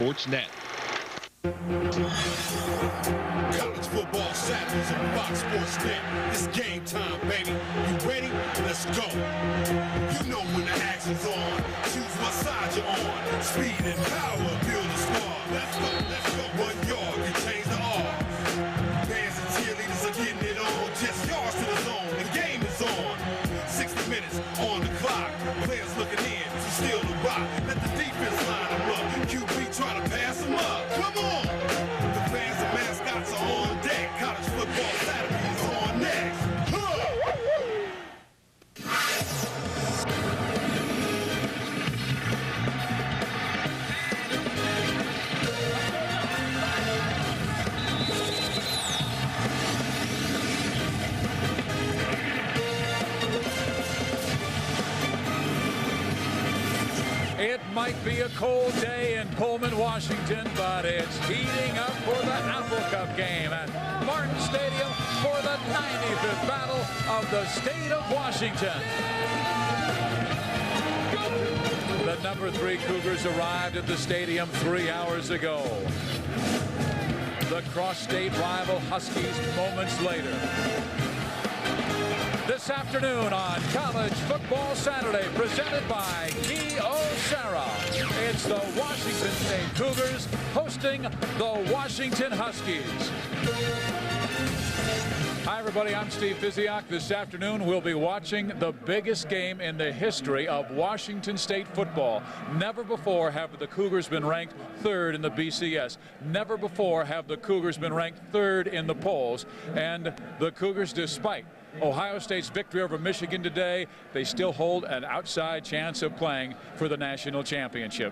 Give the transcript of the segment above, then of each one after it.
Sportsnet. College football Saturdays on Fox Sports Net. It's game time, baby. You ready? Let's go. You know when the action's on. Choose what side you're on. Speed and power, build a squad. Let's go, let's go. 1 yard, you change the R. Fans and cheerleaders are getting it on. Just yards to the zone. The game is on. 60 minutes on the clock. Players looking in to steal the rock. Let the defense line them up. QB trying to pass them up. Come on. The fans and mascots are on deck. College football Saturday is on next. It might be a cold day in Pullman, Washington, but it's heating up for the Apple Cup game at Martin Stadium for the 95th Battle of the State of Washington. The number 3 Cougars arrived at the stadium 3 hours ago. The cross-state rival Huskies moments later. This afternoon on College Football Saturday, presented by Kyocera. It's the Washington State Cougars hosting the Washington Huskies. Hi, everybody. I'm Steve Physiak. This afternoon, we'll be watching the biggest game in the history of Washington State football. Never before have the Cougars been ranked 3rd in the BCS. Never before have the Cougars been ranked 3rd in the polls. And the Cougars, despite Ohio State's victory over Michigan today, they still hold an outside chance of playing for the national championship.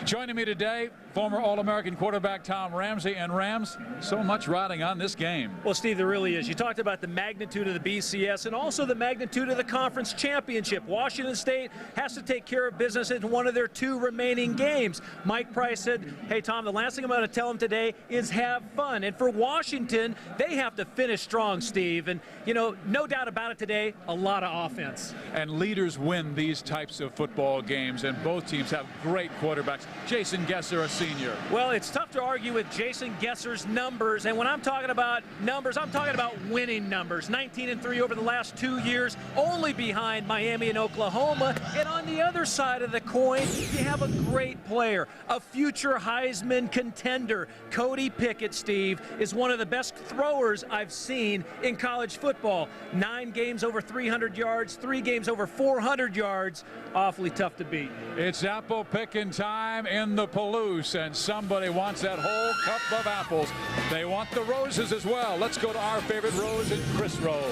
Joining me today, former All-American quarterback Tom Ramsey. And Rams, so much riding on this game. Well, Steve, there really is. You talked about the magnitude of the BCS and also the magnitude of the conference championship. Washington State has to take care of business in one of their 2 remaining games. Mike Price said, hey, Tom, the last thing I'm going to tell them today is have fun. And for Washington, they have to finish strong, Steve. And, you know, no doubt about it today, a lot of offense. And leaders win these types of football games, and both teams have great quarterbacks. Jason Gesser, a senior. Well, it's tough to argue with Jason Gesser's numbers, and when I'm talking about numbers, I'm talking about winning numbers. 19-3 over the last 2 years, only behind Miami and Oklahoma. And on the other side of the coin, you have a great player, a future Heisman contender. Cody Pickett, Steve, is one of the best throwers I've seen in college football. 9 games over 300 yards, 3 games over 400 yards. Awfully tough to beat. It's apple picking time in the Palouse, and somebody wants that whole cup of apples. They want the roses as well. Let's go to our favorite Rose and Chris Rose.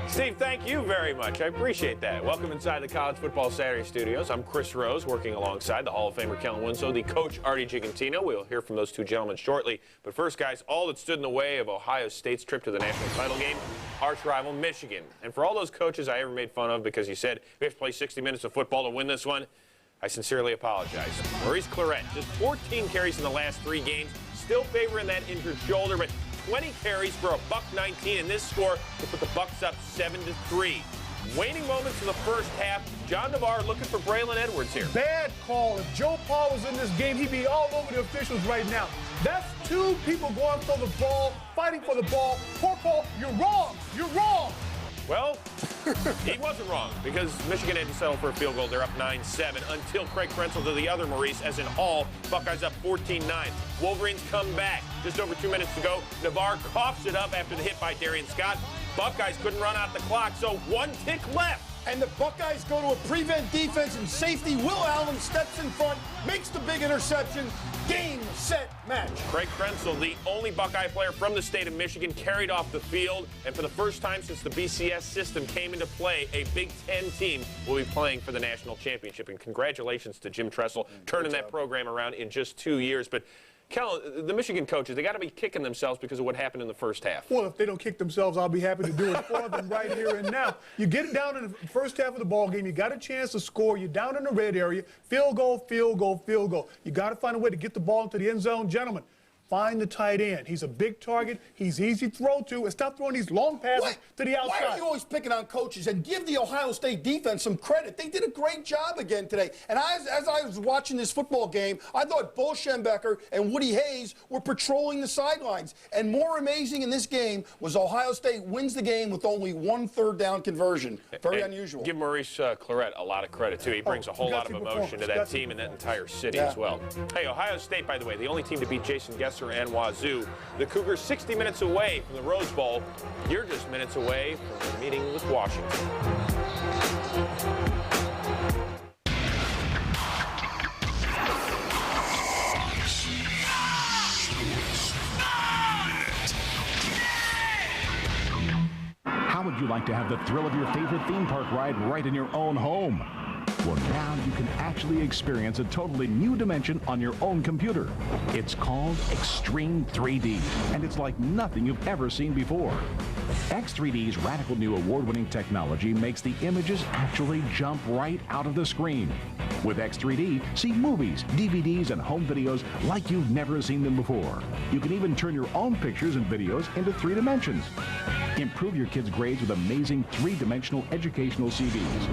Steve, thank you very much. I appreciate that. Welcome inside the College Football Saturday studios. I'm Chris Rose, working alongside the Hall of Famer Kellen Winslow, the coach Artie Gigantino. We'll hear from those 2 gentlemen shortly. But first, guys, all that stood in the way of Ohio State's trip to the national title game, arch rival Michigan. And for all those coaches I ever made fun of because you said we have to play 60 minutes of football to win this one, I sincerely apologize. Maurice Clarett, just 14 carries in the last 3 games, still favoring that injured shoulder, but 20 carries for a $119 in this score to put the Bucs up 7-3. Waning moments in the first half. John Navarre looking for Braylon Edwards here. Bad call. If Joe Paul was in this game, he'd be all over the officials right now. That's 2 people going for the ball, fighting for the ball. Poor Paul, you're wrong. You're wrong. Well, he wasn't wrong because Michigan had to settle for a field goal. They're up 9-7 until Craig Krenzel to the other Maurice, as in all. Buckeyes up 14-9. Wolverines come back. Just over 2 minutes to go. Navarre coughs it up after the hit by Darian Scott. Buckeyes couldn't run out the clock, so 1 tick left. And the Buckeyes go to a prevent defense, and safety Will Allen steps in front, makes the big interception. Game, set, match. Craig Krenzel, the only Buckeye player from the state of Michigan, carried off the field. And for the first time since the BCS system came into play, a Big Ten team will be playing for the national championship. And congratulations to Jim Tressel, turning that program around in just 2 years. But Kellen, the Michigan coaches, they got to be kicking themselves because of what happened in the first half. Well, if they don't kick themselves, I'll be happy to do it for them right here and now. You get it down in the first half of the ball game. You got a chance to score. You're down in the red area. Field goal, field goal, field goal. You got to find a way to get the ball into the end zone. Gentlemen, find the tight end. He's a big target. He's easy to throw to. And stop throwing these long passes to the outside. Why are you always picking on coaches? And give the Ohio State defense some credit. They did a great job again today. And as I was watching this football game, I thought Bo Schembechler and Woody Hayes were patrolling the sidelines. And more amazing in this game was Ohio State wins the game with only 1 third-down conversion. Very unusual. Give Maurice Clarett a lot of credit, too. He brings a whole lot of emotion to that team and that entire city as well. Hey, Ohio State, by the way, the only team to beat Jason Gesser and Wazoo. The Cougars 60 minutes away from the Rose Bowl. You're just minutes away from the meeting with Washington. How would you like to have the thrill of your favorite theme park ride right in your own home? Well, now you can actually experience a totally new dimension on your own computer. It's called Extreme 3D, and it's like nothing you've ever seen before. X3D's radical new award-winning technology makes the images actually jump right out of the screen. With X3D, see movies, DVDs, and home videos like you've never seen them before. You can even turn your own pictures and videos into 3 dimensions. Improve your kids' grades with amazing 3-dimensional educational CDs.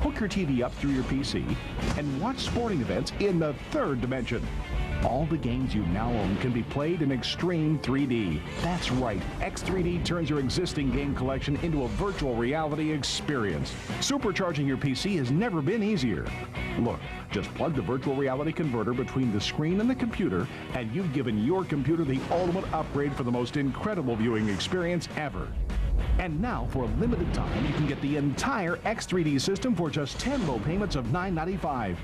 Hook your TV up through your PC and watch sporting events in the 3rd dimension. All the games you now own can be played in Extreme 3D. That's right, X3D turns your existing game collection into a virtual reality experience. Supercharging your PC has never been easier. Look, just plug the virtual reality converter between the screen and the computer, and you've given your computer the ultimate upgrade for the most incredible viewing experience ever. And now, for a limited time, you can get the entire X3D system for just 10 low payments of $9.95.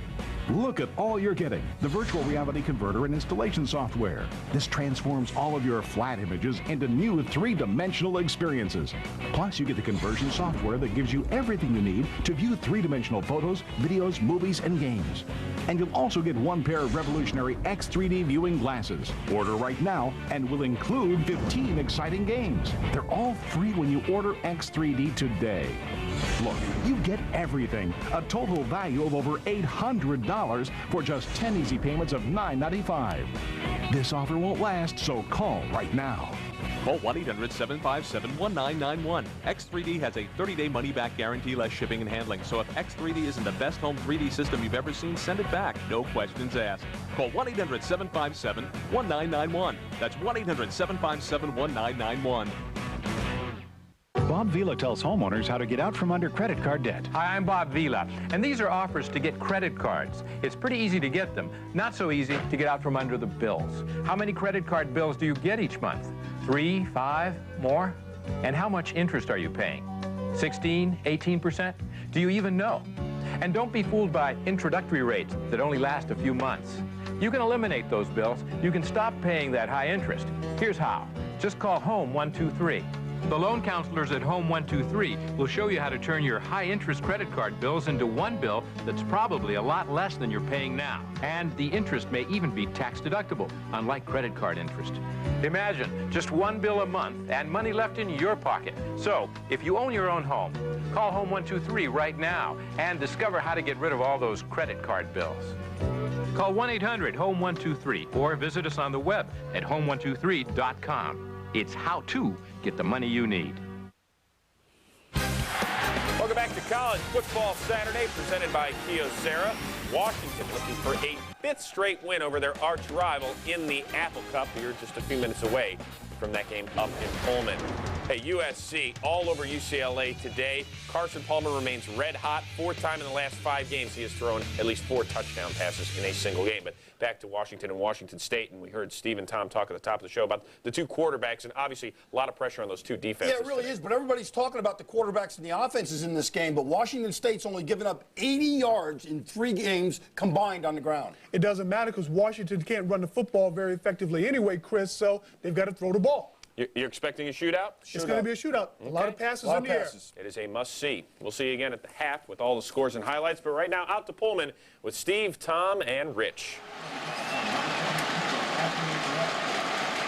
Look at all you're getting. The virtual reality converter and installation software. This transforms all of your flat images into new 3-dimensional experiences. Plus, you get the conversion software that gives you everything you need to view 3-dimensional photos, videos, movies, and games. And you'll also get 1 pair of revolutionary X3D viewing glasses. Order right now, and we'll include 15 exciting games. They're all free when you order X3D today. Look, you get everything. A total value of over $800 for just 10 easy payments of $9.95. This offer won't last, so call right now. Call 1-800-757-1991. X3D has a 30-day money-back guarantee, less shipping and handling. So if X3D isn't the best home 3D system you've ever seen, send it back. No questions asked. Call 1-800-757-1991. That's 1-800-757-1991. Bob Vila tells homeowners how to get out from under credit card debt. Hi, I'm Bob Vila, and these are offers to get credit cards. It's pretty easy to get them, not so easy to get out from under the bills. How many credit card bills do you get each month? 3, 5, more? And how much interest are you paying? 16, 18%? Do you even know? And don't be fooled by introductory rates that only last a few months. You can eliminate those bills. You can stop paying that high interest. Here's how. Just call Home 123. The loan counselors at Home 123 will show you how to turn your high-interest credit card bills into one bill that's probably a lot less than you're paying now. And the interest may even be tax-deductible, unlike credit card interest. Imagine just 1 bill a month and money left in your pocket. So, if you own your own home, call Home 123 right now and discover how to get rid of all those credit card bills. Call 1-800-HOME-123 or visit us on the web at home123.com. It's how to get the money you need. Welcome back to College Football Saturday, presented by Kyocera. Washington looking for a 5th straight win over their arch rival in the Apple Cup. You're just a few minutes away from that game up in Pullman. Hey, USC all over UCLA today. Carson Palmer remains red hot. 4th time in the last 5 games he has thrown at least 4 touchdown passes in a single game. But back to Washington and Washington State, and we heard Steve and Tom talk at the top of the show about the 2 quarterbacks, and obviously a lot of pressure on those 2 defenses. Yeah, it really is, but everybody's talking about the quarterbacks and the offenses in this game, but Washington State's only given up 80 yards in 3 games combined on the ground. It doesn't matter because Washington can't run the football very effectively anyway, Chris, so they've got to throw the ball. You're expecting a shootout? It's going to be a shootout. Okay. A lot of passes in the air. It is a must-see. We'll see you again at the half with all the scores and highlights. But right now, out to Pullman with Steve, Tom, and Rich.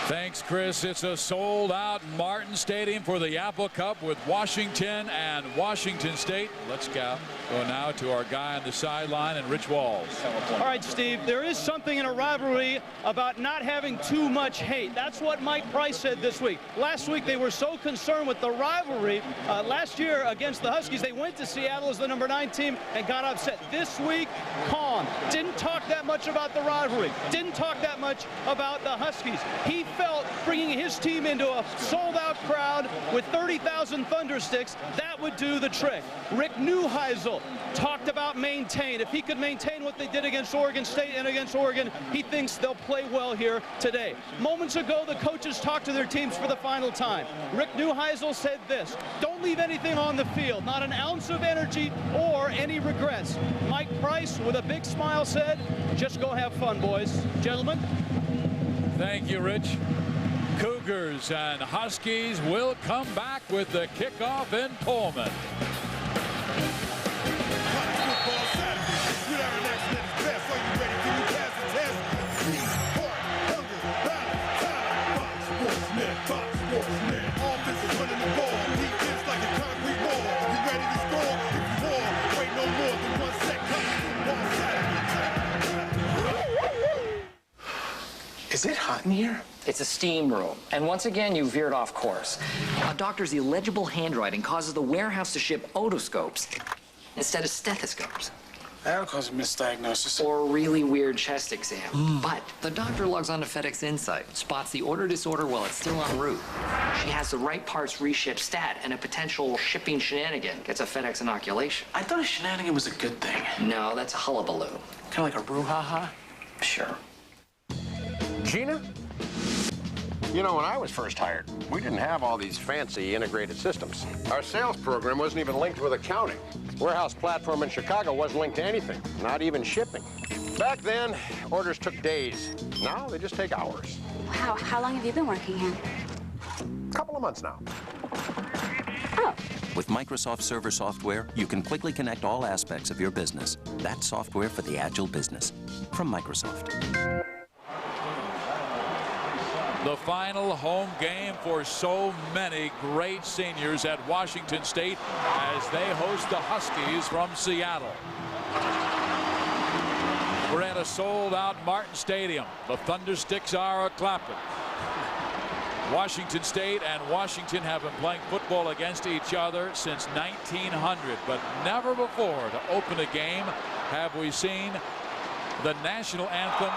Thanks, Chris. It's a sold-out Martin Stadium for the Apple Cup with Washington and Washington State. Let's go now to our guy on the sideline and Rich Walls. All right, Steve, there is something in a rivalry about not having too much hate. That's what Mike Price said this week. Last week, they were so concerned with the rivalry. Last year against the Huskies, they went to Seattle as the number 9 team and got upset. This week, calm. Didn't talk that much about the rivalry. Didn't talk that much about the Huskies. He felt bringing his team into a sold-out crowd with 30,000 Thundersticks, that would do the trick. Rick Neuheisel talked about maintain. If he could maintain what they did against Oregon State and against Oregon, he thinks they'll play well here today. Moments ago, the coaches talked to their teams for the final time. Rick Neuheisel said this: don't leave anything on the field, not an ounce of energy or any regrets. Mike Price, with a big smile, said, just go have fun, boys. Gentlemen. Thank you, Rich. Cougars and Huskies will come back with the kickoff in Pullman. Is it hot in here? It's a steam room. And once again, you veered off course. A doctor's illegible handwriting causes the warehouse to ship otoscopes instead of stethoscopes. That'll cause a misdiagnosis. Or a really weird chest exam. But the doctor logs on to FedEx Insight, spots the order disorder while it's still en route. She has the right parts reshipped stat, and a potential shipping shenanigan gets a FedEx inoculation. I thought a shenanigan was a good thing. No, that's a hullabaloo. Kind of like a brouhaha? Sure. Gina? You know, when I was first hired, we didn't have all these fancy integrated systems. Our sales program wasn't even linked with accounting. Warehouse platform in Chicago wasn't linked to anything, not even shipping. Back then, orders took days. Now they just take hours. Wow, how long have you been working here? A couple of months now. Oh. With Microsoft Server software, you can quickly connect all aspects of your business. That's software for the agile business from Microsoft. The final home game for so many great seniors at Washington State as they host the Huskies from Seattle. We're at a sold-out Martin Stadium. The Thundersticks are a-clapping. Washington State and Washington have been playing football against each other since 1900, but never before to open a game have we seen the national anthem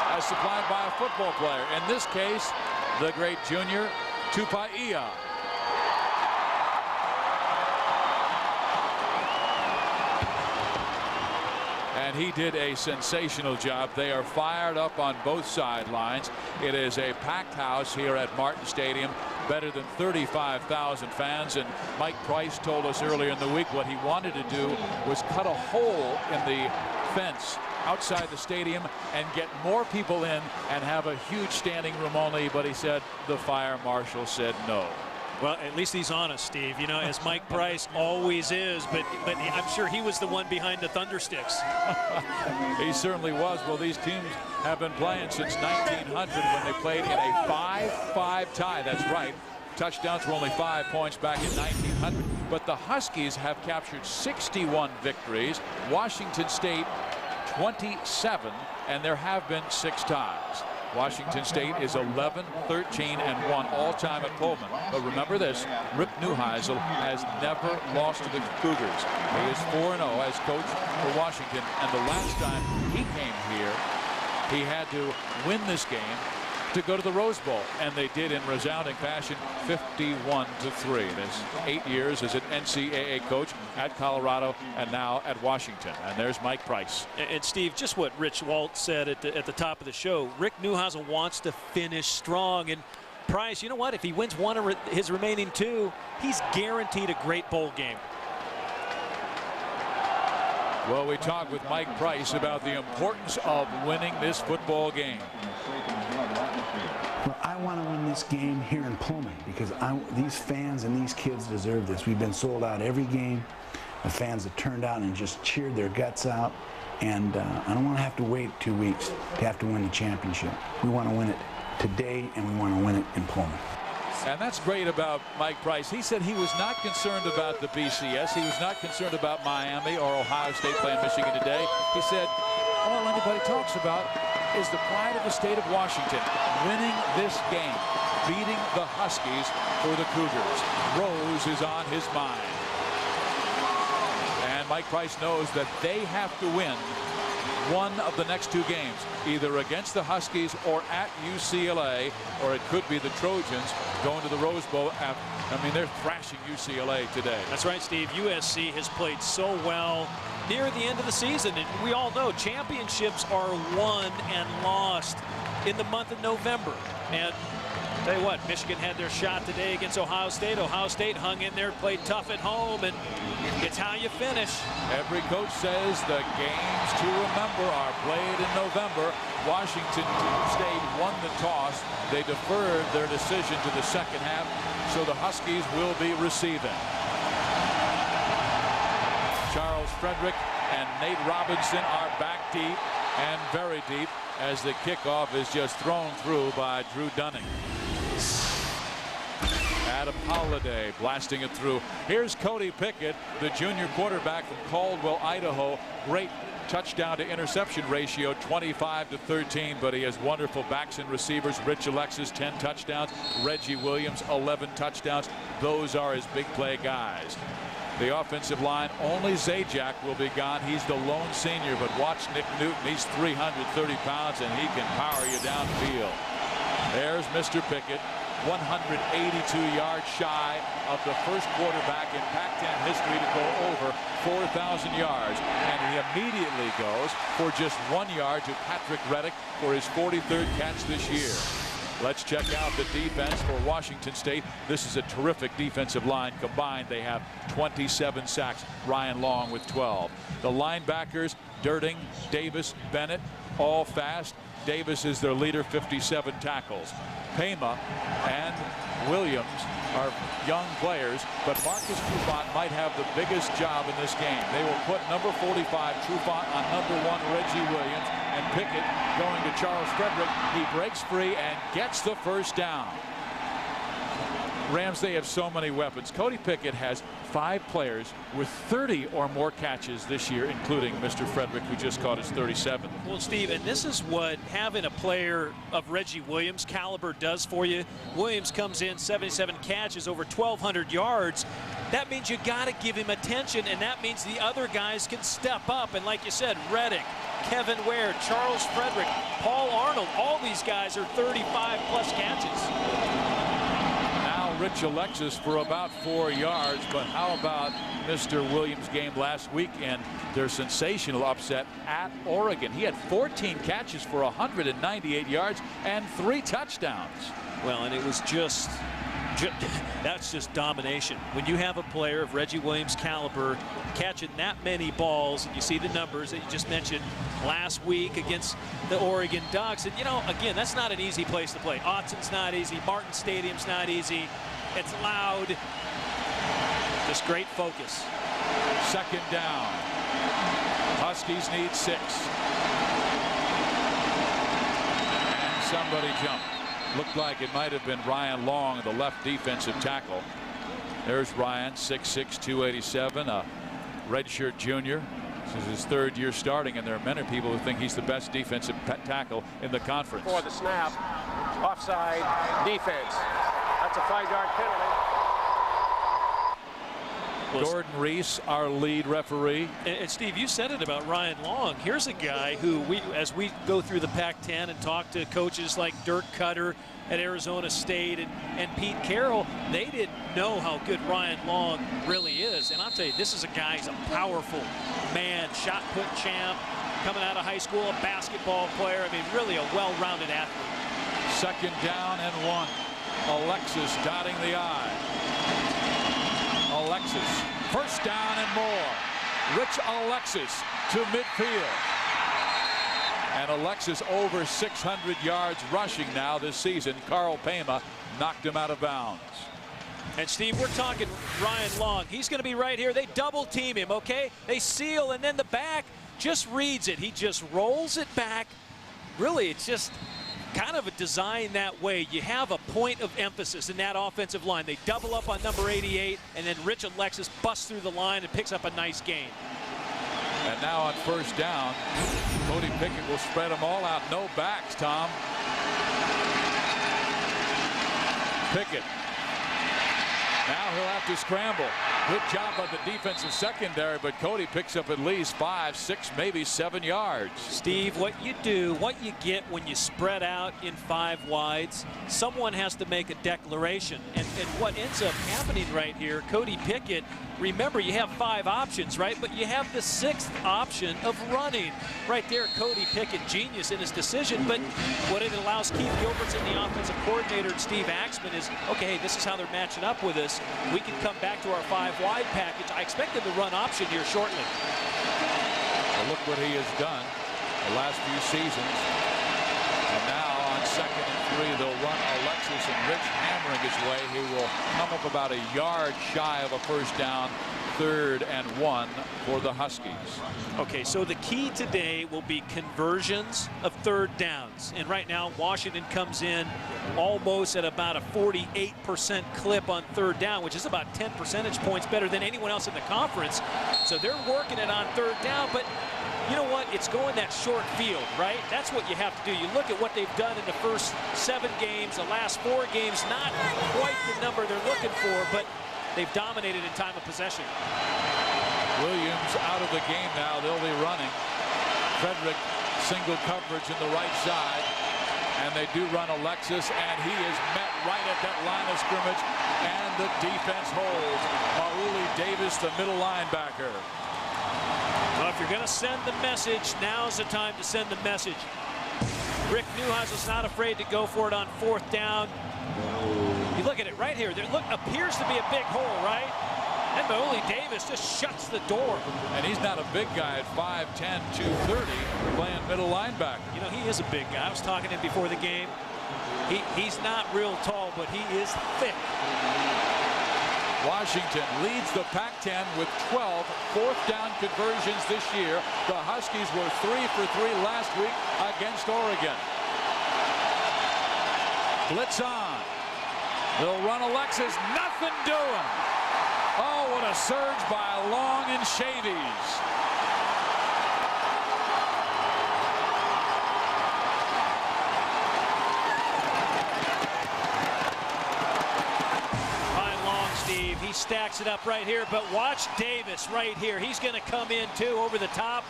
as supplied by a football player. In this case, the great Junior Tupaia. And he did a sensational job. They are fired up on both sidelines. It is a packed house here at Martin Stadium, better than 35,000 fans. And Mike Price told us earlier in the week what he wanted to do was cut a hole in the fence outside the stadium and get more people in and have a huge standing room only, but he said the fire marshal said no. Well, at least he's honest, Steve, you know, as Mike Price always is, but I'm sure he was the one behind the Thundersticks. He certainly was. Well, these teams have been playing since 1900 when they played in a 5-5 tie. That's right. Touchdowns were only 5 points back in 1900. But the Huskies have captured 61 victories. Washington State 27, and there have been 6 ties. Washington State is 11, 13, and 1 all-time at Pullman. But remember this, Rick Neuheisel has never lost to the Cougars. He is 4-0 as coach for Washington, and the last time he came here, he had to win this game to go to the Rose Bowl, and they did in resounding fashion, 51-3. That's 8 years as an NCAA coach at Colorado and now at Washington. And there's Mike Price. And Steve, just what Rich Walt said at the top of the show, Rick Neuheisel wants to finish strong. And Price, you know what? If he wins one of his remaining 2, he's guaranteed a great bowl game. Well, we talked with Mike Price about the importance of winning this football game. Well, I want to win this game here in Pullman because these fans and these kids deserve this. We've been sold out every game. The fans have turned out and just cheered their guts out. And I don't want to have to wait 2 weeks to have to win the championship. We want to win it today, and we want to win it in Pullman. And that's great about Mike Price. He said he was not concerned about the BCS. He was not concerned about Miami or Ohio State playing Michigan today. He said all anybody talks about is the pride of the state of Washington, winning this game, beating the Huskies for the Cougars. Rose is on his mind. And Mike Price knows that they have to win one of the next 2 games, either against the Huskies or at UCLA, or it could be the Trojans going to the Rose Bowl. I mean, they're thrashing UCLA today. That's right, Steve. USC has played so well near the end of the season, and we all know championships are won and lost in the month of November. And tell you what, Michigan had their shot today against Ohio State. Ohio State hung in there, played tough at home, and it's how you finish. Every coach says the games to remember are played in November. Washington State won the toss. They deferred their decision to the second half, so the Huskies will be receiving. Charles Frederick and Nate Robinson are back deep and very deep as the kickoff is just thrown through by Drew Dunning. Adam Holliday blasting it through. Here's Cody Pickett, the junior quarterback from Caldwell, Idaho. Great touchdown to interception ratio, 25-13, but he has wonderful backs and receivers. Rich Alexis, 10 touchdowns. Reggie Williams, 11 touchdowns. Those are his big play guys. The offensive line, only Zajac will be gone. He's the lone senior, but watch Nick Newton. He's 330 pounds, and he can power you downfield. There's Mr. Pickett, 182 yards shy of the first quarterback in Pac-10 history to go over 4,000 yards. And he immediately goes for just 1 yard to Patrick Reddick for his 43rd catch this year. Let's check out the defense for Washington State. This is a terrific defensive line. Combined, they have 27 sacks. Ryan Long with 12. The linebackers, Durting, Davis, Bennett, all fast. Davis is their leader, 57 tackles. Pema and Williams are young players, but Marcus Trufant might have the biggest job in this game. They will put number 45 Trufant on number 1 Reggie Williams, and Pickett going to Charles Frederick. He breaks free and gets the first down. Rams, they have so many weapons. Cody Pickett has 5 players with 30 or more catches this year, including Mr. Frederick, who just caught his 37th. Well, Steve, and this is what having a player of Reggie Williams' caliber does for you. Williams comes in 77 catches, over 1,200 yards. That means you got to give him attention, and that means the other guys can step up. And like you said, Reddick, Kevin Ware, Charles Frederick, Paul Arnold, all these guys are 35-plus catches. Rich Alexis for about 4 yards, but how about Mr. Williams' game last weekend, their sensational upset at Oregon? He had 14 catches for 198 yards and 3 touchdowns. Well, and it was just that's just domination. When you have a player of Reggie Williams' caliber catching that many balls, and you see the numbers that you just mentioned last week against the Oregon Ducks, and you know, again, that's not an easy place to play. Autzon's not easy. Martin Stadium's not easy. It's loud. Just great focus. Second down. Huskies need 6. And somebody jumped. Looked like it might have been Ryan Long, the left defensive tackle. There's Ryan, 6'6", 287, a redshirt junior. This is his 3rd year starting, and there are many people who think he's the best defensive tackle in the conference. For the snap, offside defense. That's a 5-yard penalty. Gordon Reese, our lead referee. And Steve, you said it about Ryan Long. Here's a guy who, as we go through the Pac-10 and talk to coaches like Dirk Cutter at Arizona State and Pete Carroll, they didn't know how good Ryan Long really is. And I'll tell you, this is a guy, he's a powerful man, shot put champ, coming out of high school, a basketball player. I mean, really a well-rounded athlete. Second down and 1. Alexis dotting the I. Alexis, first down and more. Rich Alexis to midfield. And Alexis over 600 yards rushing now this season. Carl Pema knocked him out of bounds. And Steve, we're talking Ryan Long. He's going to be right here. They double team him, okay? They seal, and then the back just reads it. He just rolls it back. Really, it's just kind of designed that way. You have a point of emphasis in that offensive line. They double up on number 88, and then Rich Alexis busts through the line and picks up a nice gain. And now on first down, Cody Pickett will spread them all out. No backs, Tom. Pickett. Now he'll have to scramble. Good job by the defensive secondary, but Cody picks up at least 5, 6, maybe 7 yards. Steve, what you do, what you get when you spread out in 5 wides, someone has to make a declaration. And what ends up happening right here, Cody Pickett, remember you have 5 options, right? But you have the 6th option of running. Right there, Cody Pickett, genius in his decision. But what it allows Keith Gilbertson, the offensive coordinator, and Steve Axman is, okay, this is how they're matching up with us. We can come back to our 5 wide package. I expect them to run option here shortly. Well, look what he has done the last few seasons. And now on 2nd and 3, they'll run Alexis, and Rich hammering his way. He will come up about a yard shy of a first down. 3rd and 1 for the Huskies. Okay, so the key today will be conversions of 3rd downs. And right now, Washington comes in almost at about a 48% clip on 3rd down, which is about 10 percentage points better than anyone else in the conference. So they're working it on 3rd down, but you know what? It's going that short field, right? That's what you have to do. You look at what they've done in the first 7 games, the last 4 games, not quite the number they're looking for, but they've dominated in time of possession. Williams out of the game now. They'll be running. Frederick single coverage in the right side. And they do run Alexis, and he is met right at that line of scrimmage. And the defense holds. Mauli Davis, the middle linebacker. Well, if you're going to send the message, now's the time to send the message. Rick Neuheisel's not afraid to go for it on 4th down. You look at it right here. There appears to be a big hole, right? And Mauli Davis just shuts the door. And he's not a big guy at 5'10", 230, playing middle linebacker. You know, he is a big guy. I was talking to him before the game. He's not real tall, but he is thick. Washington leads the Pac-10 with 12 4th down conversions this year. The Huskies were 3 for 3 last week against Oregon. Blitz on. They'll run Alexis. Nothing doing. Oh, what a surge by Long and Shavies. Steve, he stacks it up right here, but watch Davis right here. He's going to come in too over the top.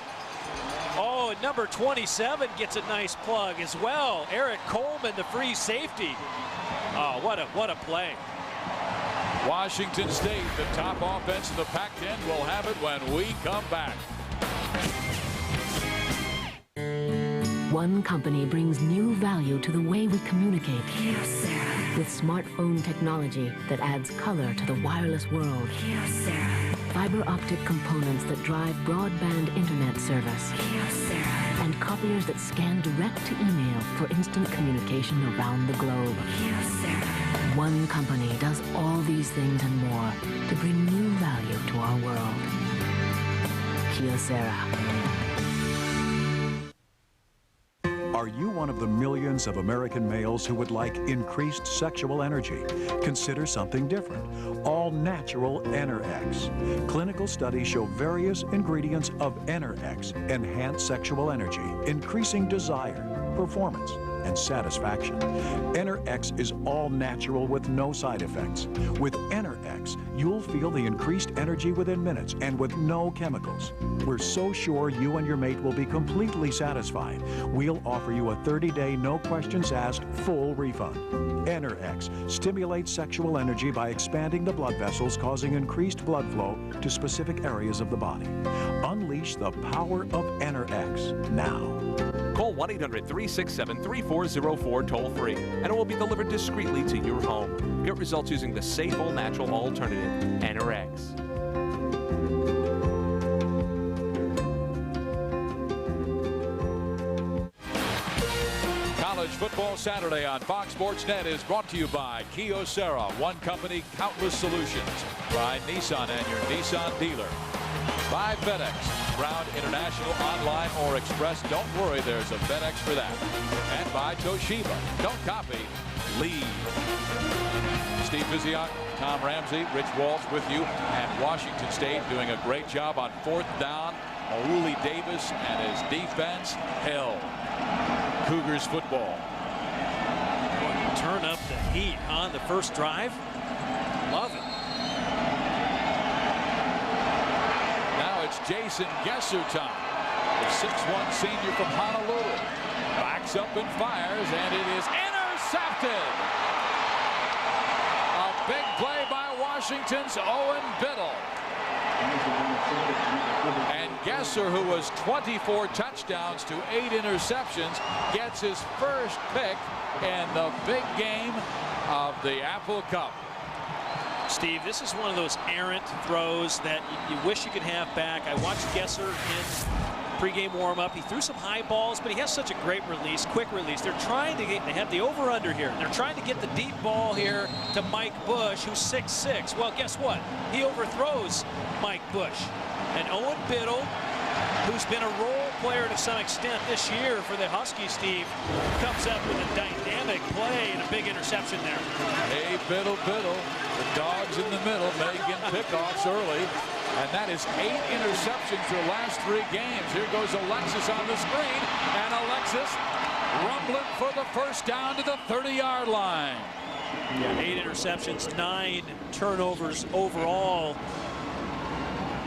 Oh, and number 27 gets a nice plug as well. Eric Coleman, the free safety. Oh, what a play. Washington State, the top offense in the Pac-10, will have it when we come back. One company brings new value to the way we communicate. With smartphone technology that adds color to the wireless world. Fiber optic components that drive broadband internet service. And copiers that scan direct to email for instant communication around the globe. One company does all these things and more to bring new value to our world. Kyocera. Are you one of the millions of American males who would like increased sexual energy? Consider something different. All-natural Enerx. Clinical studies show various ingredients of Enerx enhance sexual energy, increasing desire, performance, and satisfaction. Enerx is all natural with no side effects. With Enerx, you'll feel the increased energy within minutes and with no chemicals. We're so sure you and your mate will be completely satisfied. We'll offer you a 30-day, no questions asked, full refund. Enerx stimulates sexual energy by expanding the blood vessels, causing increased blood flow to specific areas of the body. Unleash the power of Enerx now. Call 1-800-367-3404 toll-free, and it will be delivered discreetly to your home. Get results using the safe, all-natural alternative, Enerx. College Football Saturday on Fox Sports Net is brought to you by Kyocera, one company, countless solutions. By Nissan and your Nissan dealer. By FedEx. Brown International, online or express. Don't worry, there's a FedEx for that. And by Toshiba. Don't copy, lead. Steve Physioc, Tom Ramsey, Rich Walsh with you, and Washington State doing a great job on 4th down. Mauli Davis and his defense held Cougars football. Turn up the heat on the first drive. Love it. Now it's Jason Gesser time. The 6'1" senior from Honolulu. Backs up and fires, and it is intercepted. A big play by Washington's Owen Biddle. And Gesser, who was 24 touchdowns to 8 interceptions, gets his first pick in the big game of the Apple Cup. Steve, this is one of those errant throws that you wish you could have back. I watched Gesser in pregame warm-up. He threw some high balls, but he has such a great release, quick release. They're trying to get, they have the over-under here. They're trying to get the deep ball here to Mike Bush, who's 6'6". Well, guess what? He overthrows Mike Bush. And Owen Biddle, who's been a role player to some extent this year for the Huskies, Steve, comes up with a dynamic play and a big interception there. Hey, Biddle. The dogs in the middle making pickoffs early. And that is 8 interceptions their last 3 games. Here goes Alexis on the screen. And Alexis rumbling for the first down to the 30-yard line. Yeah, 8 interceptions, 9 turnovers overall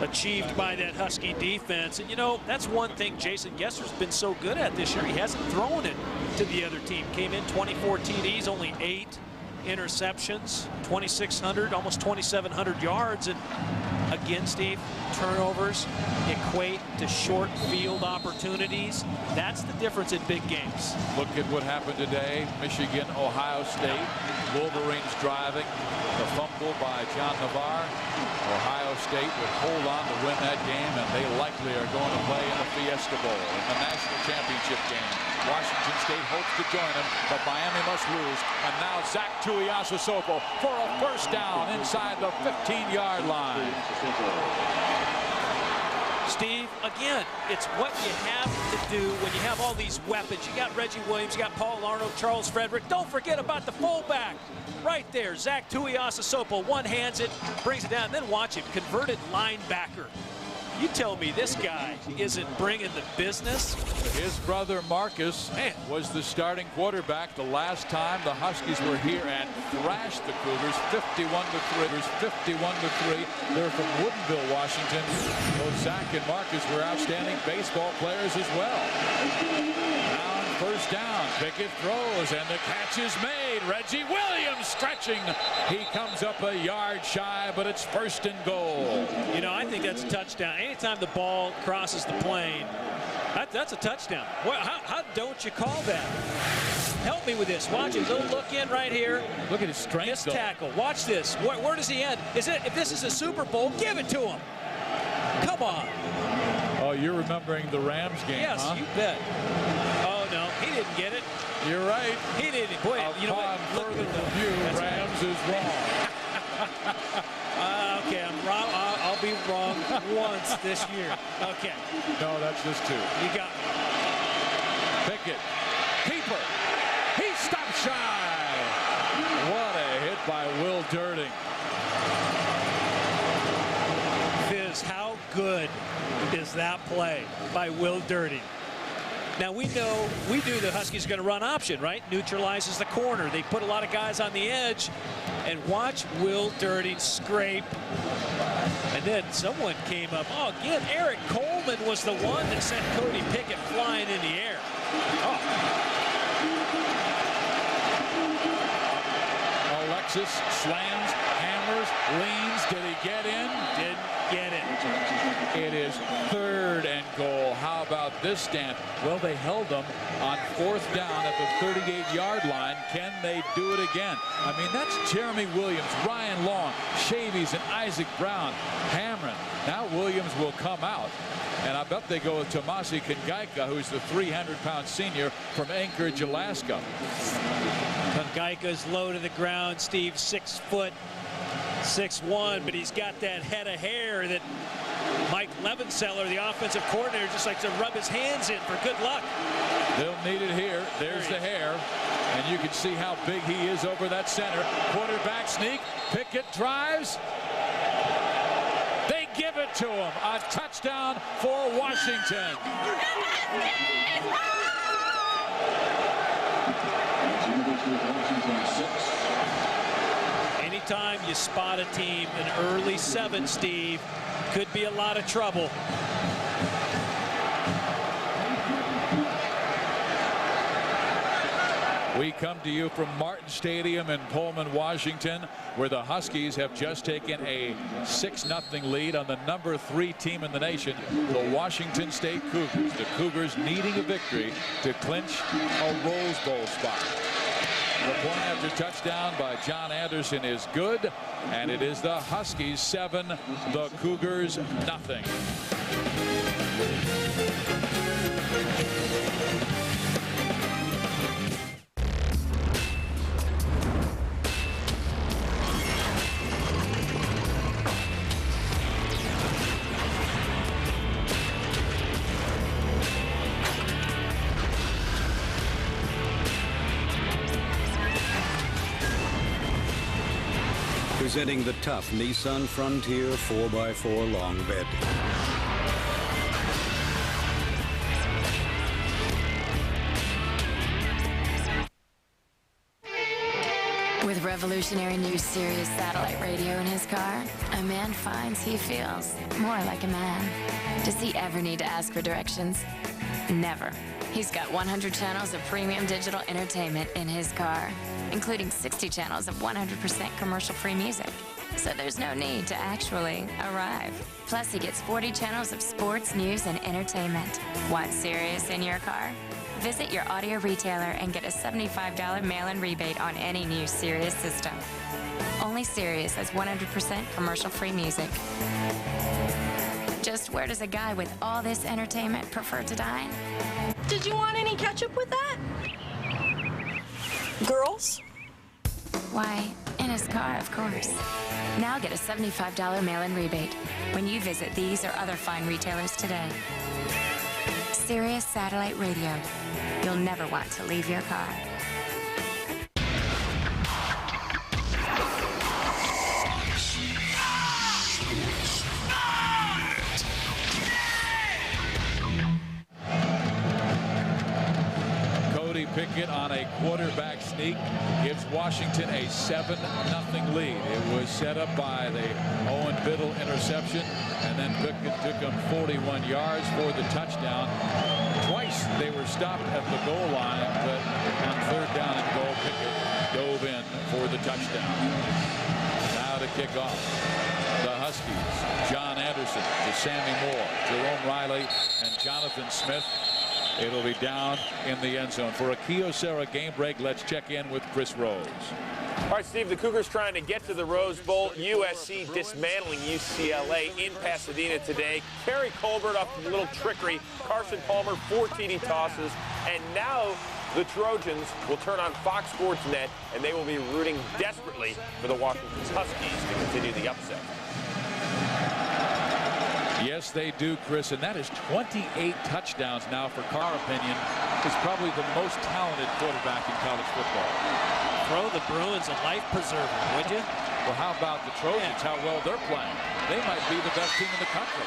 achieved by that Husky defense. And, you know, that's one thing Jason Gesser's been so good at this year. He hasn't thrown it to the other team. Came in 24 TDs, only 8 interceptions, 2,600, almost 2,700 yards. And again, Steve, turnovers equate to short field opportunities. That's the difference in big games. Look at what happened today. Michigan, Ohio State. Wolverines driving. The fumble by John Navarre. Ohio State would hold on to win that game, and they likely are going to play in the Fiesta Bowl in the national championship game. Washington State hopes to join them, but Miami must lose. And now Zach Tuiasosopo for a first down inside the 15-yard line. Steve, again, it's what you have to do when you have all these weapons. You got Reggie Williams, you got Paul Arnold, Charles Frederick. Don't forget about the fullback right there. Zach Tuiasosopo one-hands it, brings it down, and then watch him, converted linebacker. You tell me this guy isn't bringing the business. His brother Marcus was the starting quarterback the last time the Huskies were here and thrashed the Cougars 51-3. They're from Woodinville, Washington. Both Zach and Marcus were outstanding baseball players as well. Now on first down, Pickett throws and the catch is made. Reggie Williams stretching. He comes up a yard shy, but it's 1st and goal. You know, I think that's a touchdown. Anytime the ball crosses the plane, that's a touchdown. Well, how don't you call that? Help me with this. Watch it. Little look in right here. Look at his strength. This tackle. Watch this. Where does he end? If this is a Super Bowl, give it to him. Come on. Oh, you're remembering the Rams game, yes, huh? You bet. Oh, no. He didn't get it. You're right. He didn't. Boy, you know what? Upon further review, Rams is wrong. Okay, I'm wrong. I'll be wrong once this year. Okay. No, that's just 2. You got me. Pickett. Keeper. He stopped shy. What a hit by Will Durding. Fizz, how good is that play by Will Durding? Now, we know the Huskies are going to run option, right? Neutralizes the corner. They put a lot of guys on the edge. And watch Will Durding scrape. And then someone came up. Oh, again, Eric Coleman was the one that sent Cody Pickett flying in the air. Oh. Alexis slams, hammers, leans. Did he get in? Didn't get it. It is 3rd and goal. How about this, Stan? Well, they held them on 4th down at the 38-yard line. Can they do it again? I mean, that's Jeremy Williams, Ryan Long, Shavies, and Isaac Brown hammering. Now Williams will come out, and I bet they go with Tomasi Kangaika, who's the 300-pound senior from Anchorage, Alaska. Kangaika's low to the ground. Steve, 6'6", but he's got that head of hair that Mike Levenseller, the offensive coordinator, just likes to rub his hands in for good luck. They'll need it here. There's the hair. And you can see how big he is over that center. Quarterback sneak. Pickett drives. They give it to him. A touchdown for Washington. Anytime you spot a team in early 7, Steve, could be a lot of trouble. We come to you from Martin Stadium in Pullman, Washington, where the Huskies have just taken a 6-0 lead on the #3 team in the nation, the Washington State Cougars. The Cougars needing a victory to clinch a Rose Bowl spot. The point after touchdown by John Anderson is good, and it is the Huskies 7, the Cougars nothing. Presenting the tough Nissan Frontier 4x4 long bed. With revolutionary new Sirius satellite radio in his car, a man finds he feels more like a man. Does he ever need to ask for directions? Never. He's got 100 channels of premium digital entertainment in his car, including 60 channels of 100% commercial-free music. So there's no need to actually arrive. Plus, he gets 40 channels of sports, news, and entertainment. Want Sirius in your car? Visit your audio retailer and get a $75 mail-in rebate on any new Sirius system. Only Sirius has 100% commercial-free music. Just where does a guy with all this entertainment prefer to dine? Did you want any ketchup with that? Girls? Why, in his car, of course. Now get a $75 mail-in rebate when you visit these or other fine retailers today. Sirius Satellite Radio. You'll never want to leave your car. Pickett on a quarterback sneak gives Washington a 7-0 lead. It was set up by the Owen Biddle interception, and then Pickett took him 41 yards for the touchdown. Twice they were stopped at the goal line, but on 3rd down and goal, Pickett dove in for the touchdown. Now to kick off, the Huskies. John Anderson to Sammy Moore, Jerome Riley, and Jonathan Smith. It'll be down in the end zone. For a Kyocera game break, let's check in with Chris Rose. All right, Steve, the Cougars trying to get to the Rose Bowl. USC dismantling UCLA in Pasadena today. Kerry Colbert off a little trickery. Carson Palmer, 4 TD tosses. And now the Trojans will turn on Fox Sports Net, and they will be rooting desperately for the Washington Huskies to continue the upset. Yes, they do, Chris, and that is 28 touchdowns now for Carr opinion. Is probably the most talented quarterback in college football. Throw the Bruins a life preserver, would you? Well, how about the Trojans, how well they're playing? They might be the best team in the country.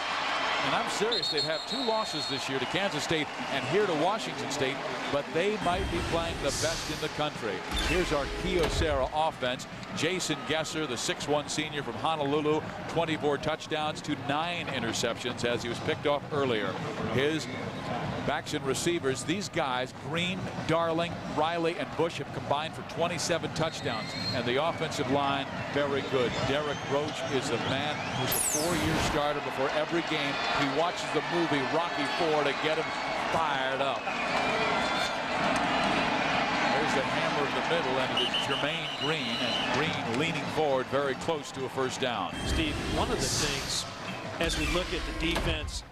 And I'm serious, they've had 2 losses this year to Kansas State and here to Washington State, but they might be playing the best in the country. Here's our Kyocera offense. Jason Gesser, the 6'1 senior from Honolulu, 24 touchdowns to 9 interceptions as he was picked off earlier. His backs and receivers, these guys, Green, Darling, Riley, and Bush have combined for 27 touchdowns. And the offensive line, very good. Derek Roach is a man who's a 4-year starter. Before every game, he watches the movie Rocky IV to get him fired up. There's the hammer in the middle, and it is Jermaine Green, and Green leaning forward very close to a 1st down. Steve, one of the things as we look at the defense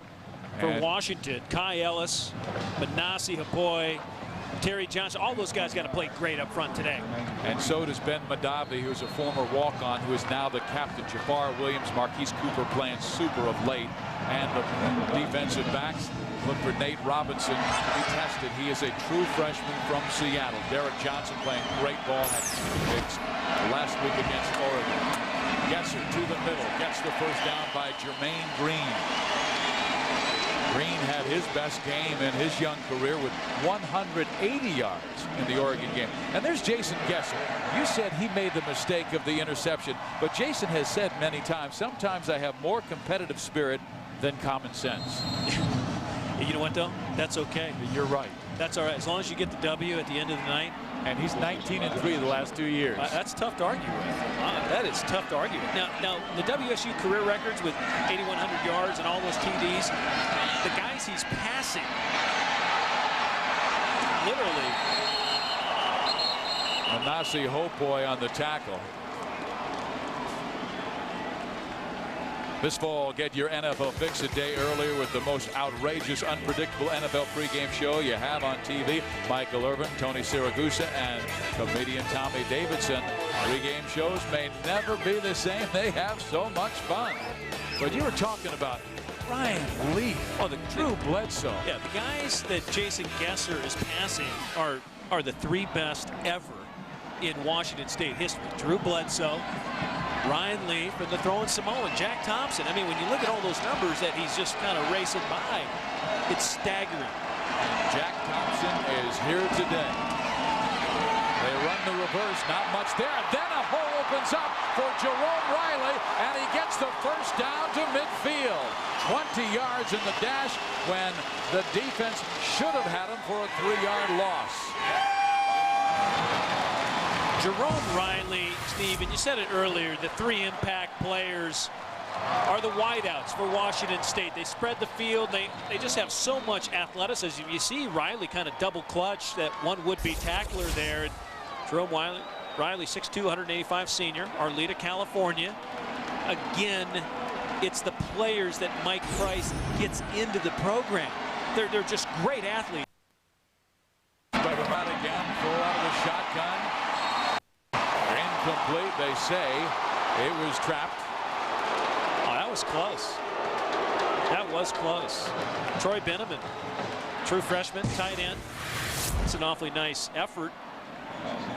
for Washington, Kai Ellis, Manasi Hapoy, Terry Johnson, all those guys got to play great up front today. And so does Ben Madavi, who's a former walk-on, who is now the captain. Jafar Williams, Marquise Cooper playing super of late. And the defensive backs look for Nate Robinson to be tested. He is a true freshman from Seattle. Derek Johnson playing great ball, had 2 picks last week against Oregon. Gesser to the middle, gets the first down by Jermaine Green. Green had his best game in his young career with 180 yards in the Oregon game. And there's Jason Gesser. You said he made the mistake of the interception, but Jason has said many times, sometimes I have more competitive spirit than common sense. You know what, though? That's okay. You're right. That's all right. As long as you get the W at the end of the night. And he's 19-3 the last 2 years. That's tough to argue with. That is tough to argue with. Now, the WSU career records with 8,100 yards and all those TDs, the guys he's passing, literally. Manasseh Hopoy on the tackle. This fall, get your NFL fix a day earlier with the most outrageous, unpredictable NFL pregame show you have on TV. Michael Irvin, Tony Siragusa, and comedian Tommy Davidson. Pregame shows may never be the same. They have so much fun. But you were talking about Ryan Leaf. Oh, the Drew Bledsoe. Yeah, the guys that Jason Gesser is passing are the 3 best ever in Washington State history. Drew Bledsoe, Ryan Leaf, and the throwing Samoan, Jack Thompson. I mean, when you look at all those numbers that he's just kind of racing by, it's staggering. And Jack Thompson is here today. They run the reverse, not much there. And then a hole opens up for Jerome Riley, and he gets the first down to midfield. 20 yards in the dash when the defense should have had him for a 3-yard loss. Jerome Riley, Steve, and you said it earlier, the 3 impact players are the wideouts for Washington State. They spread the field. They just have so much athleticism. You see Riley kind of double clutch that one would-be tackler there. And Jerome Riley, 6'2", 185 senior, Arleta, California. Again, it's the players that Mike Price gets into the program. They're just great athletes. But again, throw out of the shotgun. Incomplete, they say. It was trapped. Oh, that was close. That was close. Troy Benneman, true freshman, tight end. It's an awfully nice effort.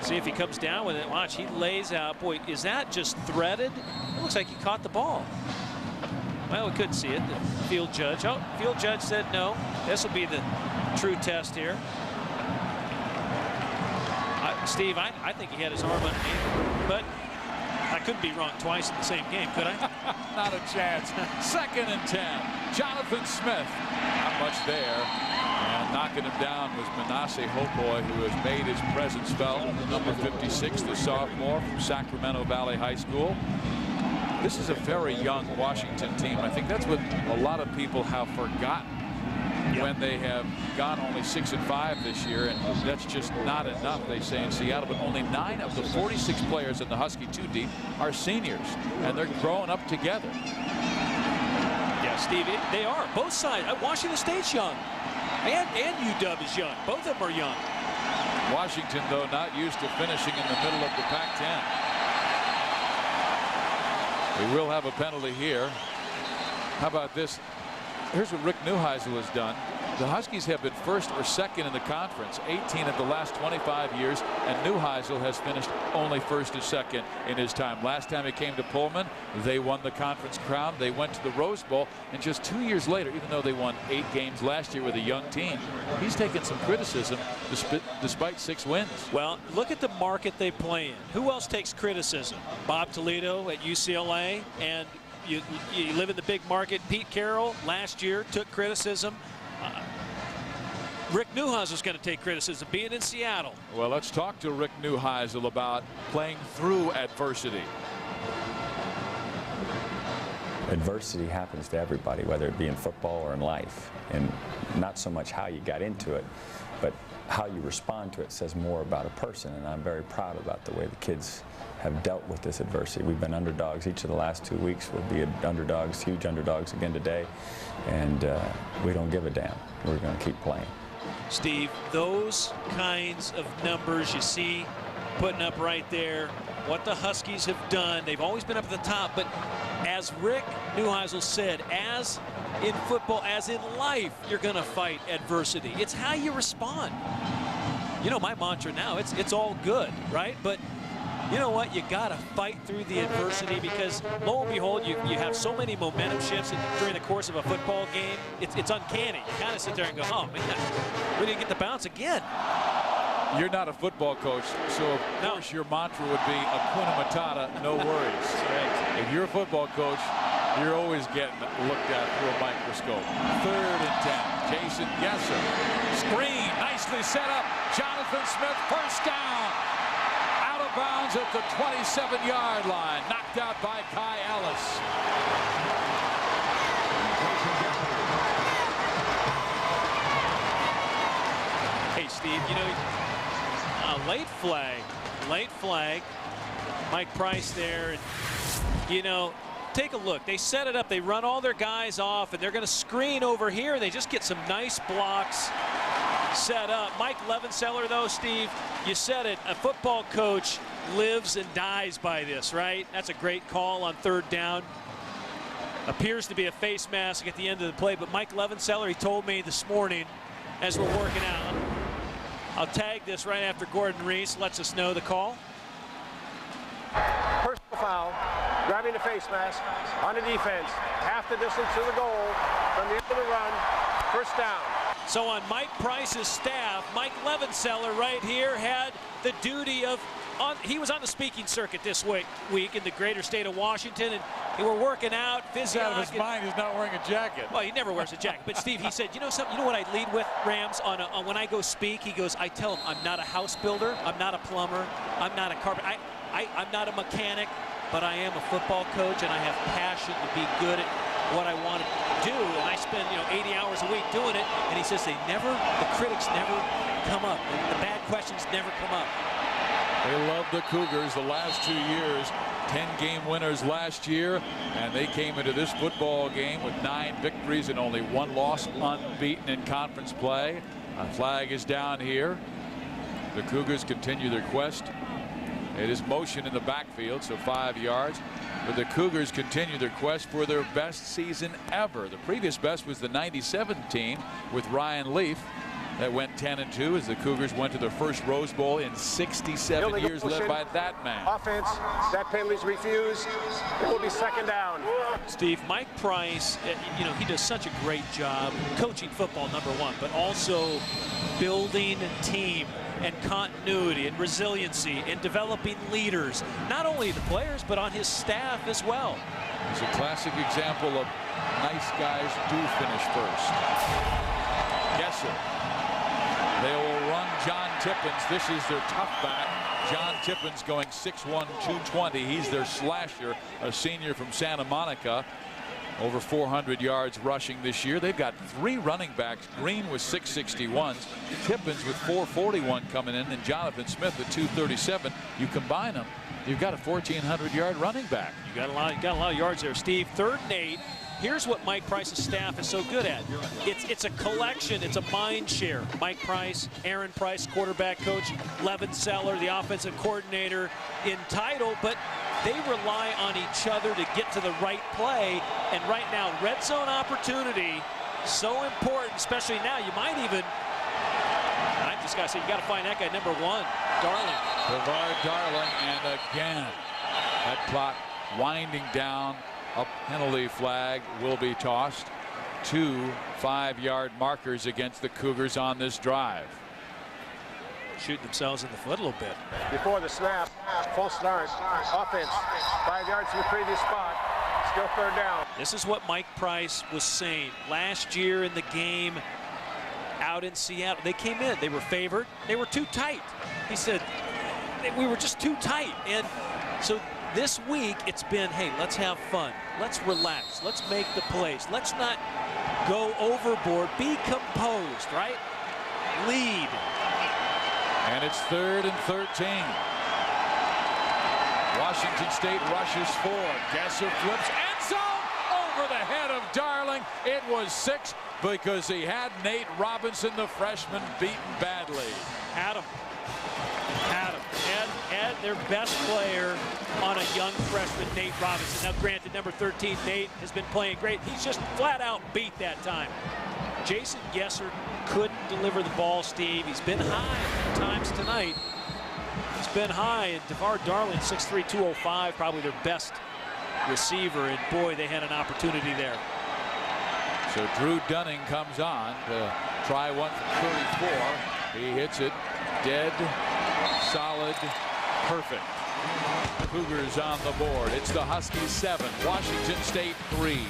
See if he comes down with it. Watch, he lays out. Boy, is that just threaded? It looks like he caught the ball. Well, we couldn't see it. The field judge. Oh, field judge said no. This will be the true test here. Steve, I think he had his arm underneath, but I couldn't be wrong twice in the same game, could I? Not a chance. 2nd and 10. Jonathan Smith. Not much there. And knocking him down was Manasseh Hopoy, who has made his presence felt. Number 56, the sophomore from Sacramento Valley High School. This is a very young Washington team. I think that's what a lot of people have forgotten. When they have gone only 6-5 this year, and that's just not enough, they say in Seattle. But only 9 of the 46 players in the Husky 2 deep are seniors, and they're growing up together. Yeah, Steve, they are. Both sides. Washington State's young, and UW is young. Both of them are young. Washington, though, not used to finishing in the middle of the Pac-10. We will have a penalty here. How about this? Here's what Rick Neuheisel has done. The Huskies have been 1st or 2nd in the conference 18 of the last 25 years, and Neuheisel has finished only 1st or 2nd in his time. Last time he came to Pullman, they won the conference crown. They went to the Rose Bowl, and just 2 years later, even though they won 8 games last year with a young team, he's taken some criticism despite 6 wins. Well, look at the market they play in. Who else takes criticism? Bob Toledo at UCLA, and you live in the big market. Pete Carroll last year took criticism. Rick Neuheisel is going to take criticism being in Seattle. Well, let's talk to Rick Neuheisel about playing through adversity. Adversity happens to everybody, whether it be in football or in life, and not so much how you got into it, but how you respond to it says more about a person, and I'm very proud about the way the kids have dealt with this adversity. We've been underdogs each of the last 2 weeks. We'll be underdogs, huge underdogs again today, and we don't give a damn. We're going to keep playing. Steve, those kinds of numbers you see putting up right there, what the Huskies have done, they've always been up at the top, but as Rick Neuheisel said, as in football, as in life, you're going to fight adversity. It's how you respond. You know, my mantra now, it's all good, right? But you know what? You got to fight through the adversity, because lo and behold, you have so many momentum shifts during the course of a football game. It's uncanny. You kind of sit there and go, oh, man, we didn't get the bounce again. You're not a football coach, so of course your mantra would be Hakuna Matata, no worries. Right. If you're a football coach, you're always getting looked at through a microscope. 3rd and 10. Jason Gesser. Screen nicely set up. Jonathan Smith, first down. Out of bounds at the 27-yard line. Knocked out by Kai Ellis. Hey, Steve, you know, late flag. Mike Price there. And, you know, take a look. They set it up. They run all their guys off, and they're going to screen over here. They just get some nice blocks set up. Mike Levenseller, though, Steve, you said it. A football coach lives and dies by this, right? That's a great call on 3rd down. Appears to be a face mask at the end of the play, but Mike Levenseller, he told me this morning as we're working out. I'll tag this right after Gordon Reese lets us know the call. Personal foul, grabbing the face mask on the defense, half the distance to the goal from the end of the run, first down. So on Mike Price's staff, Mike Levenseller right here had the duty of, he was on the speaking circuit this week in the greater state of Washington, and they were working out. He's out of his mind. He's not wearing a jacket. Well, he never wears a jacket. But Steve, he said, you know something? You know what I lead with, Rams, on when I go speak? He goes, I tell him I'm not a house builder, I'm not a plumber, I'm not a carpenter, I'm not a mechanic, but I am a football coach, and I have passion to be good at what I want to do, and I spend 80 hours a week doing it. And he says the critics never come up, the bad questions never come up. They love the Cougars the last 2 years. 10-game winners last year, and they came into this football game with 9 victories and only 1 loss, unbeaten in conference play. A flag is down here. The Cougars continue their quest. It is motion in the backfield, so 5 yards. But the Cougars continue their quest for their best season ever. The previous best was the '97 team with Ryan Leaf. That went 10-2 as the Cougars went to their first Rose Bowl in 67 years, led by that man. Offense, that penalty's refused. It will be 2nd down. Steve, Mike Price, he does such a great job coaching football, number one, but also building team and continuity and resiliency and developing leaders, not only the players, but on his staff as well. It's a classic example of nice guys do finish first. Gesser. They will run John Tippins. This is their tough back. John Tippins going 6'1", 220. He's their slasher, a senior from Santa Monica. Over 400 yards rushing this year. They've got 3 running backs. Green with 661s. Tippins with 441 coming in, and Jonathan Smith at 237. You combine them, you've got a 1,400-yard running back. You got a lot of yards there, Steve. 3rd and 8. Here's what Mike Price's staff is so good at. It's a collection. It's a mind share. Mike Price, Aaron Price, quarterback coach, Levenseller, the offensive coordinator, entitled, but they rely on each other to get to the right play. And right now, red zone opportunity, so important, especially now. You might even, I just got to say, you got to find that guy, number 1, Darling. Brevard Darling, and again, that clock winding down. A penalty flag will be tossed. 2 5-yard markers against the Cougars on this drive. Shooting themselves in the foot a little bit. Before the snap, false start, offense, 5 yards from the previous spot, still 3rd down. This is what Mike Price was saying last year in the game out in Seattle. They came in, they were favored, they were too tight. He said, we were just too tight. And so this week, it's been, hey, let's have fun. Let's relax. Let's make the plays. Let's not go overboard. Be composed, right? Lead. And it's 3rd and 13. Washington State rushes 4. Gesser flips. End zone over the head of Darling. Darling. It was 6 because he had Nate Robinson, the freshman, beaten badly. Adam. And their best player on a young freshman, Nate Robinson. Now, granted, number 13, Nate, has been playing great. He's just flat out beat that time. Jason Gesser couldn't deliver the ball, Steve. He's been high at times tonight. He's been high. And DeVar Darling, 6'3", 205, probably their best receiver. And boy, they had an opportunity there. So Drew Dunning comes on to try one from 34. He hits it dead, solid, perfect. Cougars on the board. It's the Huskies 7, Washington State 3.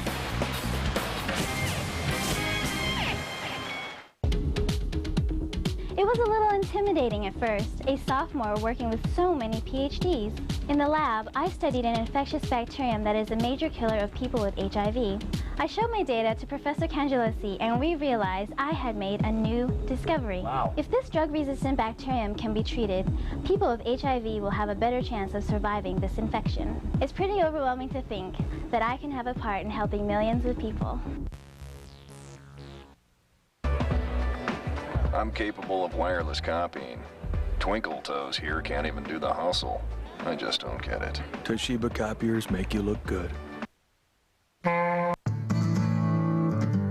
It was a little intimidating at first, a sophomore working with so many PhDs. In the lab, I studied an infectious bacterium that is a major killer of people with HIV. I showed my data to Professor Cangelosi, and we realized I had made a new discovery. Wow. If this drug-resistant bacterium can be treated, people with HIV will have a better chance of surviving this infection. It's pretty overwhelming to think that I can have a part in helping millions of people. I'm capable of wireless copying. Twinkle Toes here can't even do the hustle. I just don't get it. Toshiba copiers make you look good.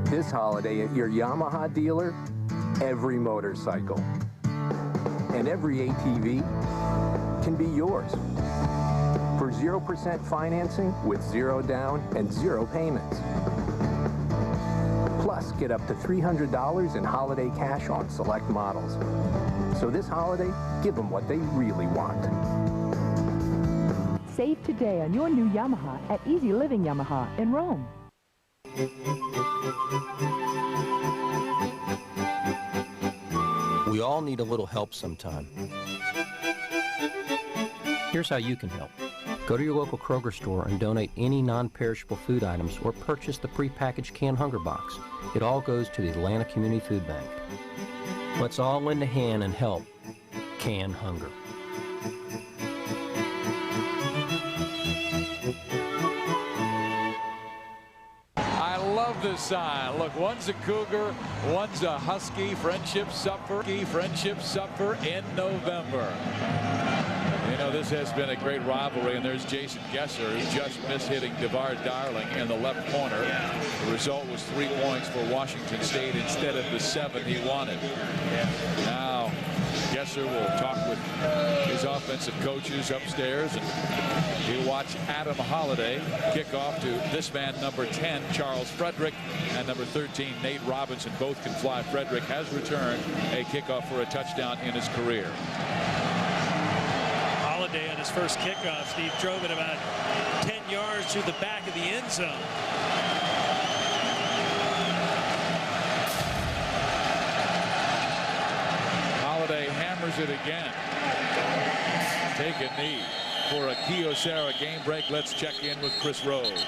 This holiday at your Yamaha dealer, every motorcycle and every ATV can be yours. For 0% financing with 0 down and 0 payments. Plus, get up to $300 in holiday cash on select models. So this holiday, give them what they really want. Save today on your new Yamaha at Easy Living Yamaha in Rome. We all need a little help sometime. Here's how you can help. Go to your local Kroger store and donate any non-perishable food items or purchase the prepackaged canned hunger box. It all goes to the Atlanta Community Food Bank. Let's all lend a hand and help can hunger. I love this sign. Look, one's a Cougar, one's a Husky. Friendship Supper in November. You know, this has been a great rivalry, and there's Jason Gesser, who just missed hitting DeVar Darling in the left corner. The result was 3 points for Washington State instead of the 7 he wanted. Now, Gesser will talk with his offensive coaches upstairs, and he'll watch Adam Holliday kick off to this man, number 10, Charles Frederick, and number 13, Nate Robinson. Both can fly. Frederick has returned a kickoff for a touchdown in his career. Holiday on his first kickoff, Steve, drove it about 10 yards through the back of the end zone. Holiday hammers it again. Take a knee for a Kyocera game break. Let's check in with Chris Rose.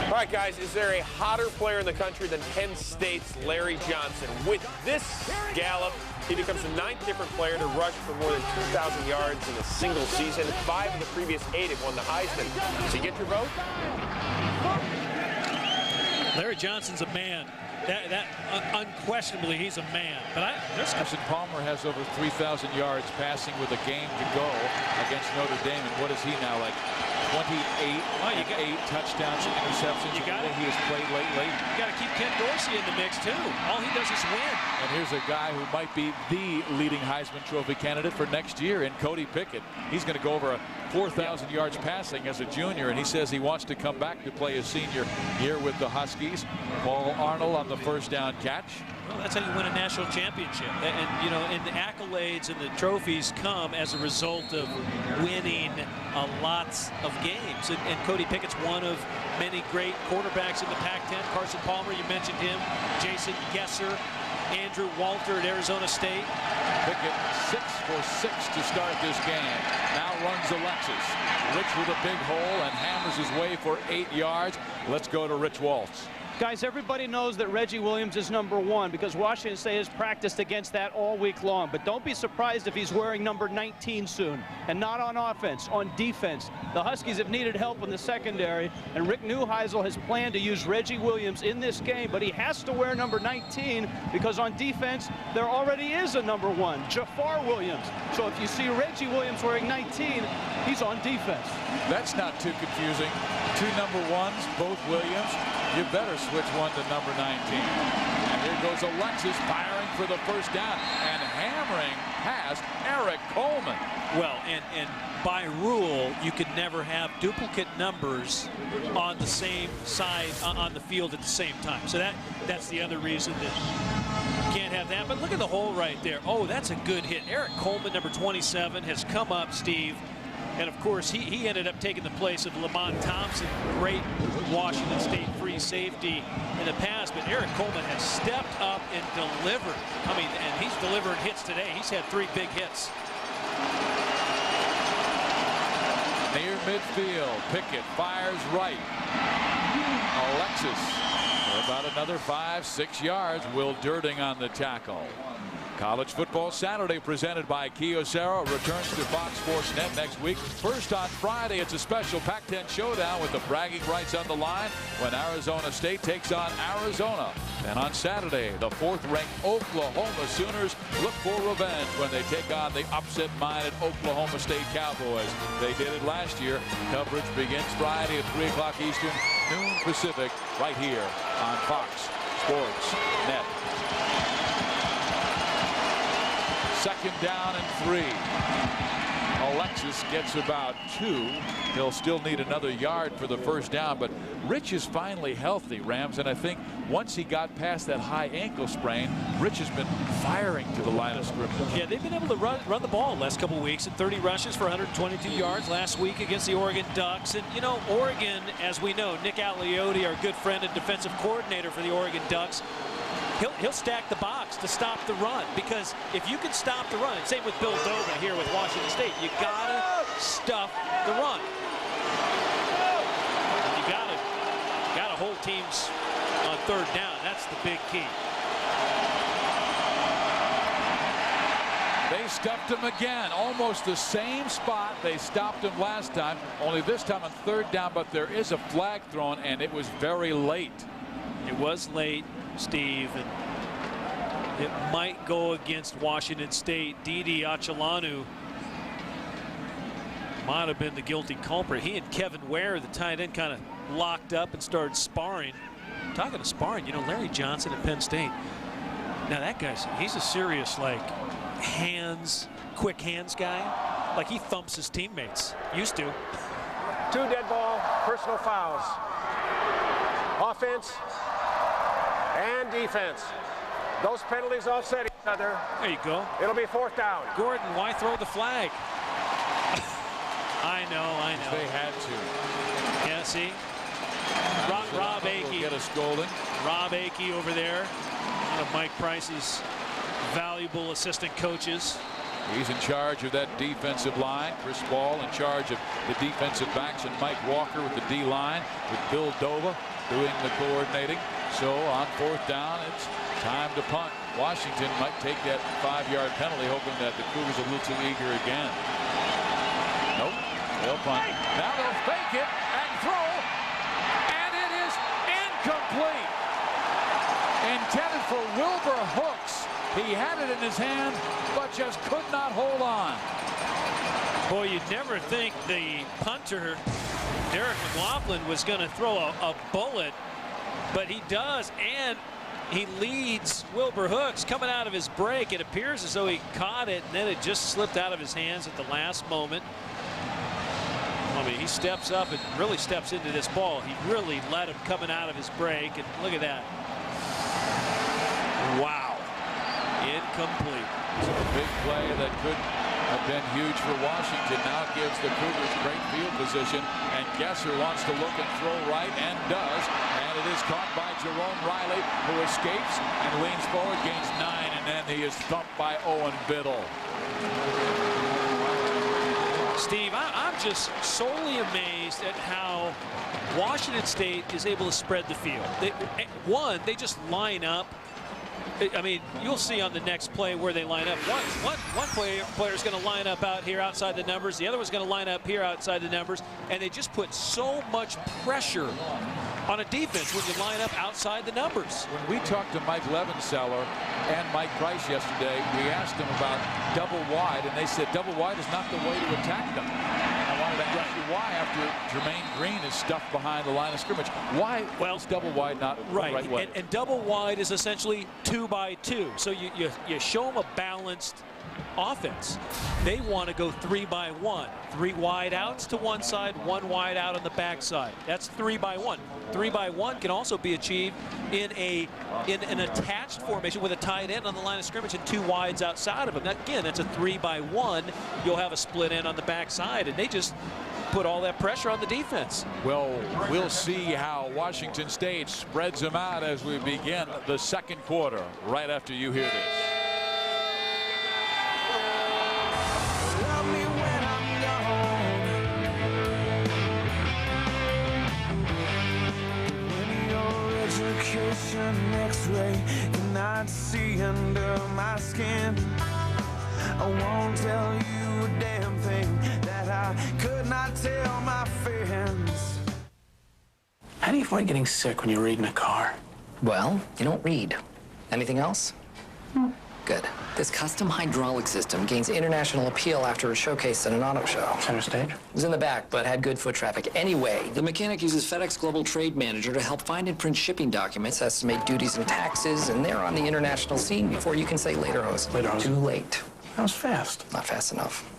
All right, guys, is there a hotter player in the country than Penn State's Larry Johnson? With this gallop, he becomes the 9th different player to rush for more than 2,000 yards in a single season. 5 of the previous 8 have won the Heisman. Does he get your vote? Larry Johnson's a man. Unquestionably, he's a man. But Carson Palmer has over 3,000 yards passing with a game to go against Notre Dame. And what is he now, like 28, 8 touchdowns and interceptions? You got it. He has played lately. You got to keep Ken Dorsey in the mix, too. All he does is win. And here's a guy who might be the leading Heisman Trophy candidate for next year in Cody Pickett. He's going to go over 4,000 yards passing as a junior, and he says he wants to come back to play his senior year with the Huskies. Paul Arnold on the first down catch. Well, that's how you win a national championship. And, you know, and the accolades and the trophies come as a result of winning lots of games. And Cody Pickett's one of many great quarterbacks in the Pac-10. Carson Palmer, you mentioned him. Jason Gesser, Andrew Walter at Arizona State. Pickett 6 for 6 to start this game. Now runs Alexis. Rich with a big hole and hammers his way for 8 yards. Let's go to Rich Waltz. Guys, everybody knows that Reggie Williams is number 1 because Washington State has practiced against that all week long. But don't be surprised if he's wearing number 19 soon. And not on offense, on defense. The Huskies have needed help in the secondary, and Rick Neuheisel has planned to use Reggie Williams in this game, but he has to wear number 19 because on defense, there already is a number 1, Jafar Williams. So if you see Reggie Williams wearing 19, he's on defense. That's not too confusing. 2 number 1s, both Williams. You better switch one to number 19. And here goes Alexis firing for the first down and hammering past Eric Coleman. Well, and by rule, you can never have duplicate numbers on the same side on the field at the same time. So that's the other reason that you can't have that. But look at the hole right there. Oh, that's a good hit. Eric Coleman, number 27, has come up, Steve. And, of course, he ended up taking the place of Lamont Thompson, great Washington State free safety in the past. But Eric Coleman has stepped up and delivered. I mean, and he's delivered hits today. He's had 3 big hits. Near midfield, Pickett fires right. Alexis for about another 5-6 yards. Will Durding on the tackle. College Football Saturday presented by Kyocera returns to Fox Sports Net next week. First on Friday, it's a special Pac-10 showdown with the bragging rights on the line when Arizona State takes on Arizona. And on Saturday, the 4th-ranked Oklahoma Sooners look for revenge when they take on the upset-minded Oklahoma State Cowboys. They did it last year. Coverage begins Friday at 3 o'clock Eastern, noon Pacific, right here on Fox Sports Net. 2nd down and 3. Alexis gets about 2. He'll still need another yard for the first down, but Rich is finally healthy, Rams, and I think once he got past that high ankle sprain, Rich has been firing to the line of scrimmage. Yeah, they've been able to run the ball the last couple of weeks, and 30 rushes for 122 yards last week against the Oregon Ducks. And, you know, Oregon, as we know, Nick Aliotti, our good friend and defensive coordinator for the Oregon Ducks, he'll stack the box to stop the run, because if you can stop the run, same with Bill Doga here with Washington State, you gotta stuff the run. And you gotta hold teams on 3rd down. That's the big key. They stuffed him again, almost the same spot they stopped him last time, only this time on 3rd down, but there is a flag thrown, and it was very late. It was late, Steve, and it might go against Washington State. Didi Achalanu might have been the guilty culprit. He and Kevin Ware, the tight end, kind of locked up and started sparring. Talking to sparring, you know, Larry Johnson at Penn State. Now that guy's, he's a serious, like, quick hands guy. Like, he thumps his teammates. Used to. 2 dead ball, personal fouls. Offense and defense. Those penalties offset each other. There you go. It'll be 4th down. Gordon, why throw the flag? I know. They had to. Yeah, see? Rob Akey. Get a scolding. Rob Akey over there. One of Mike Price's valuable assistant coaches. He's in charge of that defensive line. Chris Ball in charge of the defensive backs, and Mike Walker with the D-line, with Bill Dova doing the coordinating. So on 4th down, it's time to punt. Washington might take that 5-yard penalty, hoping that the Cougars are a little too eager again. Nope, they'll punt. Now they'll fake it and throw, and it is incomplete. Intended for Wilbur Hooks. He had it in his hand, but just could not hold on. Boy, you'd never think the punter, Derek McLaughlin, was going to throw a bullet, but he does, and he leads Wilbur Hooks coming out of his break. It appears as though he caught it, and then it just slipped out of his hands at the last moment. I mean, he steps up and really steps into this ball. He really let him coming out of his break, and look at that. Wow. Incomplete. So a big play that could have been huge for Washington now gives the Cougars great field position, and Gesser wants to look and throw right, and does, and it is caught by Jerome Riley, who escapes and leans forward, gains 9, and then he is thumped by Owen Biddle. Steve, I'm I'm just solely amazed at how Washington State is able to spread the field. They just line up. I mean, you'll see on the next play where they line up. One player is going to line up out here outside the numbers. The other one's going to line up here outside the numbers. And they just put so much pressure on a defense when you line up outside the numbers. When we talked to Mike Levenseller and Mike Price yesterday, we asked them about double wide, and they said double wide is not the way to attack them. I wanted to ask you why, after Jermaine Green is stuffed behind the line of scrimmage, why is double wide not the right way? And double wide is essentially 2-by-2. So you show them a balanced offense. They want to go 3-by-1. 3 wide outs to one side, 1 wide out on the backside. That's 3-by-1. 3-by-1 can also be achieved in an attached formation with a tight end on the line of scrimmage and 2 wides outside of him. Again, that's a 3-by-1. You'll have a split end on the backside, and they just put all that pressure on the defense. Well, we'll see how Washington State spreads them out as we begin the second quarter, right after you hear this. X-ray cannot see under my skin. I won't tell you a damn thing that I could not tell my friends. How do you avoid getting sick when you read in a car? Well, you don't read. Anything else? Good. This custom hydraulic system gains international appeal after a showcase at an auto show. Center stage? It was in the back, but had good foot traffic. Anyway, the mechanic uses FedEx Global Trade Manager to help find and print shipping documents, estimate duties and taxes, and they're on the international scene before you can say lederhosen. Lederhosen? Too late. That was fast. Not fast enough.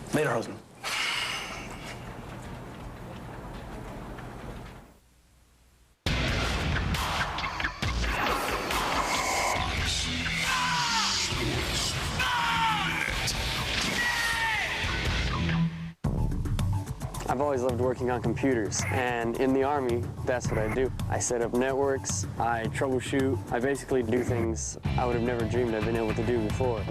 Lederhosen. I've always loved working on computers, and in the Army, that's what I do. I set up networks, I troubleshoot, I basically do things I would have never dreamed I'd been able to do before.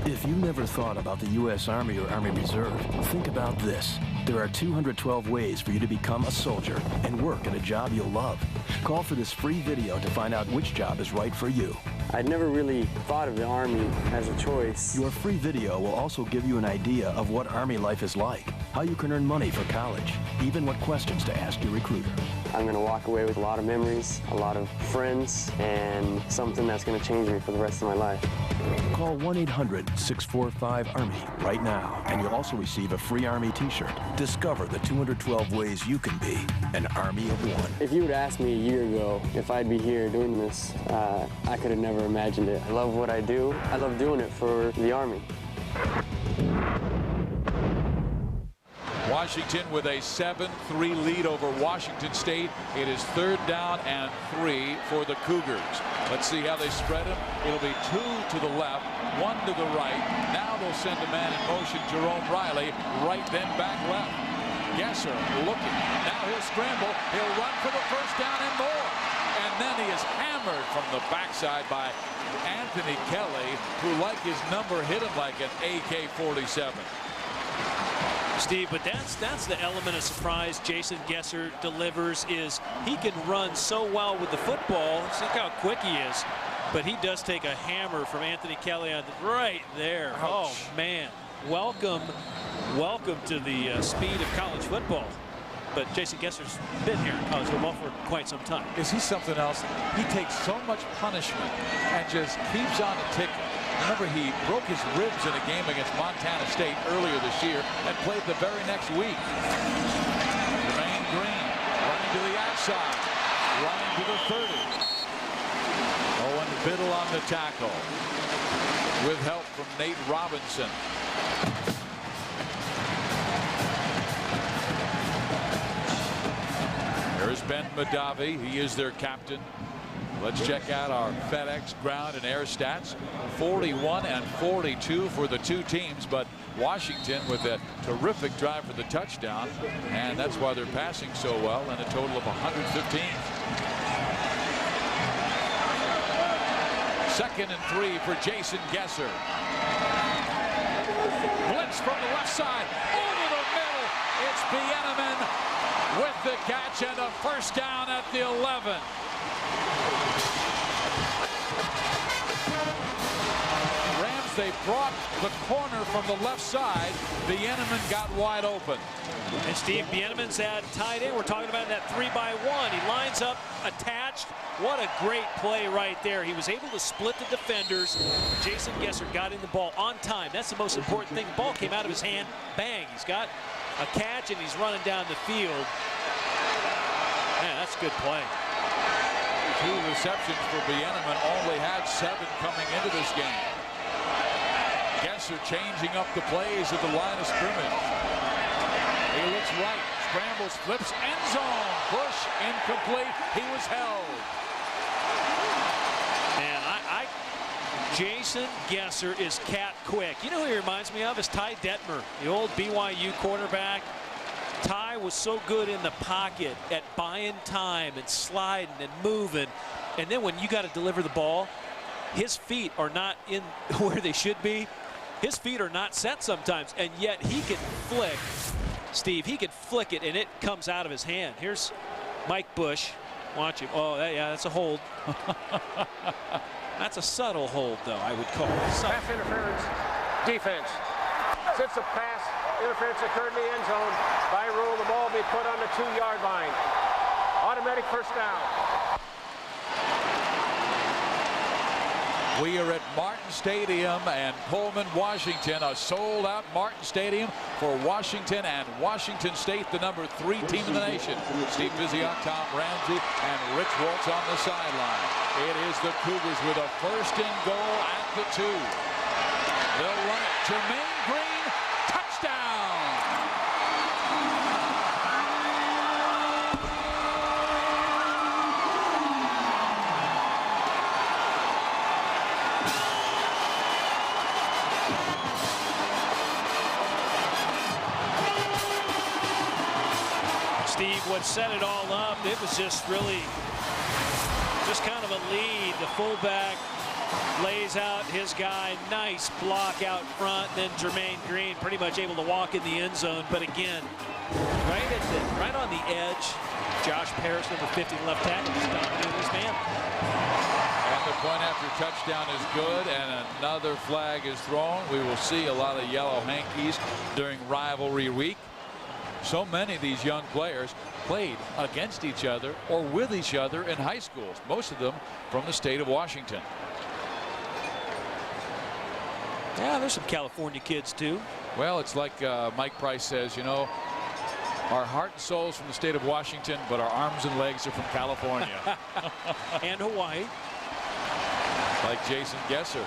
If you never thought about the U.S. Army or Army Reserve, think about this. There are 212 ways for you to become a soldier and work at a job you'll love. Call for this free video to find out which job is right for you. I'd never really thought of the Army as a choice. Your free video will also give you an idea of what Army life is like, how you can earn money for college, even what questions to ask your recruiter. I'm going to walk away with a lot of memories, a lot of friends, and something that's going to change me for the rest of my life. Call 1-800-645-ARMY right now, and you'll also receive a free Army t-shirt. Discover the 212 ways you can be an Army of one. If you would ask me a year ago if I'd be here doing this, I could have never imagined it. I love what I do. I love doing it for the Army. Washington with a 7-3 lead over Washington State. It is 3rd down and 3 for the Cougars. Let's see how they spread them. It'll be 2 to the left, 1 to the right. Now they'll send a man in motion, Jerome Riley, right then back left. Gesser looking. Now he'll scramble. He'll run for the first down and more. And then he is hammered from the backside by Anthony Kelly, who, like his number, hit him like an AK-47. Steve, but that's the element of surprise Jason Gesser delivers, is he can run so well with the football. Look how quick he is. But he does take a hammer from Anthony Kelly on right there. Ouch. Oh, man. Welcome to the speed of college football. But Jason Gesser's been here in college football for quite some time. Is he something else? He takes so much punishment and just keeps on ticking. Remember, he broke his ribs in a game against Montana State earlier this year and played the very next week. Jermaine Green running to the outside, running to the 30. Owen Biddle on the tackle with help from Nate Robinson. There's Ben Madavi. He is their captain. Let's check out our FedEx ground and air stats. 41 and 42 for the two teams, but Washington with a terrific drive for the touchdown, and that's why they're passing so well, and a total of 115. 2nd and 3 for Jason Gesser. Blitz from the left side, over the middle, It's Bieneman with the catch and a first down at the 11. Rams, they brought the corner from the left side. Bieneman got wide open. And Steve, Bieneman's that tight end. We're talking about that 3-by-1. He lines up attached. What a great play right there. He was able to split the defenders. Jason Gesser got in the ball on time. That's the most important thing. The ball came out of his hand. Bang. He's got a catch, and he's running down the field. Man, that's a good play. 2 receptions for Bieneman. Only had 7 coming into this game. Gesser changing up the plays at the line of scrimmage. He looks right, scrambles, flips, end zone. Bush incomplete. He was held. And Jason Gesser is cat quick. You know who he reminds me of? Is Ty Detmer, the old BYU quarterback. Ty was so good in the pocket at buying time and sliding and moving. And then when you got to deliver the ball, his feet are not in where they should be. His feet are not set sometimes, and yet he can flick. Steve, he could flick it, and it comes out of his hand. Here's Mike Bush. Watch him. Oh, yeah, that's a hold. That's a subtle hold, though, I would call it. Pass interference, defense. Since the pass interference occurred in the end zone, by rule, the ball will be put on the 2-yard line. Automatic first down. We are at Martin Stadium and Pullman, Washington, a sold-out Martin Stadium for Washington and Washington State, the number 3 team in the nation. Steve Physioc, Tom Ramsey, and Rich Waltz on the sideline. It is the Cougars with a first and goal at the 2. They'll run it. Jermaine Green, touchdown! What set it all up, it was just really just kind of a lead. The fullback lays out his guy, nice block out front, then Jermaine Green pretty much able to walk in the end zone, but again right on the edge, Josh Parrish, number 50, left tackle, just dominating his man. And the point after touchdown is good, and another flag is thrown. We will see a lot of yellow hankies during rivalry week. So many of these young players played against each other or with each other in high schools, most of them from the state of Washington. Yeah, there's some California kids too. Well, it's like Mike Price says, you know, our heart and soul's from the state of Washington, but our arms and legs are from California. And Hawaii. Like Jason Gesser.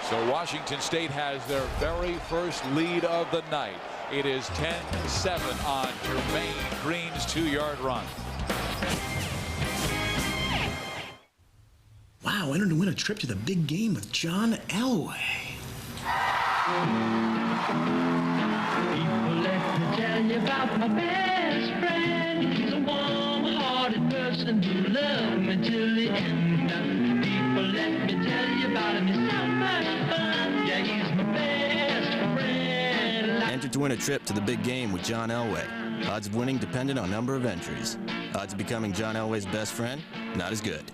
So Washington State has their very first lead of the night. It is 10-7 on Jermaine Green's 2-yard run. Wow, I entered to win a trip to the big game with John Elway. People, let me tell you about my best friend. He's a warm-hearted person who loved me till the end. People, let me tell you about him. He's so much fun. Yeah, he's my best friend. Entered to win a trip to the big game with John Elway. Odds of winning dependent on number of entries. Odds of becoming John Elway's best friend, not as good.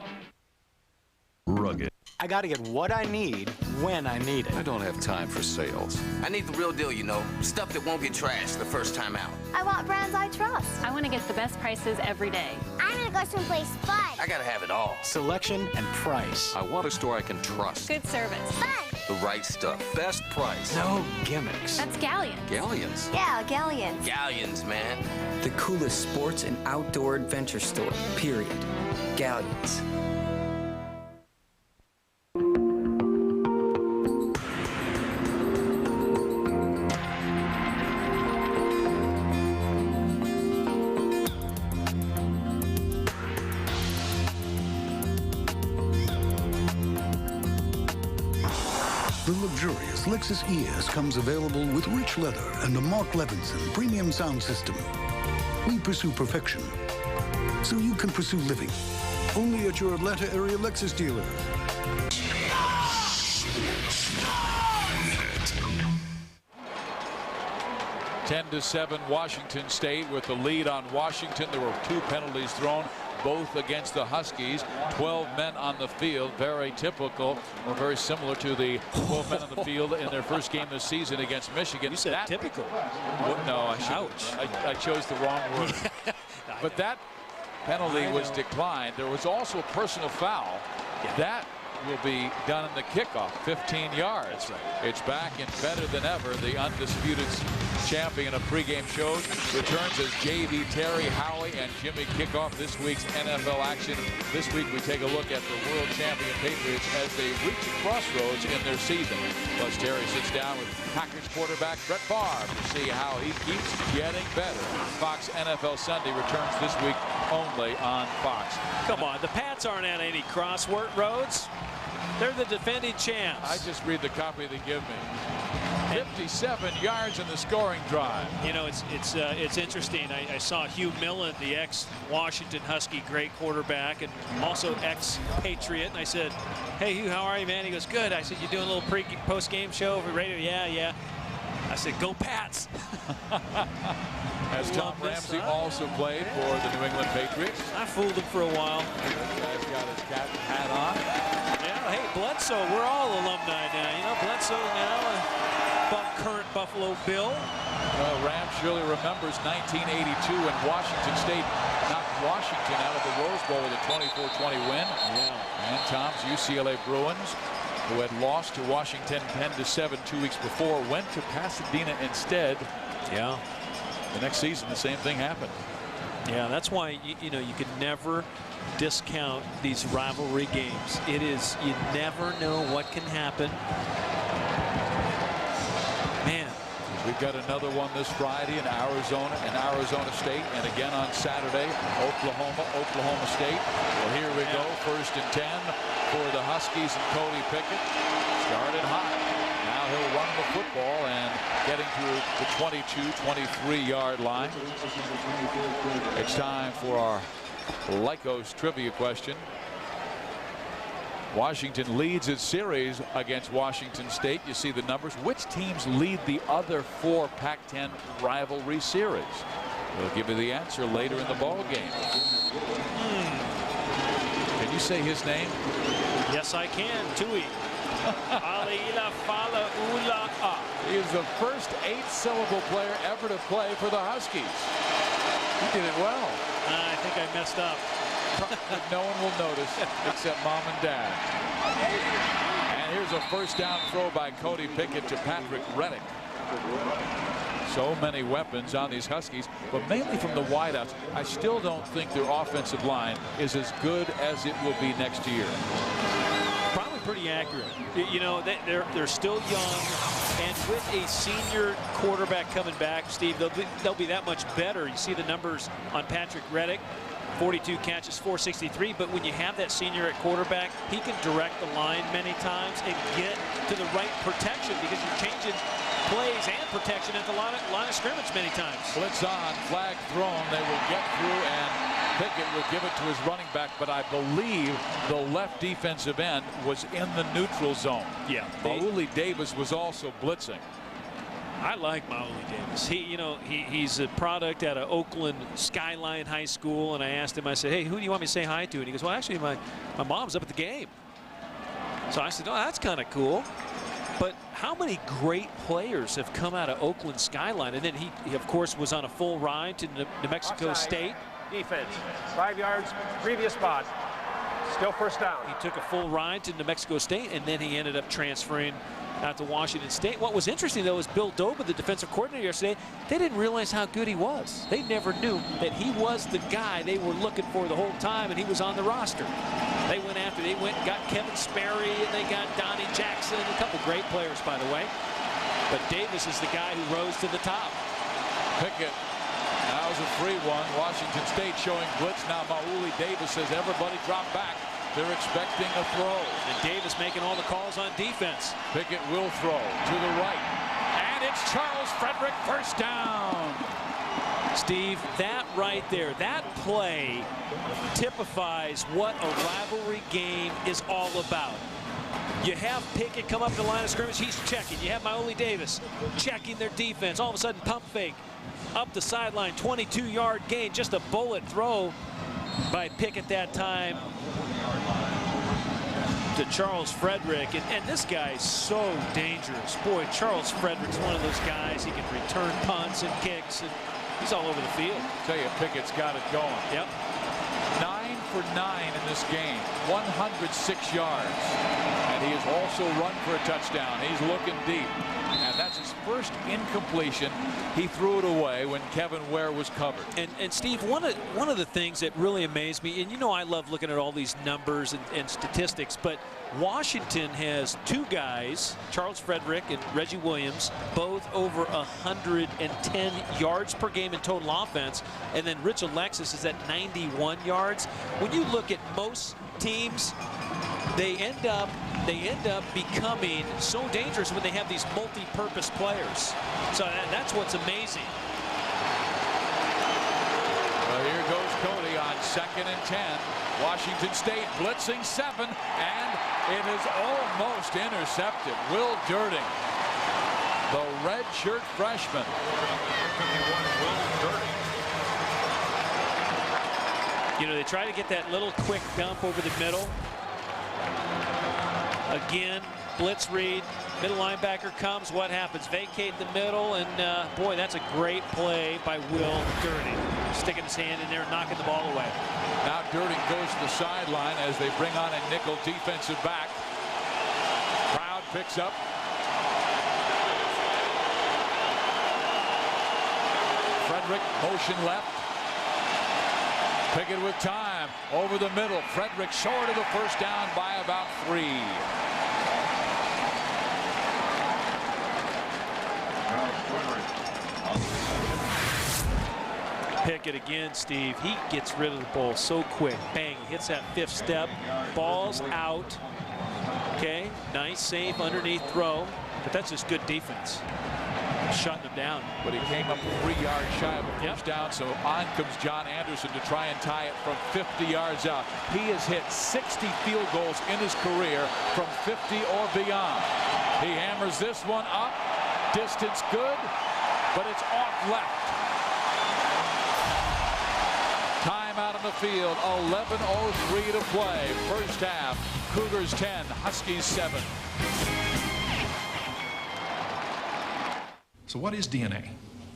Rugged. I gotta get what I need when I need it. I don't have time for sales. I need the real deal, you know. Stuff that won't get trashed the first time out. I want brands I trust. I want to get the best prices every day. I'm gonna go someplace fun. I gotta have it all. Selection and price. I want a store I can trust. Good service. Fun. The right stuff. Best price. No gimmicks. That's Galleons. Galleons? Yeah, Galleons. Galleons, man. The coolest sports and outdoor adventure store, period. Galleons. The luxurious Lexus ES comes available with rich leather and a Mark Levinson premium sound system. We pursue perfection, so you can pursue living. Only at your Atlanta area Lexus dealer. 10-7 Washington State with the lead on Washington. There were 2 penalties thrown, both against the Huskies. 12 men on the field, very typical or very similar to the 12 men on the field in their first game this season against Michigan. You said that, typical. No, I chose the wrong word. But that penalty was declined. There was also a personal foul. That will be done in the kickoff, 15 yards. That's right. It's back and better than ever. The undisputed champion of pregame shows returns as J.V. Terry, Howie, and Jimmy kick off this week's NFL action. This week we take a look at the world champion Patriots as they reach a crossroads in their season. Plus Terry sits down with Packers quarterback Brett Favre to see how he keeps getting better. Fox NFL Sunday returns this week only on Fox. Come on, the Pats aren't at any crossroads. They're the defending champs. I just read the copy they give me. 57 yards in the scoring drive. You know, it's interesting. I saw Hugh Millen, the ex-Washington Husky great quarterback and also ex-Patriot. And I said, hey, Hugh, how are you, man? He goes, good. I said, you doing a little post-game show over radio? Yeah. I said, go Pats. As Tom Ramsey also played for the New England Patriots. I fooled him for a while. This guy's got his cap hat on. Yeah, hey, Bledsoe, we're all alumni now. You know, Bledsoe now current Buffalo Bill. Well, Ram surely remembers 1982 when Washington State knocked Washington out of the Rose Bowl with a 24-20 win. Yeah. And Tom's UCLA Bruins, who had lost to Washington 10-7 2 weeks before, went to Pasadena instead. Yeah. The next season, the same thing happened. Yeah, that's why you know you can never discount these rivalry games. It is, you never know what can happen. Man. We've got another one this Friday in Arizona State, and again on Saturday, Oklahoma State. Well, here we go, 1st and 10 for the Huskies and Cody Pickett. Started hot. Now he'll run the football and getting to the 22-23-yard line. It's time for our Lycos trivia question. Washington leads its series against Washington State. You see the numbers. Which teams lead the other 4 Pac-10 rivalry series? We'll give you the answer later in the ball game. Can you say his name? Yes, I can. Tui. He is the first 8-syllable player ever to play for the Huskies. He did it well. I think I messed up. But no one will notice except mom and dad. And here's a first down throw by Cody Pickett to Patrick Reddick. So many weapons on these Huskies, but mainly from the wideouts. I still don't think their offensive line is as good as it will be next year. Probably pretty accurate. You know, they're still young, and with a senior quarterback coming back, Steve, they'll be that much better. You see the numbers on Patrick Reddick. 42 catches, 463, but when you have that senior at quarterback, he can direct the line many times and get to the right protection because you're changing plays and protection at the line of scrimmage many times. Blitz on, flag thrown. They will get through, and Pickett will give it to his running back, but I believe the left defensive end was in the neutral zone. Yeah. Mauli Davis was also blitzing. I like Mauli Davis. He's a product out of Oakland Skyline High School, and I asked him, I said, hey, who do you want me to say hi to? And he goes, well, actually, my mom's up at the game. So I said, oh, that's kind of cool. But how many great players have come out of Oakland Skyline? And then he of course, was on a full ride to New Mexico State. Defense, 5 yards, previous spot. Still first down. He took a full ride to New Mexico State, and then he ended up transferring out to Washington State. What was interesting, though, is Bill Doba, the defensive coordinator yesterday, they didn't realize how good he was. They never knew that he was the guy they were looking for the whole time, and he was on the roster. They went and got Kevin Sperry, and they got Donnie Jackson, a couple great players, by the way. But Davis is the guy who rose to the top. Pickett. Now's a free one. Washington State showing blitz. Now Mauli Davis says everybody drop back. They're expecting a throw. And Davis making all the calls on defense. Pickett will throw to the right. And it's Charles Frederick, first down. Steve, that right there, that play typifies what a rivalry game is all about. You have Pickett come up to the line of scrimmage. He's checking. You have Maoli Davis checking their defense. All of a sudden, pump fake up the sideline. 22-yard gain. Just a bullet throw by Pickett that time to Charles Frederick. And this guy's so dangerous. Boy, Charles Frederick's one of those guys. He can return punts and kicks, and he's all over the field. I'll tell you, Pickett's got it going. Yep. 9 for 9 in this game, 106 yards. And he has also run for a touchdown. He's looking deep. And that's his first incompletion. He threw it away when Kevin Ware was covered. And Steve, one of the things that really amazed me, and you know I love looking at all these numbers and statistics, but Washington has two guys, Charles Frederick and Reggie Williams, both over 110 yards per game in total offense, and then Rich Alexis is at 91 yards. When you look at most teams, they end up becoming so dangerous when they have these multi-purpose players. So that's what's amazing. Well, here goes Cody on 2nd and 10. Washington State blitzing 7, and it is almost intercepted. Will Durding, the redshirt freshman. You know, they try to get that little quick dump over the middle. Again, blitz read, middle linebacker comes. What happens? Vacate the middle, and boy, that's a great play by Will Durding. Sticking his hand in there and knocking the ball away. Now Durding goes to the sideline as they bring on a nickel defensive back. Crowd picks up. Frederick motion left. Pickett with time over the middle. Frederick short of the first down by about 3. Pickett again, Steve. He gets rid of the ball so quick. Bang, hits that 5th step. Ball's out. Okay, nice, safe, underneath throw. But that's just good defense. Shutting him down. But he came up 3 yards shy of a first down, so on comes John Anderson to try and tie it from 50 yards out. He has hit 60 field goals in his career from 50 or beyond. He hammers this one up. Distance good, but it's off left. Time out on the field, 11:03 to play. First half, Cougars 10, Huskies 7. So what is DNA?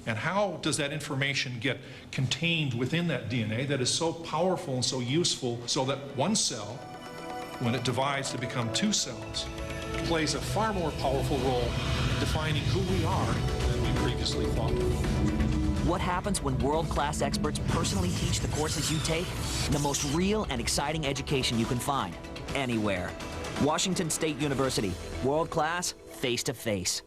And how does that information get contained within that DNA that is so powerful and so useful so that one cell, when it divides to become 2 cells, plays a far more powerful role in defining who we are than we previously thought? What happens when world-class experts personally teach the courses you take? The most real and exciting education you can find, anywhere. Washington State University, world-class, face-to-face.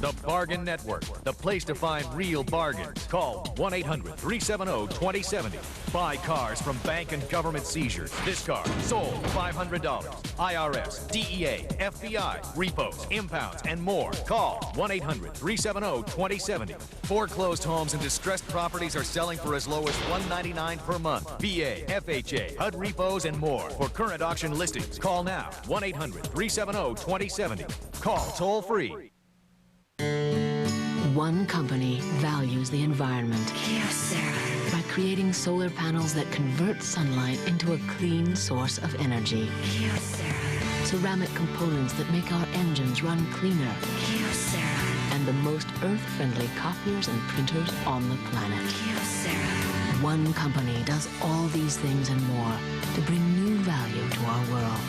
The Bargain Network, the place to find real bargains. Call 1-800-370-2070. Buy cars from bank and government seizures. This car sold $500. IRS, DEA, FBI, repos, impounds, and more. Call 1-800-370-2070. Foreclosed homes and distressed properties are selling for as low as $199 per month. VA, FHA, HUD repos, and more. For current auction listings, call now. 1-800-370-2070. Call toll free. One company values the environment by creating solar panels that convert sunlight into a clean source of energy. Ceramic components that make our engines run cleaner. And the most earth-friendly copiers and printers on the planet. One company does all these things and more to bring new value to our world.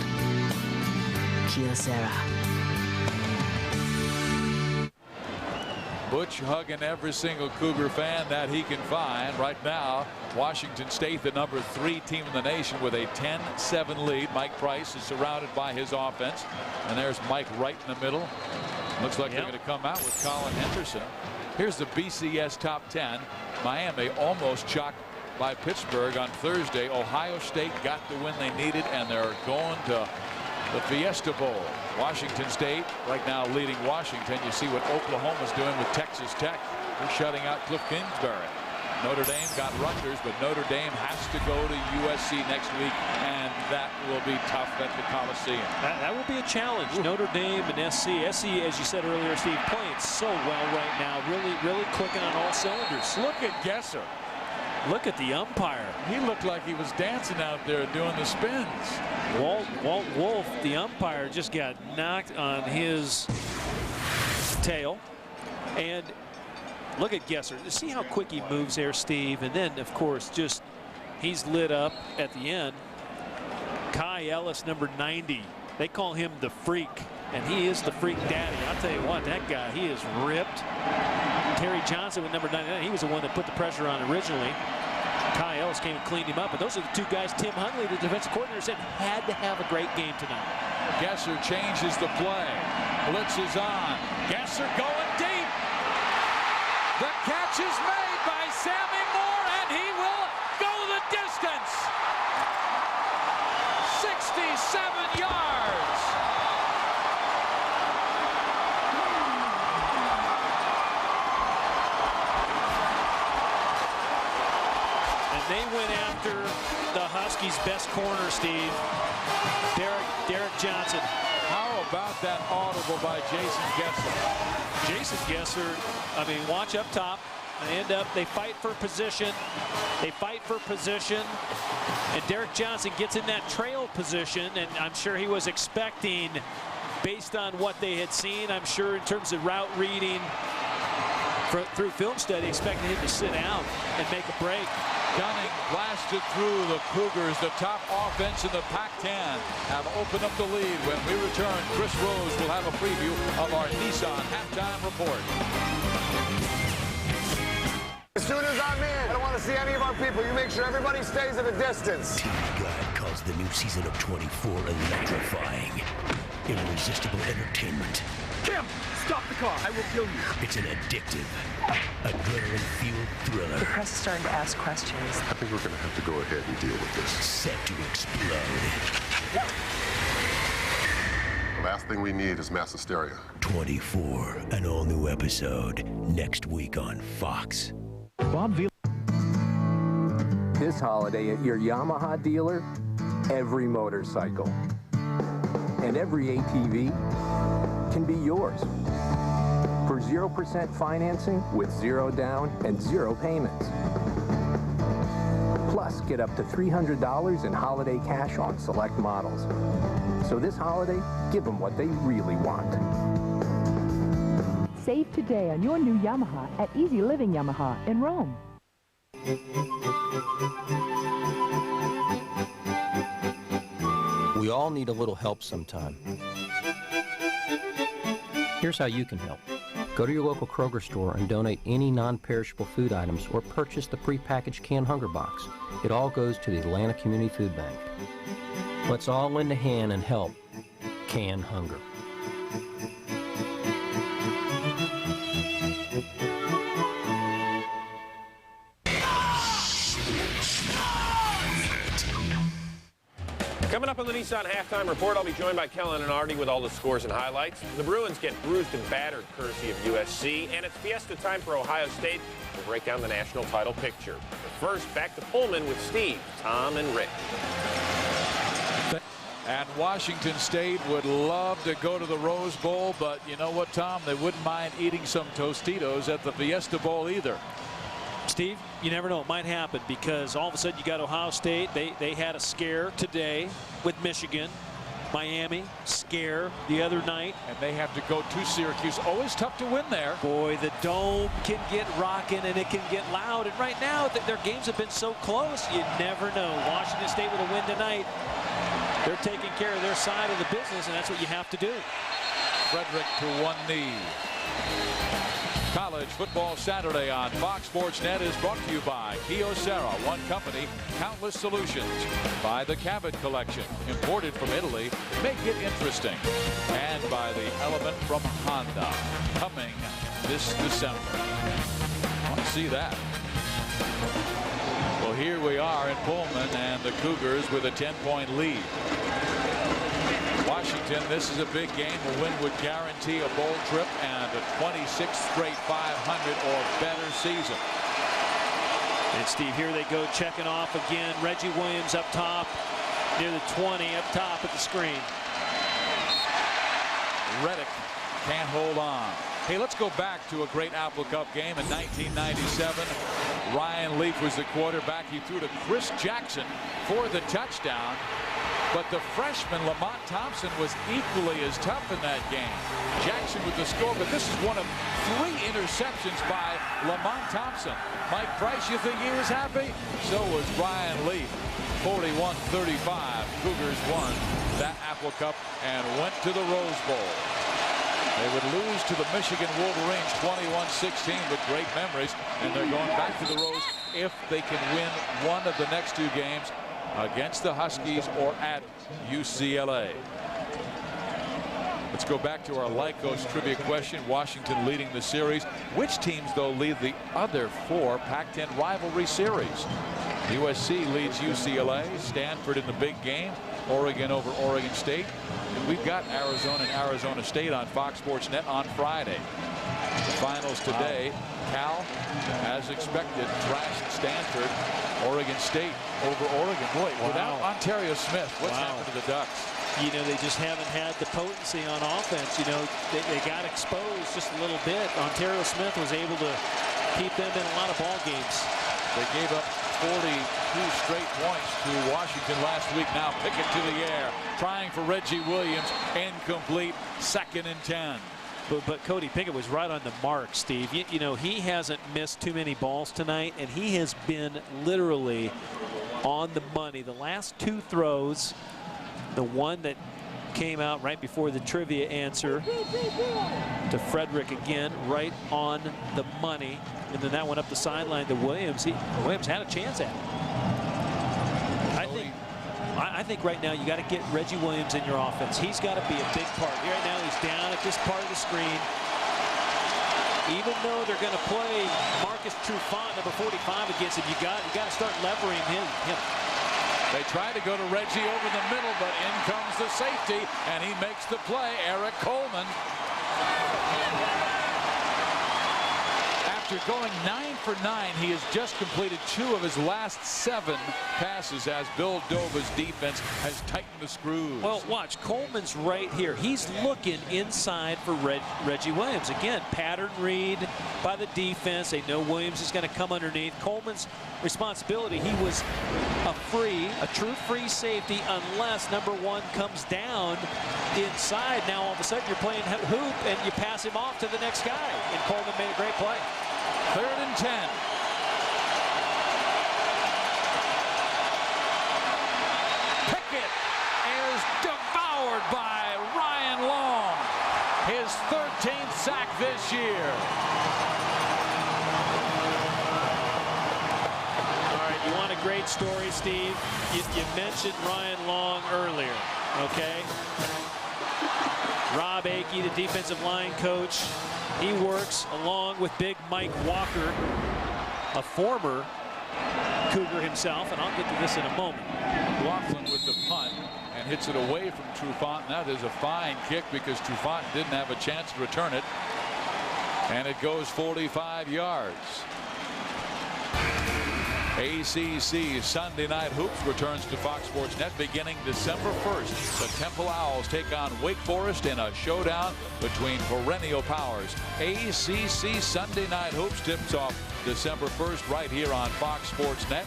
Kyocera. Butch hugging every single Cougar fan that he can find. Right now, Washington State, the number 3 team in the nation with a 10-7 lead. Mike Price is surrounded by his offense. And there's Mike right in the middle. Looks like they're going to come out with Colin Henderson. Here's the BCS top 10. Miami almost chalked by Pittsburgh on Thursday. Ohio State got the win they needed, and they're going to the Fiesta Bowl. Washington State right now leading Washington. You see what Oklahoma's doing with Texas Tech. They're shutting out Cliff Kingsbury. Notre Dame got Rutgers, but Notre Dame has to go to USC next week, and that will be tough at the Coliseum. That will be a challenge. Notre Dame and SC. SC, as you said earlier, Steve, playing so well right now. Really clicking on all cylinders. Look at Gesser. Look at the umpire. He looked like he was dancing out there doing the spins. Walt Wolf, the umpire, just got knocked on his tail. And look at Gesser. See how quick he moves there, Steve. And then, of course, just he's lit up at the end. Kai Ellis, number 90. They call him the Freak, and he is the Freak Daddy. I'll tell you what, that guy, he is ripped. Terry Johnson with number 99. He was the one that put the pressure on originally. Kai Ellis came and cleaned him up. And those are the two guys Tim Huntley, the defensive coordinator, said had to have a great game tonight. Gesser changes the play. Blitz is on. Gesser going deep. The catch is made by Sammy Moore, and he will go the distance. 67 yards. And they went after the Huskies' best corner, Steve. Derek Johnson. How about that audible by Jason Gesser? Jason Gesser, I mean, watch up top. They fight for position. And Derek Johnson gets in that trail position, and I'm sure he was expecting, based on what they had seen, I'm sure in terms of route reading through film study, expecting him to sit out and make a break. Gunning blasted through the Cougars. The top offense in the Pac-10 have opened up the lead. When we return, Chris Rose will have a preview of our Nissan halftime report. As soon as I'm in, I don't want to see any of our people. You make sure everybody stays at a distance. TV Guide calls the new season of 24 electrifying. Irresistible entertainment. Kim, stop the car. I will kill you. It's an addictive, adrenaline-fueled thriller. The press is starting to ask questions. I think we're going to have to go ahead and deal with this. Set to explode. The last thing we need is mass hysteria. 24, an all-new episode, next week on Fox. This holiday at your Yamaha dealer, every motorcycle and every ATV can be yours for 0% financing with 0 down and 0 payments. Plus, get up to $300 in holiday cash on select models. So this holiday, give them what they really want. Save today on your new Yamaha at Easy Living Yamaha in Rome. We all need a little help sometime. Here's how you can help. Go to your local Kroger store and donate any non-perishable food items or purchase the prepackaged canned hunger box. It all goes to the Atlanta Community Food Bank. Let's all lend a hand and help can hunger. Coming up on the Nissan Halftime Report, I'll be joined by Kellen and Artie with all the scores and highlights. The Bruins get bruised and battered courtesy of USC, and it's Fiesta time for Ohio State. We'll break down the national title picture. But first, back to Pullman with Steve, Tom, and Rick. And Washington State would love to go to the Rose Bowl, but you know what, Tom? They wouldn't mind eating some Tostitos at the Fiesta Bowl either. Steve, you never know. It might happen because all of a sudden you got Ohio State. They had a scare today with Michigan. Miami, scare the other night. And they have to go to Syracuse. Always tough to win there. Boy, the dome can get rocking and it can get loud. And right now, their games have been so close. You never know. Washington State with a win tonight. They're taking care of their side of the business, and that's what you have to do. Frederick to one knee. College Football Saturday on Fox Sports Net is brought to you by Kyocera, one company, countless solutions. By the Cabot Collection, imported from Italy, make it interesting. And by the Element from Honda, coming this December. I want to see that. Well, here we are in Pullman, and the Cougars with a 10-point lead. Washington, this is a big game. A win would guarantee a bowl trip and a 26th straight 500 or better season. And Steve, here they go checking off again. Reggie Williams up top near the 20, up top at the screen. Reddick can't hold on. Hey, let's go back to a great Apple Cup game in 1997. Ryan Leaf was the quarterback. He threw to Chris Jackson for the touchdown. But the freshman Lamont Thompson was equally as tough in that game. Jackson with the score, but this is one of 3 interceptions by Lamont Thompson. Mike Price, you think he was happy? So was Ryan Leaf. 41-35. Cougars won that Apple Cup and went to the Rose Bowl. They would lose to the Michigan Wolverines 21-16, but great memories, and they're going back to the Rose if they can win one of the next 2 games against the Huskies or at UCLA. Let's go back to our Lycos trivia question. Washington leading the series. Which teams, though, lead the other 4 Pac-10 rivalry series? USC leads UCLA, Stanford in the big game, Oregon over Oregon State. And we've got Arizona and Arizona State on Fox Sports Net on Friday. The finals today. Cal, as expected, thrashed Stanford. Oregon State over Oregon. Boy, without Ontario Smith, what's happened to the Ducks? You know, they just haven't had the potency on offense. You know, they got exposed just a little bit. Ontario Smith was able to keep them in a lot of ball games. They gave up 42 straight points to Washington last week. Now Pickett to the air, trying for Reggie Williams. Incomplete. 2nd and 10. But Cody Pickett was right on the mark, Steve. You know, he hasn't missed too many balls tonight, and he has been literally on the money. The last 2 throws, the one that came out right before the trivia answer to Frederick again, right on the money. And then that one up the sideline to Williams. Williams had a chance at it. I think right now you got to get Reggie Williams in your offense. He's got to be a big part. Here right now he's down at this part of the screen. Even though they're going to play Marcus Trufant, number 45, against him, you got to start levering him. They try to go to Reggie over the middle, but in comes the safety, and he makes the play. Eric Coleman. After going 9 for 9, he has just completed 2 of his last 7 passes as Bill Dova's defense has tightened the screws. Well, watch. Coleman's right here. He's looking inside for Reggie Williams. Again, pattern read by the defense. They know Williams is going to come underneath. Coleman's responsibility, he was a true free safety unless number 1 comes down inside. Now all of a sudden you're playing hoop and you pass him off to the next guy. And Coleman made a great play. 3rd and 10. Pickett is devoured by Ryan Long. His 13th sack this year. All right, you want a great story, Steve? You mentioned Ryan Long earlier, okay? Rob Akey, the defensive line coach, he works along with big Mike Walker, a former Cougar himself, and I'll get to this in a moment. Laughlin with the punt and hits it away from Trufant. That is a fine kick because Trufant didn't have a chance to return it. And it goes 45 yards. ACC Sunday Night Hoops returns to Fox Sports Net beginning December 1st. The Temple Owls take on Wake Forest in a showdown between perennial powers. ACC Sunday Night Hoops tips off December 1st right here on Fox Sports Net.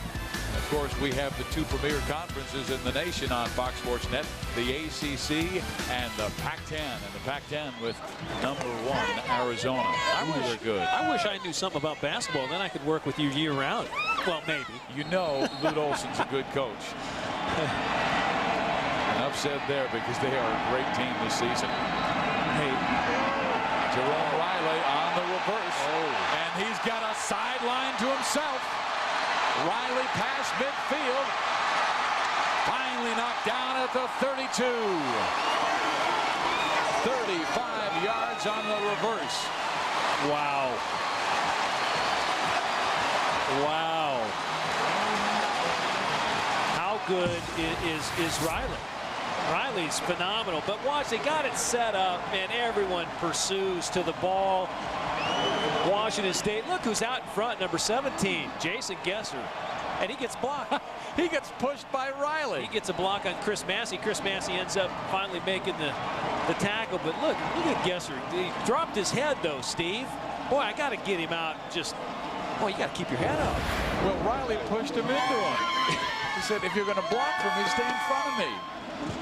Of course, we have the 2 premier conferences in the nation on Fox Sports Net, the ACC and the Pac-10. And the Pac-10 with number 1, Arizona. They're good. I wish I knew something about basketball. Then I could work with you year-round. Well, maybe. You know Lute Olson's a good coach. Enough said there because they are a great team this season. Hey, Jerome Riley on the reverse. And he's got a sideline to himself. Riley past midfield. Finally knocked down at the 32. 35 yards on the reverse. Wow. Wow. How good is Riley? Riley's phenomenal, but watch, they got it set up and everyone pursues to the ball. Washington State. Look who's out in front, number 17, Jason Gesser. And he gets blocked. He gets pushed by Riley. He gets a block on Chris Massey. Chris Massey ends up finally making the tackle. But look at Gesser. He dropped his head, though, Steve. Boy, I got to get him out. Just, boy, you got to keep your head up. Well, Riley pushed him into him. He said, if you're going to block for me, stay in front of me.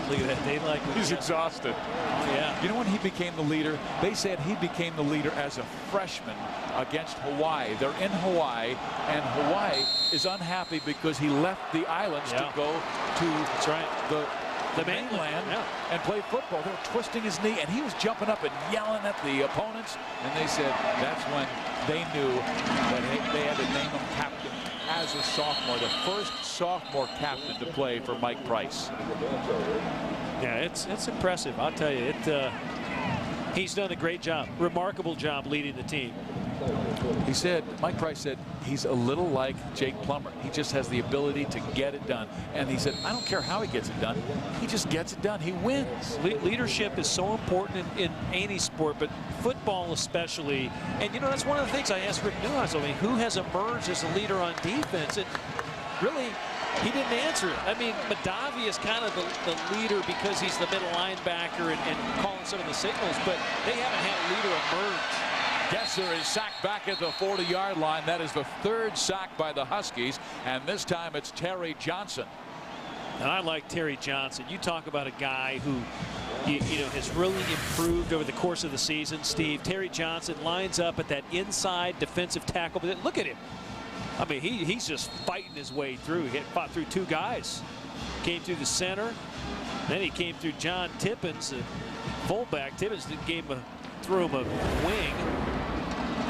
Look at that. They like He's exhausted. Oh, yeah. You know when he became the leader? They said he became the leader as a freshman against Hawaii. They're in Hawaii, and Hawaii is unhappy because he left the islands to go to the mainland and play football. They were twisting his knee, and he was jumping up and yelling at the opponents. And they said that's when they knew that they had to name him captain as a sophomore, the first sophomore captain to play for Mike Price. Yeah, it's impressive. I'll tell you, he's done a great job, remarkable job leading the team. He said, Mike Price said, he's a little like Jake Plummer. He just has the ability to get it done. And he said, I don't care how he gets it done. He just gets it done. He wins. Leadership is so important in any sport, but football especially. And, you know, that's one of the things I asked Rick Neuhaus. I mean, who has emerged as a leader on defense? And really, he didn't answer it. I mean, Madavi is kind of the leader because he's the middle linebacker and calling some of the signals, but they haven't had a leader emerge. Gesser is sacked back at the 40-yard line. That is the third sack by the Huskies, and this time it's Terry Johnson. And I like Terry Johnson. You talk about a guy who you know has really improved over the course of the season, Steve. Terry Johnson lines up at that inside defensive tackle. But look at him. I mean, he's just fighting his way through. He fought through two guys. Came through the center. Then he came through John Tippins, the fullback. Tippins threw him a wing.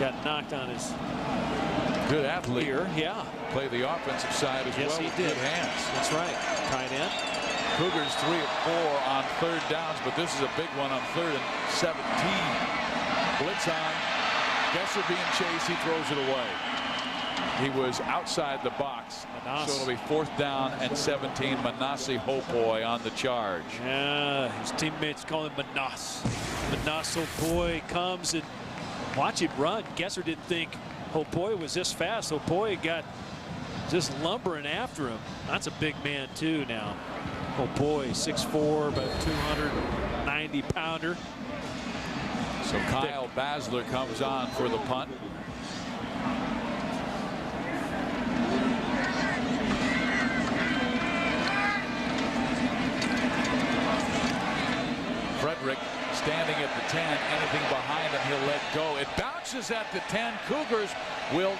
Got knocked on his good athlete ear. Yeah. Play the offensive side as well. Yes, he did. Good hands. That's right. Tight end. Cougars 3 of 4 on third downs, but this is a big one on 3rd and 17. Blitz on. Gesser being chased. He throws it away. He was outside the box. Manasseh. So it'll be 4th down and 17. Manasseh Hopoi on the charge. Yeah, his teammates call him Manasseh. Manasseh Hopoi comes and watch him run. Gesser didn't think Hopoi was this fast. Hopoi got just lumbering after him. That's a big man too now. Hopoi, 6'4", about 290-pounder. So Kyle Basler comes on for the punt. Frederick standing at the 10, anything behind him he'll let go. It bounces at the 10. Cougars will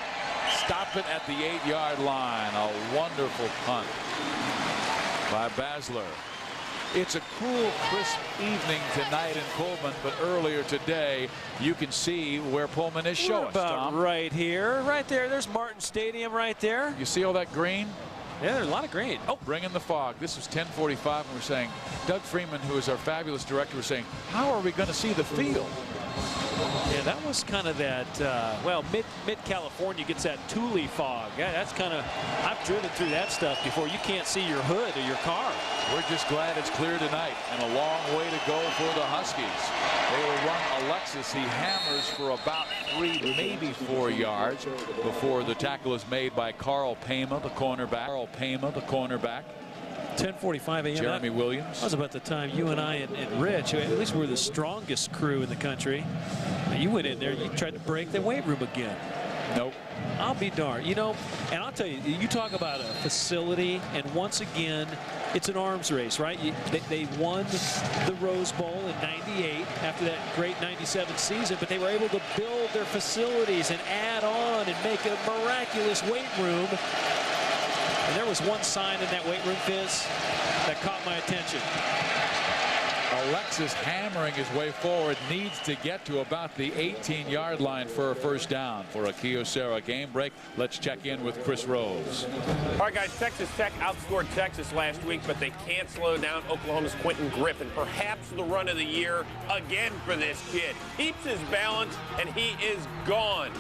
stop it at the 8-yard line. A wonderful punt by Basler. It's a cool, crisp evening tonight in Pullman, but earlier today you can see where Pullman is showing. About right here, right there. There's Martin Stadium right there. You see all that green? Yeah, there's a lot of green. Oh, bring in the fog. This was 10:45, and we're saying, Doug Freeman, who is our fabulous director, was saying, how are we going to see the field? Yeah, that was kind of that, well, mid-California gets that Thule fog. Yeah, that's kind of, I've driven through that stuff before. You can't see your hood of your car. We're just glad it's clear tonight, and a long way to go for the Huskies. They will run Alexis. He hammers for about 3, maybe 4 yards before the tackle is made by Carl Pema, the cornerback. 10:45 a.m. Jeremy Williams. That was about the time you and I and Rich, at least we're the strongest crew in the country. Now you went in there, you tried to break the weight room again. Nope. I'll be darned. You know, and I'll tell you, you talk about a facility, and once again, it's an arms race, right? They won the Rose Bowl in '98 after that great '97 season, but they were able to build their facilities and add on and make a miraculous weight room. And there was one sign in that weight room, Fizz, that caught my attention. Alexis hammering his way forward, needs to get to about the 18-yard line for a first down for a Kyocera game break. Let's check in with Chris Rose. All right, guys, Texas Tech outscored Texas last week, but they can't slow down Oklahoma's Quentin Griffin. Perhaps the run of the year again for this kid. Keeps his balance, and he is gone.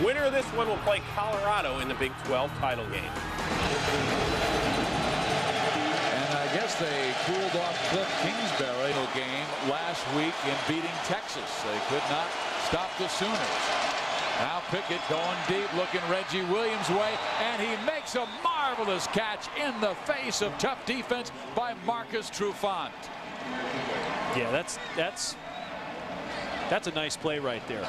Winner of this one will play Colorado in the Big 12 title game. And I guess they cooled off Cliff Kingsbury game last week in beating Texas. They could not stop the Sooners. Now Pickett going deep, looking Reggie Williams' way, and he makes a marvelous catch in the face of tough defense by Marcus Trufant. Yeah, that's a nice play right there.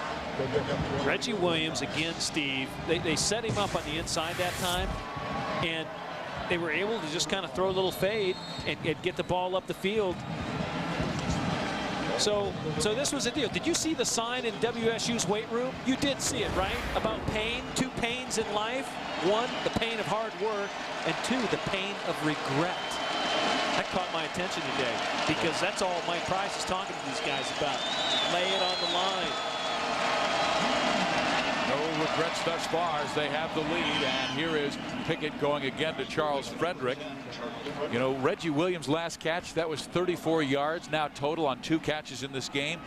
Reggie Williams, again, Steve, they set him up on the inside that time, and they were able to just kind of throw a little fade and get the ball up the field. So this was a deal. Did you see the sign in WSU's weight room? You did see it, right? About pain, 2 pains in life. 1, the pain of hard work, and 2, the pain of regret. That caught my attention today because that's all Mike Price is talking to these guys about. Lay it on the line. No regrets thus far as they have the lead, and here is Pickett going again to Charles Frederick. You know, Reggie Williams' last catch, that was 34 yards now total on 2 catches in this game.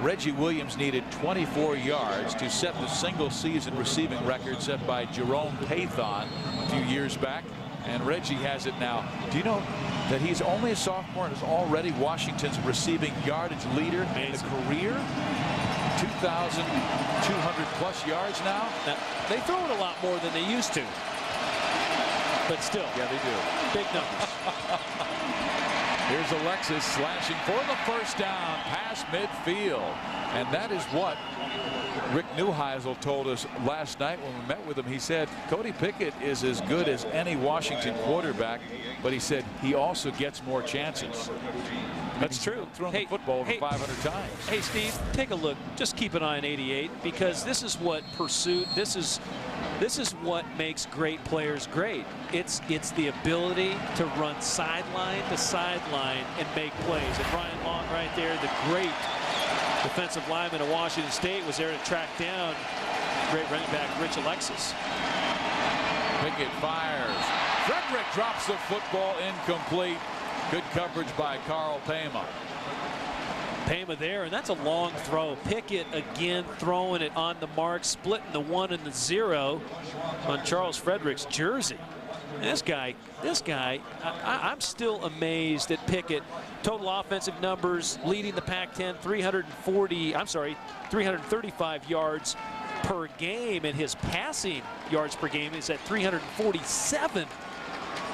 Reggie Williams needed 24 yards to set the single-season receiving record set by Jerome Pathon a few years back, and Reggie has it now. Do you know that he's only a sophomore and is already Washington's receiving yardage leader in the career? 2,200 plus yards now. They throw it a lot more than they used to, but still, yeah, they do. Big numbers. Here's Alexis slashing for the first down past midfield, and that is what Rick Neuheisel told us last night when we met with him. He said Cody Pickett is as good as any Washington quarterback, but he said he also gets more chances. That's true. Thrown the football over 500 times. Hey, Steve, take a look. Just keep an eye on 88 because this is what pursuit. This is what makes great players great. It's the ability to run sideline to sideline and make plays. And Ryan Long right there, the great defensive lineman of Washington State, was there to track down great running back Rich Alexis. Pickett fires. Frederick drops the football incomplete. Good coverage by Carl Pema. Pema there, and that's a long throw. Pickett again throwing it on the mark, splitting the 1 and the 0 on Charles Frederick's jersey. And this guy, I'm still amazed at Pickett. Total offensive numbers, leading the Pac-10, 335 yards per game, and his passing yards per game is at 347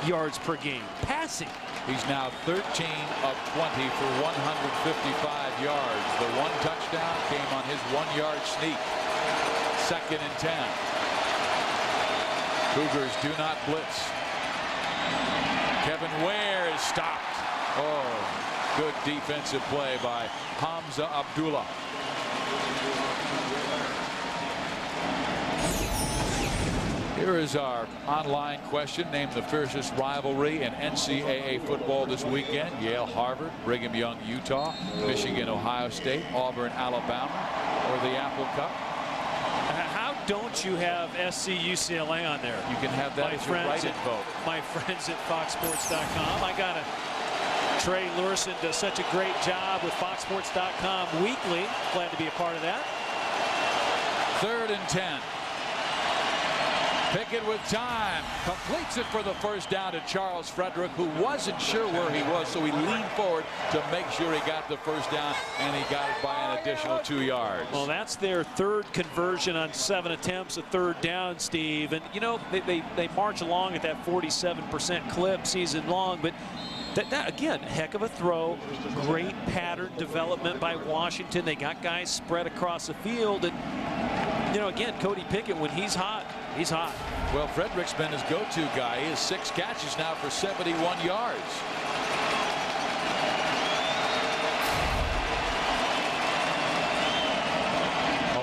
yards per game. Passing. He's now 13 of 20 for 155 yards. The 1 touchdown came on his 1-yard sneak. 2nd and 10. Cougars do not blitz. Kevin Ware is stopped. Oh, good defensive play by Hamza Abdullah. Here is our online question. Name the fiercest rivalry in NCAA football this weekend. Yale, Harvard, Brigham Young, Utah, Michigan, Ohio State, Auburn, Alabama, or the Apple Cup. How don't you have SC UCLA on there? You can have that as your write-in vote. My friends at FoxSports.com. I got it. Trey Lurson does such a great job with FoxSports.com weekly. Glad to be a part of that. 3rd and 10. Pickett with time, completes it for the first down to Charles Frederick, who wasn't sure where he was, so he leaned forward to make sure he got the first down, and he got it by an additional 2 yards. Well, that's their 3rd conversion on 7 attempts, a 3rd down, Steve. And, you know, they march along at that 47% clip season long, but that again, heck of a throw. Great pattern development by Washington. They got guys spread across the field, and, you know, again, Cody Pickett, when he's hot, he's hot. Well, Frederick's been his go-to guy. He has 6 catches now for 71 yards.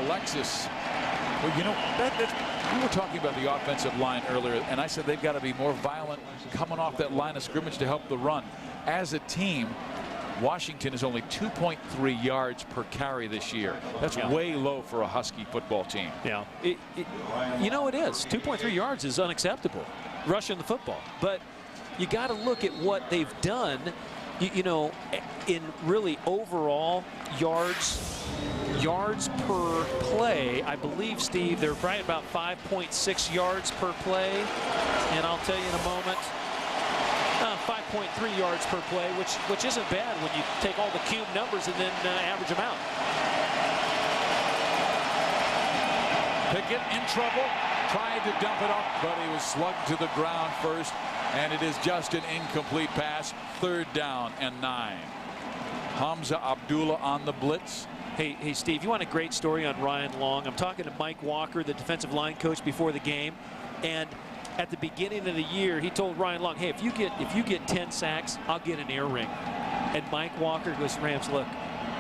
Alexis. Well, you know, we were talking about the offensive line earlier, and I said they've got to be more violent coming off that line of scrimmage to help the run. As a team, Washington is only 2.3 yards per carry this year. That's way low for a Husky football team. Yeah, you know it is. 2.3 yards is unacceptable rushing the football. But you got to look at what they've done, you know, in really overall yards per play. I believe, Steve, they're right about 5.6 yards per play. And I'll tell you in a moment. 5.3 yards per play, which isn't bad when you take all the cube numbers and then average them out. Pickett in trouble. Tried to dump it up, but he was slugged to the ground first. And it is just an incomplete pass. 3rd down and 9. Hamza Abdullah on the blitz. Hey, Steve, you want a great story on Ryan Long? I'm talking to Mike Walker, the defensive line coach, before the game. And at the beginning of the year, he told Ryan Long, hey, if you get 10 sacks, I'll get an ear ring. And Mike Walker goes, Rams, look,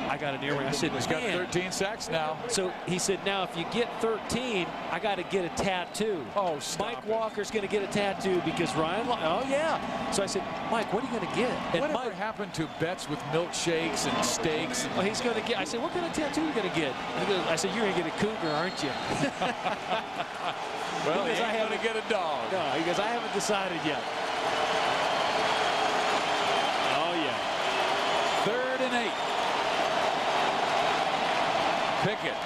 I got an ear ring. I said, he's got 13 sacks now. So he said, now if you get 13, I got to get a tattoo. Oh, Mike Walker's going to get a tattoo because Ryan Long, oh yeah. So I said, Mike, what are you going to get? And whatever happened to bets with milkshakes and steaks? Well, he's going to get, I said, what kind of tattoo are you going to get? I said, you're going to get a cougar, aren't you? Well, he's going to get a dog. No, he goes, I haven't decided yet. Oh, yeah. 3rd and 8. Pickett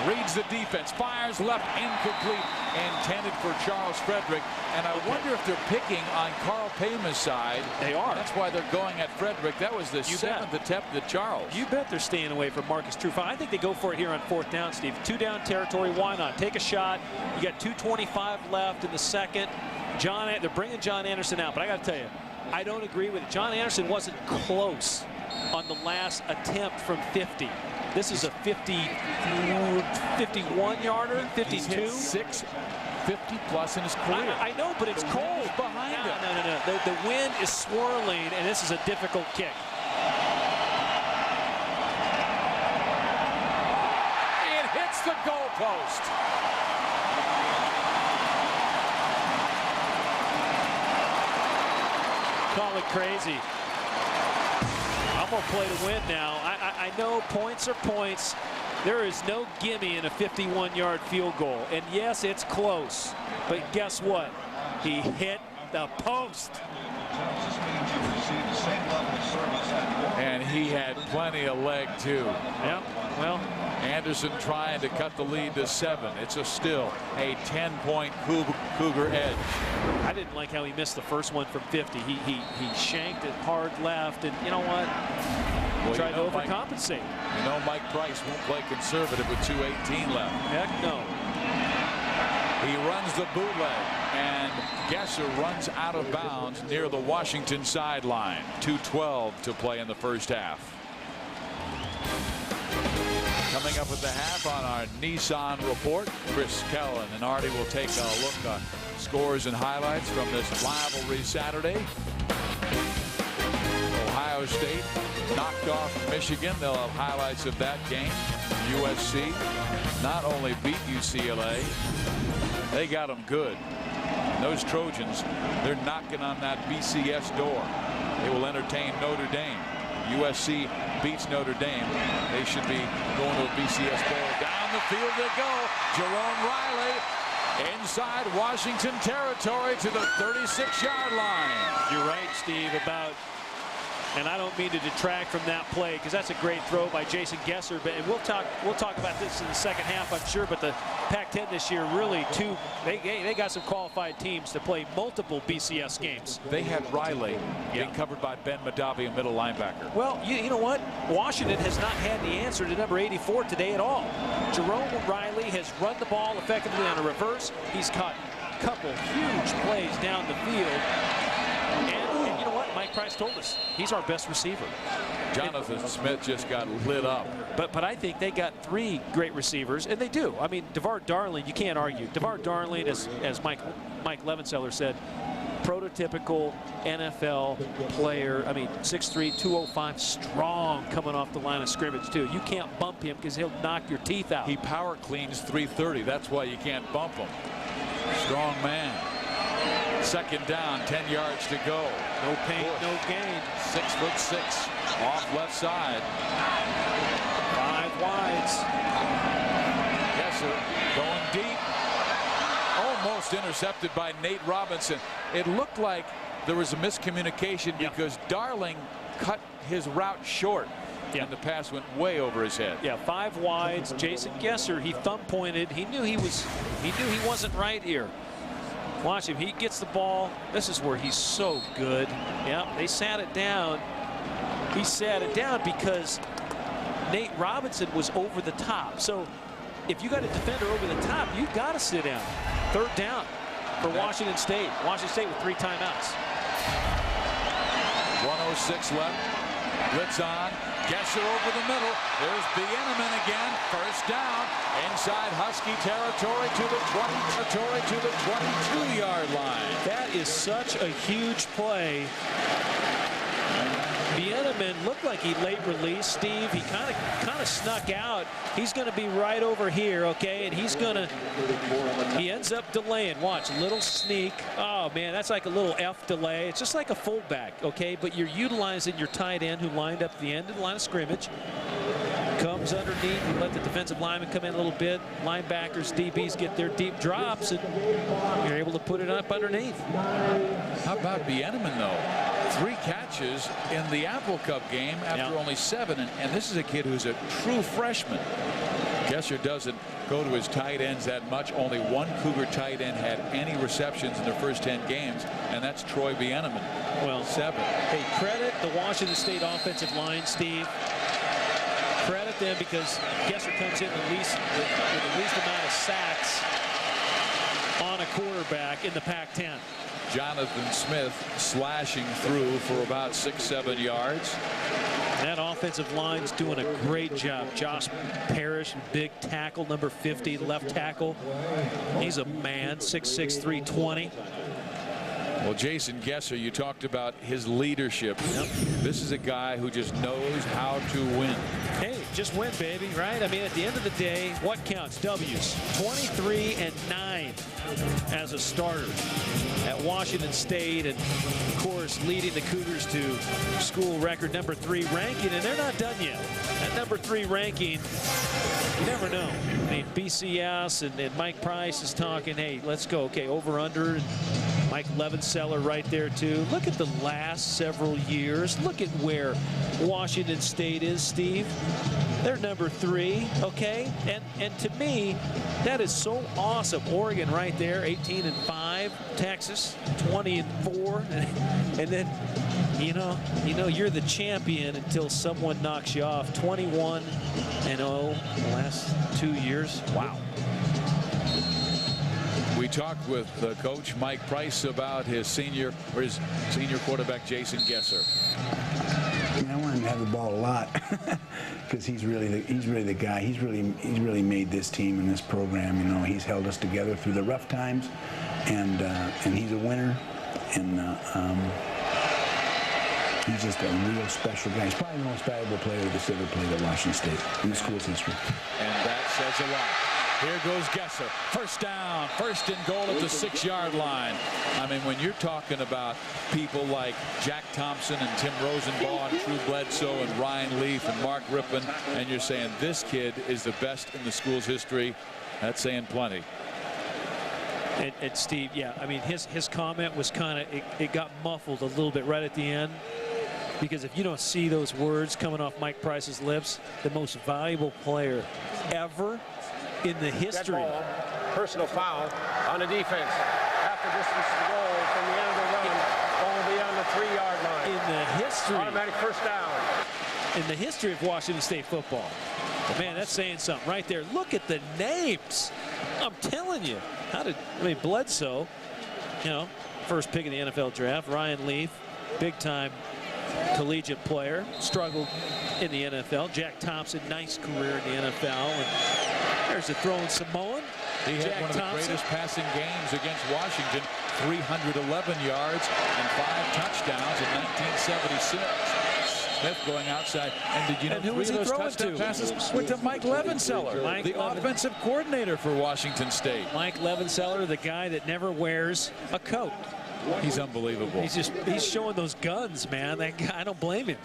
reads the defense, fires left, incomplete, intended for Charles Frederick. And I wonder if they're picking on Carl Payma's side. They are. That's why they're going at Frederick. That was the 7th attempt at Charles. You bet they're staying away from Marcus Trufant. I think they go for it here on 4th down, Steve. 2-down territory. Why not? Take a shot. You got 2:25 left in the second. They're bringing John Anderson out, but I got to tell you, I don't agree with it. John Anderson wasn't close on the last attempt from 50. This is a 51-yarder, 52. He's hit 650 plus in his career. I know, but it's cold behind him. No. The wind is swirling, and this is a difficult kick. It hits the goalpost. Call it crazy. I'm going to play to win now. I know points are points. There is no gimme in a 51-yard field goal. And yes, it's close. But guess what? He hit the post. And he had plenty of leg, too. Yep. Well, Anderson trying to cut the lead to 7. It's still a 10-point Cougar edge. I didn't like how he missed the first one from 50. He shanked it hard left, and you know what? Tried to overcompensate. You know Mike Price won't play conservative with 2:18 left. Heck no. He runs the bootleg, and Gesser runs out of bounds near the Washington sideline. 2:12 to play in the first half. Coming up at the half on our Nissan report, Chris Kellen and Artie will take a look at scores and highlights from this rivalry Saturday. Ohio State knocked off Michigan. They'll have highlights of that game. USC not only beat UCLA, they got them good. Those Trojans, they're knocking on that BCS door. They will entertain Notre Dame. USC beats Notre Dame. They should be going to a BCS bowl. Down the field they go. Jerome Riley inside Washington territory to the 36-yard line. You're right, Steve, about, and I don't mean to detract from that play because that's a great throw by Jason Gesser. But and we'll talk about this in the second half, I'm sure. But the Pac-10 this year really they got some qualified teams to play multiple BCS games. They had Riley being covered by Ben Madavi, a middle linebacker. Well, you know what? Washington has not had the answer to number 84 today at all. Jerome Riley has run the ball effectively on a reverse. He's caught a couple huge plays down the field. And you know what? Mike Price told us he's our best receiver. Jonathan Smith just got lit up. But I think they got 3 great receivers, and they do. I mean, DeVar Darling, you can't argue. DeVar Darling, as Mike Levenseller said, prototypical NFL player. I mean, 6'3", 205, strong coming off the line of scrimmage, too. You can't bump him because he'll knock your teeth out. He power cleans 330. That's why you can't bump him. Strong man. Second down, 10 yards to go. No pain, no gain. 6'6", off left side. 5 wides. Gesser going deep. Almost intercepted by Nate Robinson. It looked like there was a miscommunication because Darling cut his route short. And the pass went way over his head. Yeah, 5 wides. Jason Gesser, he thumb pointed. He knew he wasn't right here. Watch him. He gets the ball. This is where he's so good. Yeah, they sat it down. He sat it down because Nate Robinson was over the top. So if you got a defender over the top, you've got to sit down. Third down for Washington State. Washington State with 3 timeouts. 1:06 left. Blitz on. Gesser over the middle. There's Bieneman again. First down. Inside Husky territory to the 22-yard line. That is such a huge play. Bieneman looked like he late released. Steve, he kind of snuck out. He's going to be right over here, okay? And he ends up delaying. Watch, little sneak. Oh, man, that's like a little F delay. It's just like a fullback, okay? But you're utilizing your tight end who lined up at the end of the line of scrimmage. Comes underneath. You let the defensive lineman come in a little bit. Linebackers, DBs get their deep drops, and you're able to put it up underneath. How about Bieneman, though? 3 catches in the Apple Cup game after only 7, and this is a kid who's a true freshman. Gesser doesn't go to his tight ends that much. Only 1 Cougar tight end had any receptions in their first 10 games, and that's Troy Bieneman. Well, 7. Hey, credit the Washington State offensive line, Steve. Credit them because Gesser comes in with the least amount of sacks on a quarterback in the Pac-10. Jonathan Smith slashing through for about 6-7 yards. That offensive line's doing a great job. Josh Parrish, big tackle, number 50, left tackle. He's a man, 6'6", 320. Well, Jason Gesser, you talked about his leadership. This is a guy who just knows how to win. Hey, just win, baby, right? I mean, at the end of the day, what counts? W's. 23-9 as a starter at Washington State, and of course leading the Cougars to school record number 3 ranking, and they're not done yet. That number 3 ranking, you never know. I mean, BCS and Mike Price is talking, hey, let's go. Okay, over under. Mike Levenseller right there too. Look at the last several years. Look at where Washington State is, Steve. They're number 3, okay? And to me, that is so awesome. Oregon right there, 18-5. Texas, 20-4. And then, you know, you're the champion until someone knocks you off. 21-0 the last 2 years. Wow. We talked with Coach Mike Price about his senior quarterback Jason Gesser. I want him to have the ball a lot because he's really the guy. He's really made this team and this program. You know, he's held us together through the rough times, and he's a winner, and he's just a real special guy. He's probably the most valuable player that's ever played at Washington State in the school's history. And that says a lot. Here goes Gesser. First down, first and goal at the 6-yard line. I mean, when you're talking about people like Jack Thompson and Tim Rosenbaugh and True Bledsoe and Ryan Leaf and Mark Rippon, and you're saying this kid is the best in the school's history, that's saying plenty. And Steve, yeah, I mean, his comment was kind of, it got muffled a little bit right at the end. Because if you don't see those words coming off Mike Price's lips, the most valuable player ever in the history. Ball, personal foul on the defense. Half the distance to go from the end of the run. Ball will be on the 3-yard line. In the history. Automatic first down. In the history of Washington State football. Man, that's saying something right there. Look at the names. I'm telling you. Bledsoe, you know, first pick in the NFL draft. Ryan Leaf, big time collegiate player, struggled in the NFL. Jack Thompson, nice career in the NFL. And there's a throwing Samoan. He had one of the greatest passing games against Washington, 311 yards and 5 touchdowns in 1976. Smith going outside. And did you know who was he throwing to? Passes went to Mike Levenseller, the offensive coordinator for Washington State. Mike Levenseller, the guy that never wears a coat. He's unbelievable. He's showing those guns, man. That guy, I don't blame him.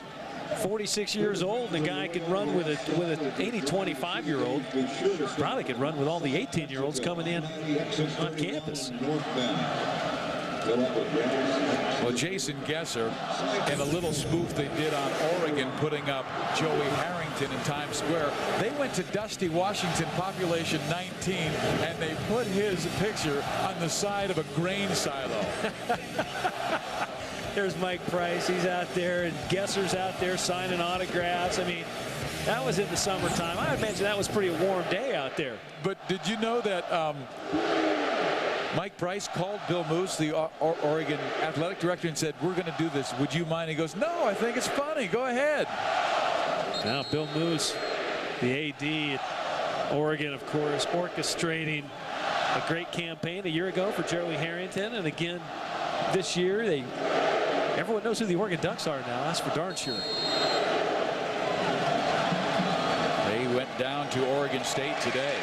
46 years old, the guy can run with an 25-year-old. Probably could run with all the 18-year-olds coming in on campus. Well, Jason Gesser, in a little spoof they did on Oregon, putting up Joey Harrington in Times Square, they went to Dusty, Washington, population 19, and they put his picture on the side of a grain silo. There's Mike Price. He's out there, and Gesser's out there signing autographs. I mean, that was in the summertime. I imagine that was pretty warm day out there. But did you know that Mike Price called Bill Moose, the Oregon athletic director, and said, "We're going to do this. Would you mind?" He goes, "No, I think it's funny. Go ahead." Now Bill Moose, the AD at Oregon, of course, orchestrating a great campaign a year ago for Joey Harrington, and again this year. Everyone knows who the Oregon Ducks are now. That's for darn sure. They went down to Oregon State today.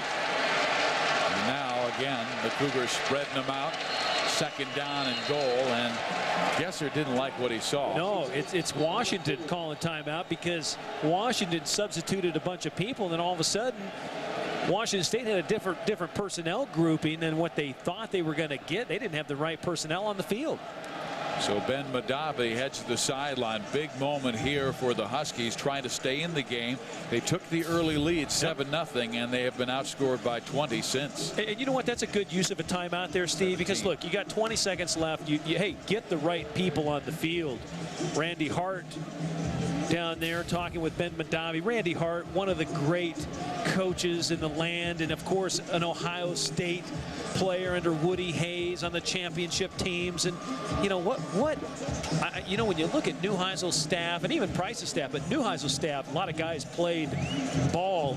And now again the Cougars spreading them out. Second down and goal, and Gesser didn't like what he saw. No, it's Washington calling timeout because Washington substituted a bunch of people, and then all of a sudden Washington State had a different personnel grouping than what they thought they were going to get. They didn't have the right personnel on the field. So Ben Madavi heads to the sideline. Big moment here for the Huskies, trying to stay in the game. They took the early lead 7-0, and they have been outscored by 20 since. And you know what? That's a good use of a timeout there, Steve, because look, you got 20 seconds left. Hey, get the right people on the field. Randy Hart down there talking with Ben Madavi. Randy Hart, one of the great coaches in the land, and of course an Ohio State player under Woody Hayes on the championship teams. And you know you know, when you look at Neuheisel's staff and even Price's staff, but Neuheisel's staff, a lot of guys played ball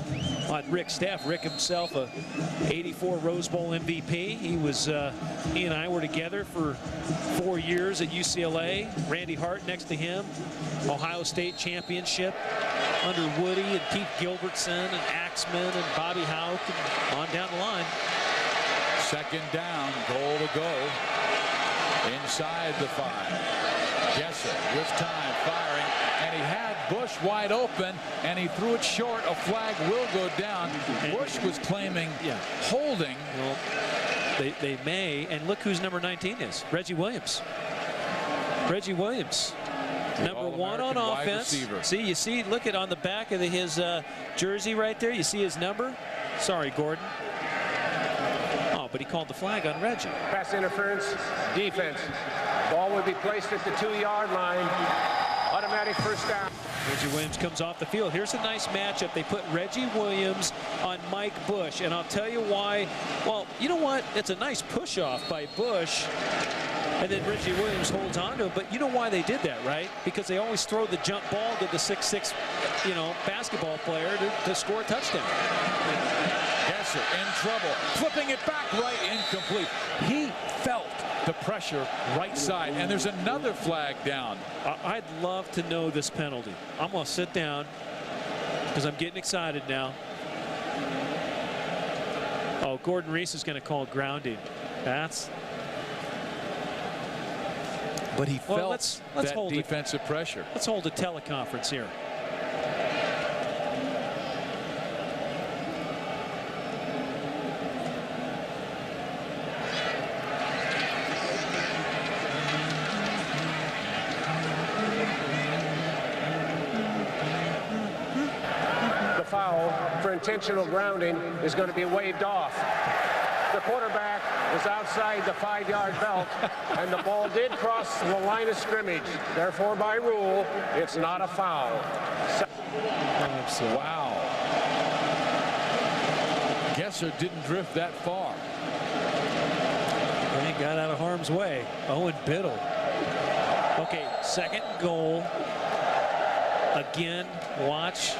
on Rick's staff. Rick himself, a '84 Rose Bowl MVP. He and I were together for 4 years at UCLA. Randy Hart next to him, Ohio State championship under Woody and Keith Gilbertson and Axman and Bobby Houck and on down the line. Second down, goal to go inside the 5. Gesser with time firing, and he had Bush wide open, and he threw it short. A flag will go down. Bush was claiming holding. Well, they may, and look who's number 19 is. Reggie Williams. Reggie Williams. Number 1 on offense. See, look at on the back of his jersey right there. You see his number. Sorry, Gordon. Oh, but he called the flag on Reggie. Pass interference, defense. Ball would be placed at the 2-yard line. Automatic first down. Reggie Williams comes off the field. Here's a nice matchup. They put Reggie Williams on Mike Bush, and I'll tell you why. Well, you know what? It's a nice push off by Bush. And then Reggie Williams holds on to him. But you know why they did that, right? Because they always throw the jump ball to the 6'6", basketball player to score a touchdown. Gesser in trouble, flipping it back right, incomplete. He felt the pressure right side, and there's another flag down. I'd love to know this penalty. I'm going to sit down because I'm getting excited now. Oh, Gordon Reese is going to call grounding. But he felt let's that hold defensive pressure. Let's hold a teleconference here. The foul for intentional grounding is going to be waved off. The quarterback was outside the 5-yard belt, and the ball did cross the line of scrimmage. Therefore, by rule, it's not a foul. Wow. Gesser didn't drift that far. He got out of harm's way. Owen Biddle. Okay, second goal. Again, watch.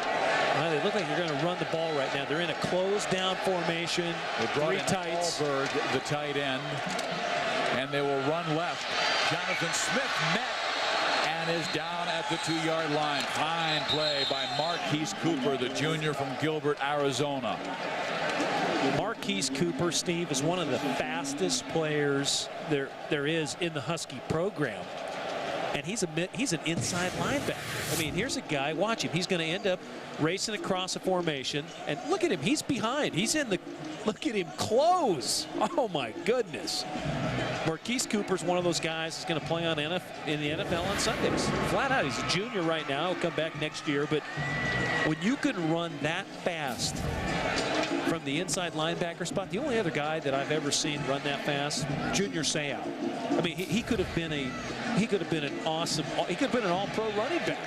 Well, they look like they're going to run the ball right now. They're in a closed down formation. They brought 3 in tights. Hallberg, the tight end, and they will run left. Jonathan Smith met and is down at the 2-yard line. Fine play by Marquise Cooper, the junior from Gilbert, Arizona. Marquise Cooper, Steve, is one of the fastest players there is in the Husky program. And he's an inside linebacker. I mean, here's a guy, watch him. He's going to end up racing across a formation. And look at him. He's behind. He's in the, look at him close. Oh, my goodness. Marquise Cooper's one of those guys that's going to play in the NFL on Sundays. Flat out, he's a junior right now. He'll come back next year. But when you can run that fast from the inside linebacker spot, the only other guy that I've ever seen run that fast, Junior Seau. I mean, he could have been an awesome, he could have been an all-pro running back.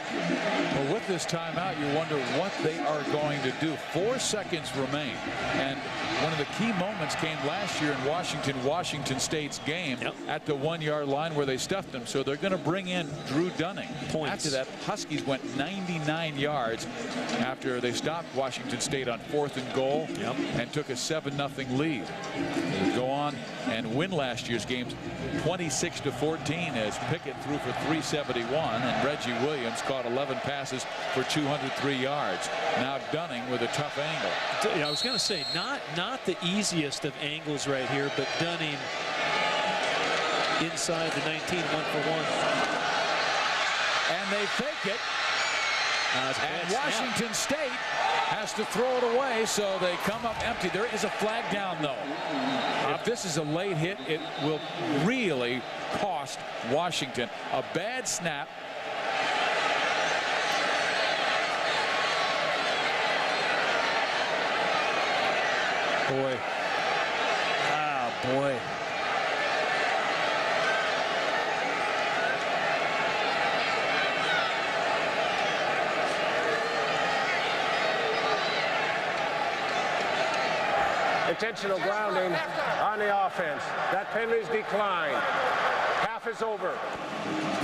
Well, with this timeout, you wonder what they are going to do. 4 seconds remain, and one of the key moments came last year in Washington State's game at the 1-yard line where they stuffed them. So they're going to bring in Drew Dunning. After that, Huskies went 99 yards after they stopped Washington State on 4th and goal and took a 7-0 lead. They go on and win last year's games 26-14 as Pickett threw for 371 and Reggie Williams caught 11 passes for 203 yards. Now Dunning with a tough angle. Yeah, I was going to say not the easiest of angles right here, but Dunning inside the 19, 1-for-1. And they fake it. And Washington State has to throw it away, so they come up empty. There is a flag down, though. If this is a late hit, it will really cost Washington. A bad snap. Boy. Ah, boy. Intentional grounding on the offense. That penalty's declined. Half is over.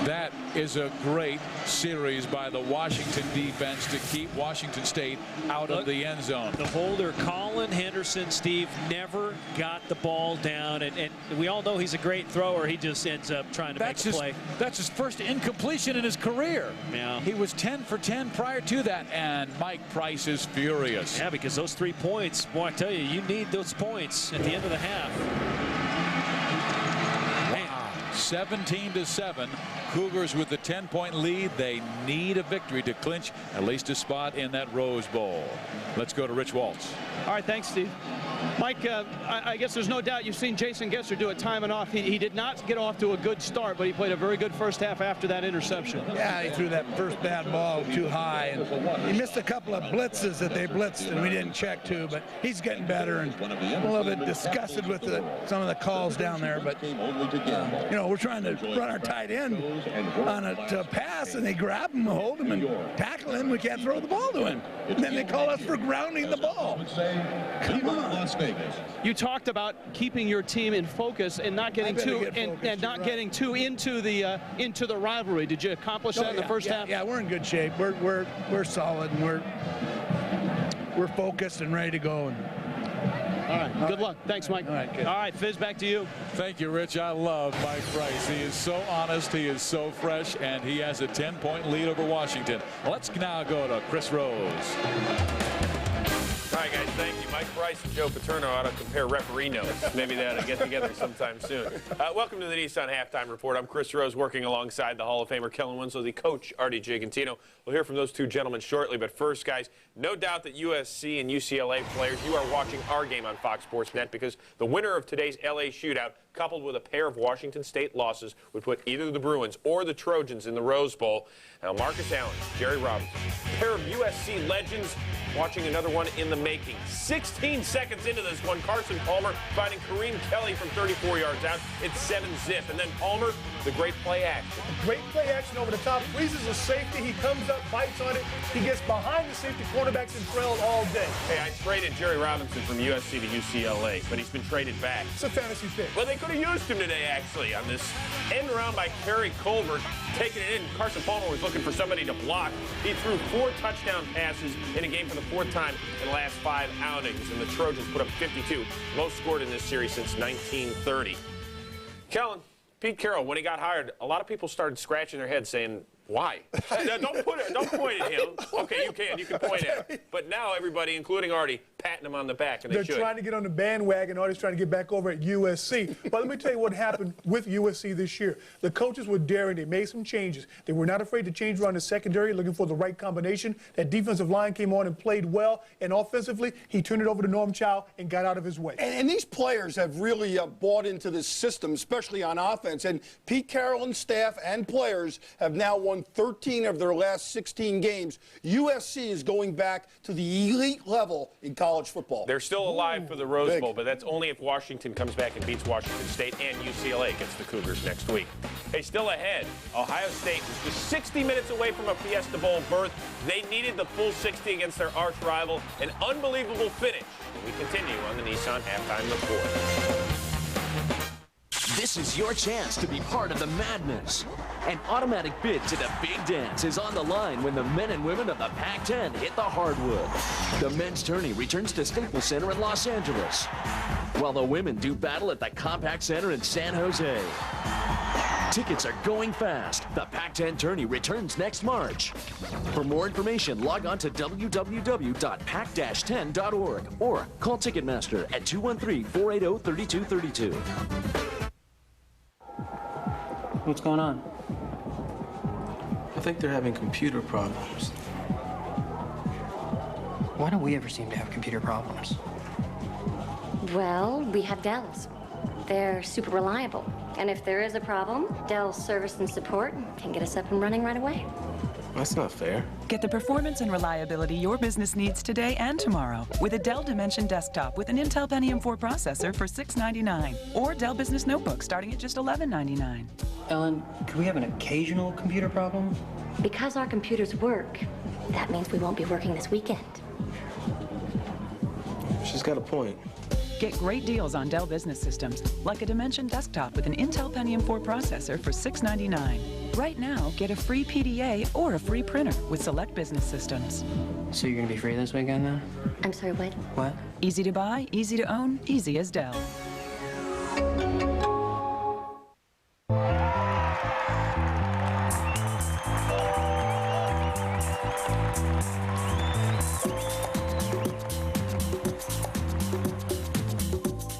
That is a great series by the Washington defense to keep Washington State out of the end zone. The holder, Colin Henderson, Steve, never got the ball down, and we all know he's a great thrower. He just ends up trying to make a play. That's his first incompletion in his career. Yeah. He was 10 for 10 prior to that, and Mike Price is furious. Yeah, because those 3 points, boy, I tell you, you need those points at the end of the half. 17-7. Cougars with the 10-point lead. They need a victory to clinch at least a spot in that Rose Bowl. Let's go to Rich Waltz. All right, thanks, Steve. Mike, I guess there's no doubt you've seen Jason Gesser do a time and off. He did not get off to a good start, but he played a very good first half after that interception. Yeah, he threw that first bad ball too high, and he missed a couple of blitzes that they blitzed, and we didn't check too, but he's getting better, and a little bit disgusted with some of the calls down there, but you know, we're trying to run our tight end on a pass, and they grab him, hold him, and tackle him. We can't throw the ball to him. And then they call us for grounding the ball. Come on. You talked about keeping your team in focus and not getting too into the rivalry. Did you accomplish that in the first half? Yeah, we're in good shape. We're solid, and we're focused and ready to go. All right. Good luck. Thanks, Mike. All right, good. All right, Fizz, back to you. Thank you, Rich. I love Mike Price. He is so honest. He is so fresh, and he has a 10-point lead over Washington. Let's now go to Chris Rose. All right, guys, thank you. Mike Price and Joe Paterno ought to compare referee notes. Maybe they ought to get together sometime soon. Welcome to the Nissan Halftime Report. I'm Chris Rose, working alongside the Hall of Famer Kellen Winslow, the coach, Artie Gigantino. We'll hear from those two gentlemen shortly, but first, guys, no doubt that USC and UCLA players, you are watching our game on Fox Sports Net because the winner of today's LA shootout, coupled with a pair of Washington State losses, would put either the Bruins or the Trojans in the Rose Bowl. Now, Marcus Allen, Jerry Robinson, a pair of USC legends, watching another one in the making. 16 seconds into this one, Carson Palmer finding Kareem Kelly from 34 yards out. It's 7-zip. And then Palmer, the great play action. Great play action over the top. Freezes a safety. He comes up, bites on it. He gets behind the safety cornerbacks and trailed all day. Hey, I traded Jerry Robinson from USC to UCLA, but he's been traded back. It's a fantasy pick. Well, they could have used him today, actually, on this end around by Kerry Colbert, taking it in. Carson Palmer was looking for somebody to block. He threw 4 touchdown passes in a game for the 4th time in the last 5 outings, and the Trojans put up 52, most scored in this series since 1930. Kellen, Pete Carroll, when he got hired, a lot of people started scratching their heads saying, why? Don't point at him. Okay, you can point at him. But now everybody, including Artie, patting them on the back, and They're they should. trying to get on the bandwagon. Artie's trying to get back over at USC. But let me tell you what happened with USC this year. The coaches were daring. They made some changes. They were not afraid to change around the secondary, looking for the right combination. That defensive line came on and played well. And offensively, he turned it over to Norm Chow and got out of his way. And these players have really bought into this system, especially on offense. And Pete Carroll and staff and players have now won 13 of their last 16 games. USC is going back to the elite level in college football. They're still alive for the Rose Bowl, but that's only if Washington comes back and beats Washington State and UCLA against the Cougars next week. Hey, still ahead, Ohio State was just 60 minutes away from a Fiesta Bowl berth. They needed the full 60 against their arch rival. An unbelievable finish. We continue on the Nissan Halftime Report. This is your chance to be part of the madness. An automatic bid to the big dance is on the line when the men and women of the Pac-10 hit the hardwood. The men's tourney returns to Staples Center in Los Angeles, while the women do battle at the Compaq Center in San Jose. Tickets are going fast. The Pac-10 tourney returns next March. For more information, log on to www.pac-10.org or call Ticketmaster at 213-480-3232. What's going on? I think they're having computer problems. Why don't we ever seem to have computer problems? Well, we have Dell's. They're super reliable. And if there is a problem, Dell's service and support can get us up and running right away. That's not fair. Get the performance and reliability your business needs today and tomorrow with a Dell Dimension desktop with an Intel Pentium 4 processor for $699 or Dell Business Notebook starting at just $1199. Ellen, could we have an occasional computer problem? Because our computers work, that means we won't be working this weekend. She's got a point. Get great deals on Dell Business Systems, like a Dimension desktop with an Intel Pentium 4 processor for $699. Right now, get a free PDA or a free printer with select business systems. So you're gonna be free this weekend then? I'm sorry, what? What? Easy to buy, easy to own, easy as Dell.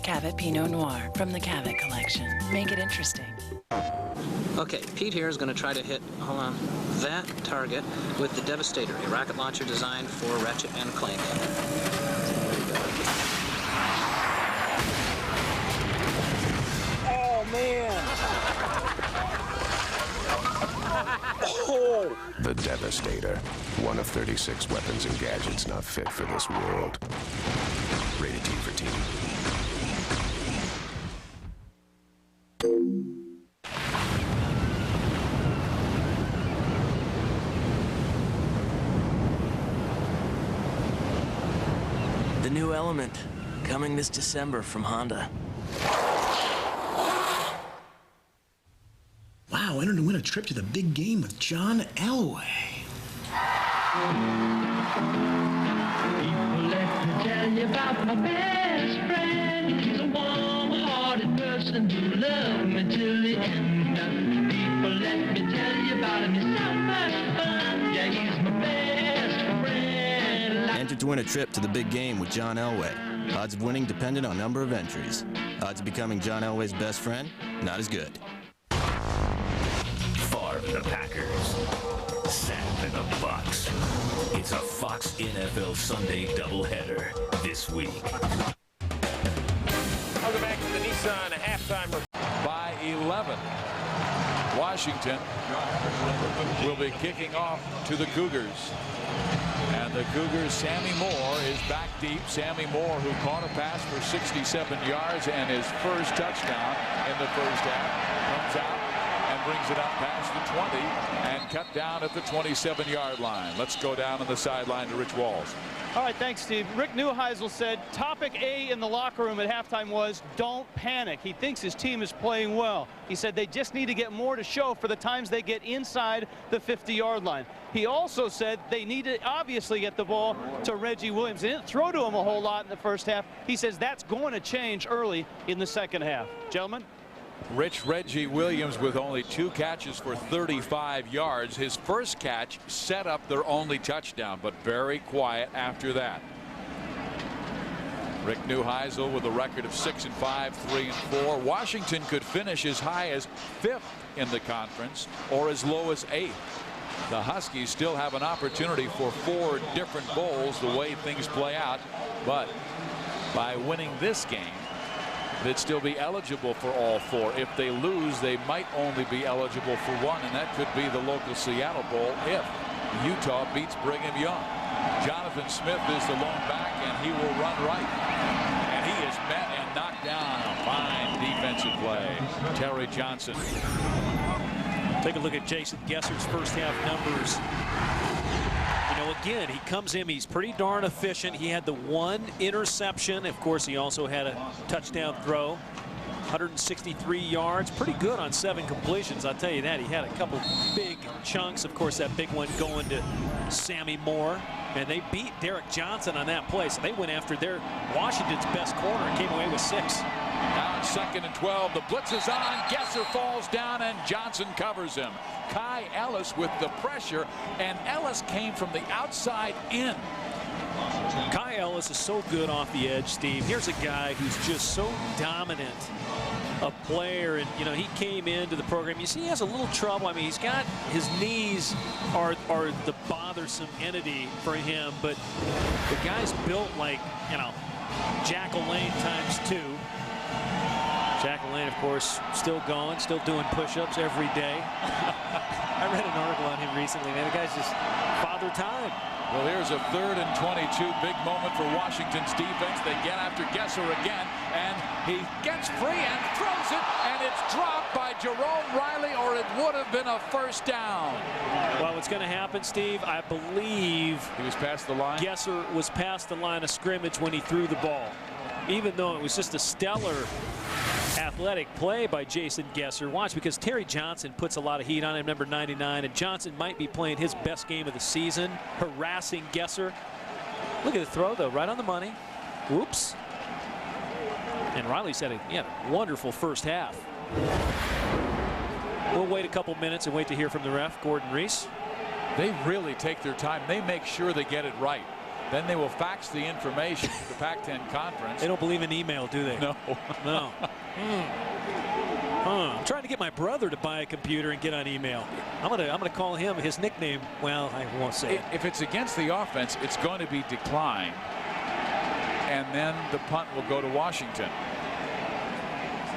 Cavett Pinot Noir from the Cavett collection. Make it interesting. Okay, Pete here is going to try to hit, hold on, that target with the Devastator, a rocket launcher designed for Ratchet and Clank. Oh, man. Oh. The Devastator. One of 36 weapons and gadgets not fit for this world. Rated T for Teen. The new Element, coming this December from Honda. Wow, entered to win a trip to the big game with John Elway. People, let me tell you about my best friend. He's a warm-hearted person who loved me till the end. People, let me tell you about him. He's so much fun. Yeah, he's my best friend. Entered to win a trip to the big game with John Elway. Odds of winning dependent on number of entries. Odds of becoming John Elway's best friend? Not as good. Favre and the Packers. Sapp and the Bucs. It's a Fox NFL Sunday doubleheader this week. Welcome back to the Nissan Halftime Report. By 11. Washington will be kicking off to the Cougars. And the Cougars, Sammy Moore is back deep. Sammy Moore, who caught a pass for 67 yards and his first touchdown in the first half, comes out and brings it up past the 20 and cut down at the 27-yard line. Let's go down on the sideline to Rich Walls. All right, thanks, Steve. Rick Neuheisel said topic A in the locker room at halftime was don't panic. He thinks his team is playing well. He said they just need to get more to show for the times they get inside the 50-yard line. He also said they need to obviously get the ball to Reggie Williams. They didn't throw to him a whole lot in the first half. He says that's going to change early in the second half. Gentlemen? Reggie Williams with only 2 catches for 35 yards. His first catch set up their only touchdown, but very quiet after that. Rick Neuheisel with a record of 6-5, 3-4. Washington could finish as high as 5th in the conference or as low as 8th. The Huskies still have an opportunity for 4 different bowls the way things play out, but by winning this game, they'd still be eligible for all 4. If they lose, they might only be eligible for 1, and that could be the local Seattle Bowl if Utah beats Brigham Young. Jonathan Smith is the lone back, and he will run right. And he is met and knocked down. A fine defensive play. Terry Johnson. Take a look at Jason Gesser's first half numbers. You know, again, he comes in, he's pretty darn efficient. He had the 1 interception. Of course, he also had a touchdown throw. 163 yards, pretty good on 7 completions. I'll tell you that. He had a couple big chunks. Of course, that big one going to Sammy Moore. And they beat Derek Johnson on that play. So they went after their Washington's best corner and came away with 6. Now it's 2nd and 12. The blitz is on. Gesser falls down, and Johnson covers him. Kai Ellis with the pressure, and Ellis came from the outside in. Kai Ellis is so good off the edge, Steve. Here's a guy who's just so dominant a player, and you know, he came into the program. You see, he has a little trouble. I mean, he's got his knees are the bothersome entity for him, but the guy's built like, you know, Jack LaLanne ×2. Jack LaLanne, of course, still going, still doing push-ups every day. I read an article on him recently, man. The guy's just father time. Well, here's a 3rd and 22. Big moment for Washington's defense. They get after Gesser again, and he gets free and throws it, and it's dropped by Jerome Riley, or it would have been a first down. Well, what's going to happen, Steve, I believe he was past the line. Gesser was past the line of scrimmage when he threw the ball. Even though it was just a stellar athletic play by Jason Gesser. Watch, because Terry Johnson puts a lot of heat on him, number 99, and Johnson might be playing his best game of the season, harassing Gesser. Look at the throw, though, right on the money. Whoops. And Riley said he had a wonderful first half. We'll wait a couple minutes and wait to hear from the ref, Gordon Reese. They really take their time. They make sure they get it right. Then they will fax the information to the Pac-10 conference. They don't believe in email, do they? No. No. I'm trying to get my brother to buy a computer and get on email. I'm gonna call him his nickname. Well, I won't say it. If it's against the offense, it's going to be declined, and then the punt will go to Washington.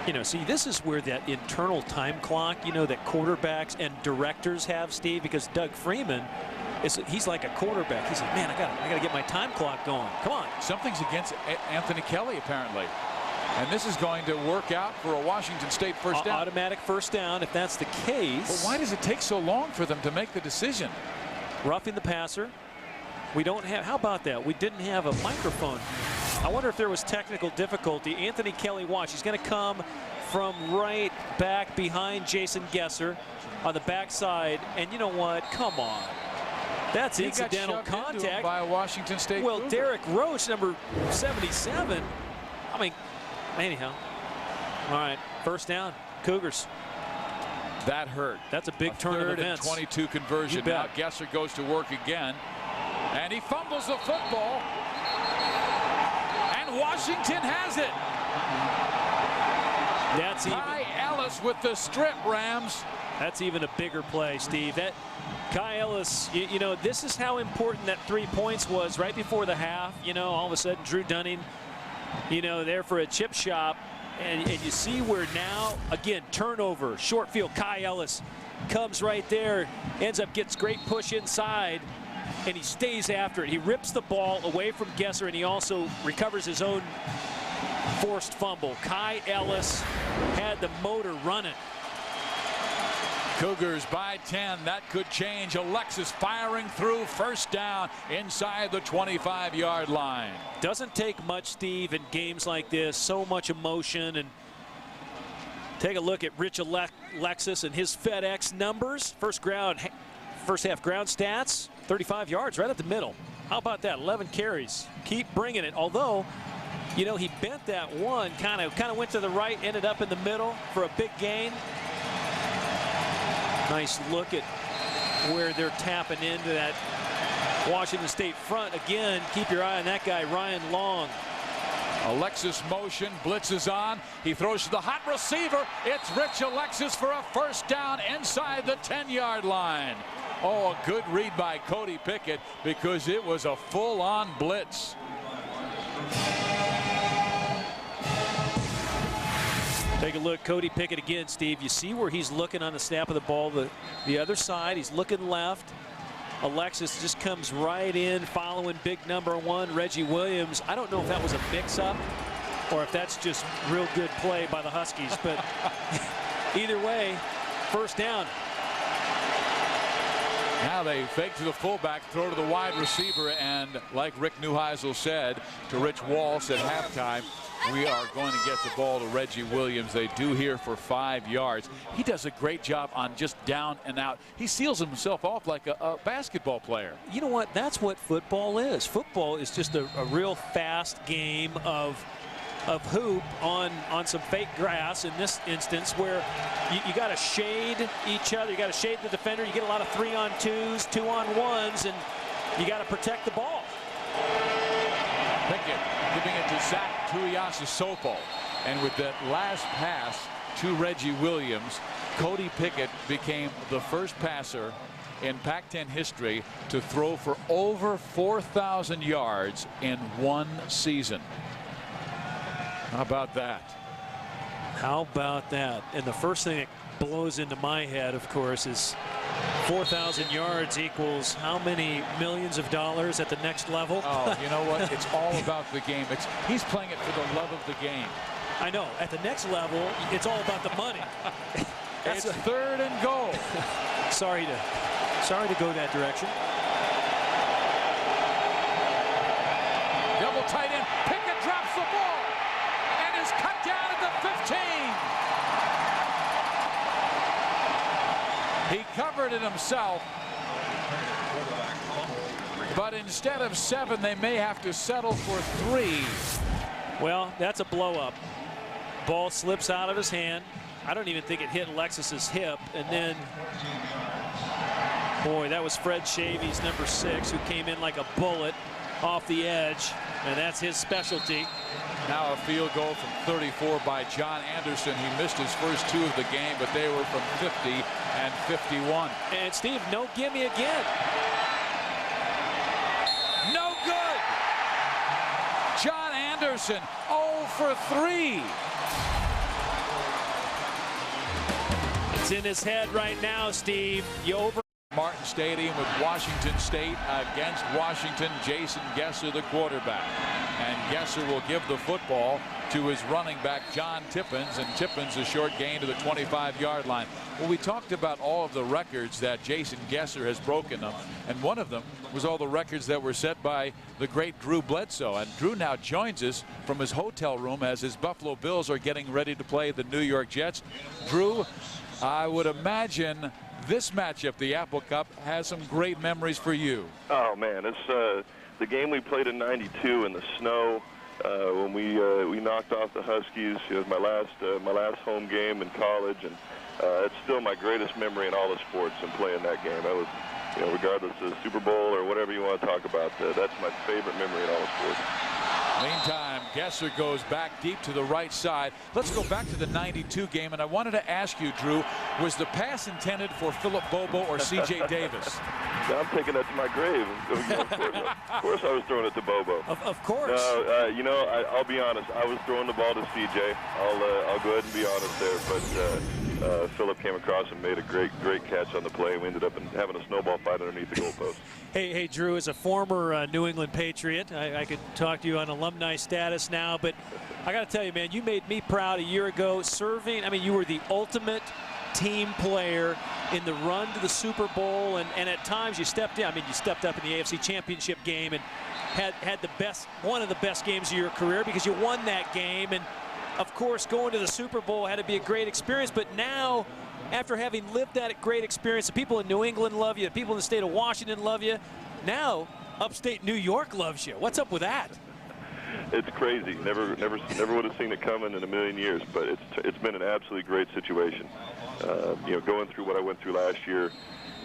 You know, see, this is where that internal time clock, you know, that quarterbacks and directors have, Steve, because Doug Freeman, he's like a quarterback. He's like, man, I gotta get my time clock going. Come on. Something's against Anthony Kelly, apparently. And this is going to work out for a Washington State first down. Automatic first down, if that's the case. But why does it take so long for them to make the decision? Roughing the passer. We don't have, how about that? We didn't have a microphone. I wonder if there was technical difficulty. Anthony Kelly, watch, he's going to come from right back behind Jason Gesser on the backside. And you know what? Come on. That's incidental contact by a Washington State Well, Cougar. Derek Roche, number 77. I mean, anyhow. All right, first down, Cougars. That hurt. That's a big turn of events. 3rd and 22 conversion. Now Gesser goes to work again, and he fumbles the football, and Washington has it. That's Kai Ellis with the strip Rams. That's even a bigger play, Steve. That Kai Ellis, you know, this is how important that 3 points was right before the half. You know, all of a sudden Drew Dunning, you know, there for a chip shop. And you see where now, again, turnover, short field. Kai Ellis comes right there, ends up, gets great push inside, and he stays after it. He rips the ball away from Gesser, and he also recovers his own forced fumble. Kai Ellis had the motor running. Cougars by 10. That could change. Alexis firing through, first down inside the 25-yard line. Doesn't take much, Steve, in games like this. So much emotion. And take a look at Rich Alexis and his FedEx numbers. First half ground stats, 35 yards right at the middle. How about that? 11 carries. Keep bringing it. Although, you know, he bent that one, kind of went to the right, ended up in the middle for a big gain. Nice look at where they're tapping into that Washington State front. Again, keep your eye on that guy, Ryan Long. Alexis motion, blitzes on. He throws to the hot receiver. It's Rich Alexis for a first down inside the 10-yard line. Oh, a good read by Cody Pickett because it was a full-on blitz. Take a look, Cody Pickett again, Steve. You see where he's looking on the snap of the ball, the other side. He's looking left. Alexis just comes right in, following big number 1, Reggie Williams. I don't know if that was a mix-up or if that's just real good play by the Huskies, but either way, first down. Now they fake to the fullback, throw to the wide receiver, and like Rick Neuheisel said to Rich Walsh at halftime, we are going to get the ball to Reggie Williams. They do here for 5 yards. He does a great job on just down and out. He seals himself off like a basketball player. You know what? That's what football is. Football is just a real fast game of hoop on some fake grass in this instance, where you got to shade each other. You got to shade the defender. You get a lot of 3-on-2s, 2-on-1s, and you got to protect the ball. Pickett giving it to Zach Tuiasosopo, and with that last pass to Reggie Williams, Cody Pickett became the first passer in Pac-10 history to throw for over 4,000 yards in one season. How about that? How about that? And the first thing that blows into my head, of course, is 4,000 yards equals how many millions of dollars at the next level? Oh, you know what? It's all about the game. He's playing it for the love of the game. I know. At the next level, it's all about the money. It's 3rd and goal. Sorry to go that direction. Double tight end. Pickett drops the ball and is cut down at the 15. He covered it himself, but instead of 7, they may have to settle for 3. Well, that's a blow-up. Ball slips out of his hand. I don't even think it hit Alexis's hip, and then, boy, that was Fred Shavy's number 6, who came in like a bullet off the edge, and that's his specialty. Now a field goal from 34 by John Anderson. He missed his first 2 of the game, but they were from 50 and 51. And Steve, no gimme again. No good. John Anderson 0 for 3. It's in his head right now, Steve. You over Martin Stadium with Washington State against Washington. Jason Gesser, the quarterback. And Gesser will give the football to his running back, John Tippins, and Tippins a short gain to the 25-yard line. Well, we talked about all of the records that Jason Gesser has broken them, and one of them was all the records that were set by the great Drew Bledsoe. And Drew now joins us from his hotel room as his Buffalo Bills are getting ready to play the New York Jets. Drew, I would imagine this matchup, the Apple Cup, has some great memories for you. Oh, man, it's the game we played in '92 in the snow when we knocked off the Huskies. It was my last home game in college, and it's still my greatest memory in all the sports and playing that game. I was, regardless of the Super Bowl or whatever you want to talk about, that's my favorite memory in all the sports. Meantime, Gesser goes back deep to the right side. Let's go back to the '92 game, and I wanted to ask you, Drew, was the pass intended for Philip Bobo or C.J. Davis? I'm taking that to my grave. Of course I was throwing it to Bobo. Of course. No, I'll be honest. I was throwing the ball to C.J. I'll go ahead and be honest there, but Philip came across and made a great catch on the play. We ended up having a snowball fight underneath the goalpost. Hey, Drew, as a former New England Patriot, I could talk to you on alumni status now, but I got to tell you, man, you made me proud a year ago serving. I mean, you were the ultimate team player in the run to the Super Bowl, and at times you stepped in. I mean, you stepped up in the AFC Championship game and had one of the best games of your career because you won that game. And of course, going to the Super Bowl had to be a great experience, but now, after having lived that great experience, the people in New England love you, the people in the state of Washington love you. Now, upstate New York loves you. What's up with that? It's crazy. Never would have seen it coming in a million years, but it's been an absolutely great situation. Going through what I went through last year,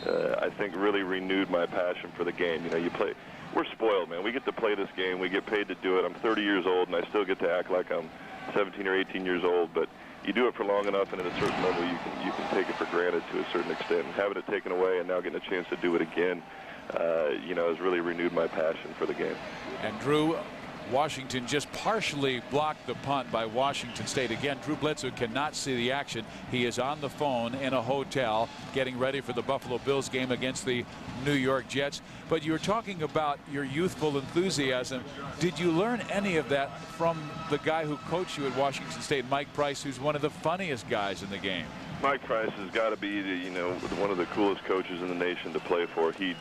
I think really renewed my passion for the game. You know, we're spoiled, man. We get to play this game. We get paid to do it. I'm 30 years old, and I still get to act like I'm 17 or 18 years old. But you do it for long enough, and at a certain level, you can take it for granted to a certain extent. And having it taken away and now getting a chance to do it again, you know, has really renewed my passion for the game. And Drew, Washington just partially blocked the punt by Washington State. Again, Drew Bledsoe cannot see the action. He is on the phone in a hotel getting ready for the Buffalo Bills game against the New York Jets. But you were talking about your youthful enthusiasm. Did you learn any of that from the guy who coached you at Washington State, Mike Price, who's one of the funniest guys in the game? Mike Price has got to be, you know, one of the coolest coaches in the nation to play for. He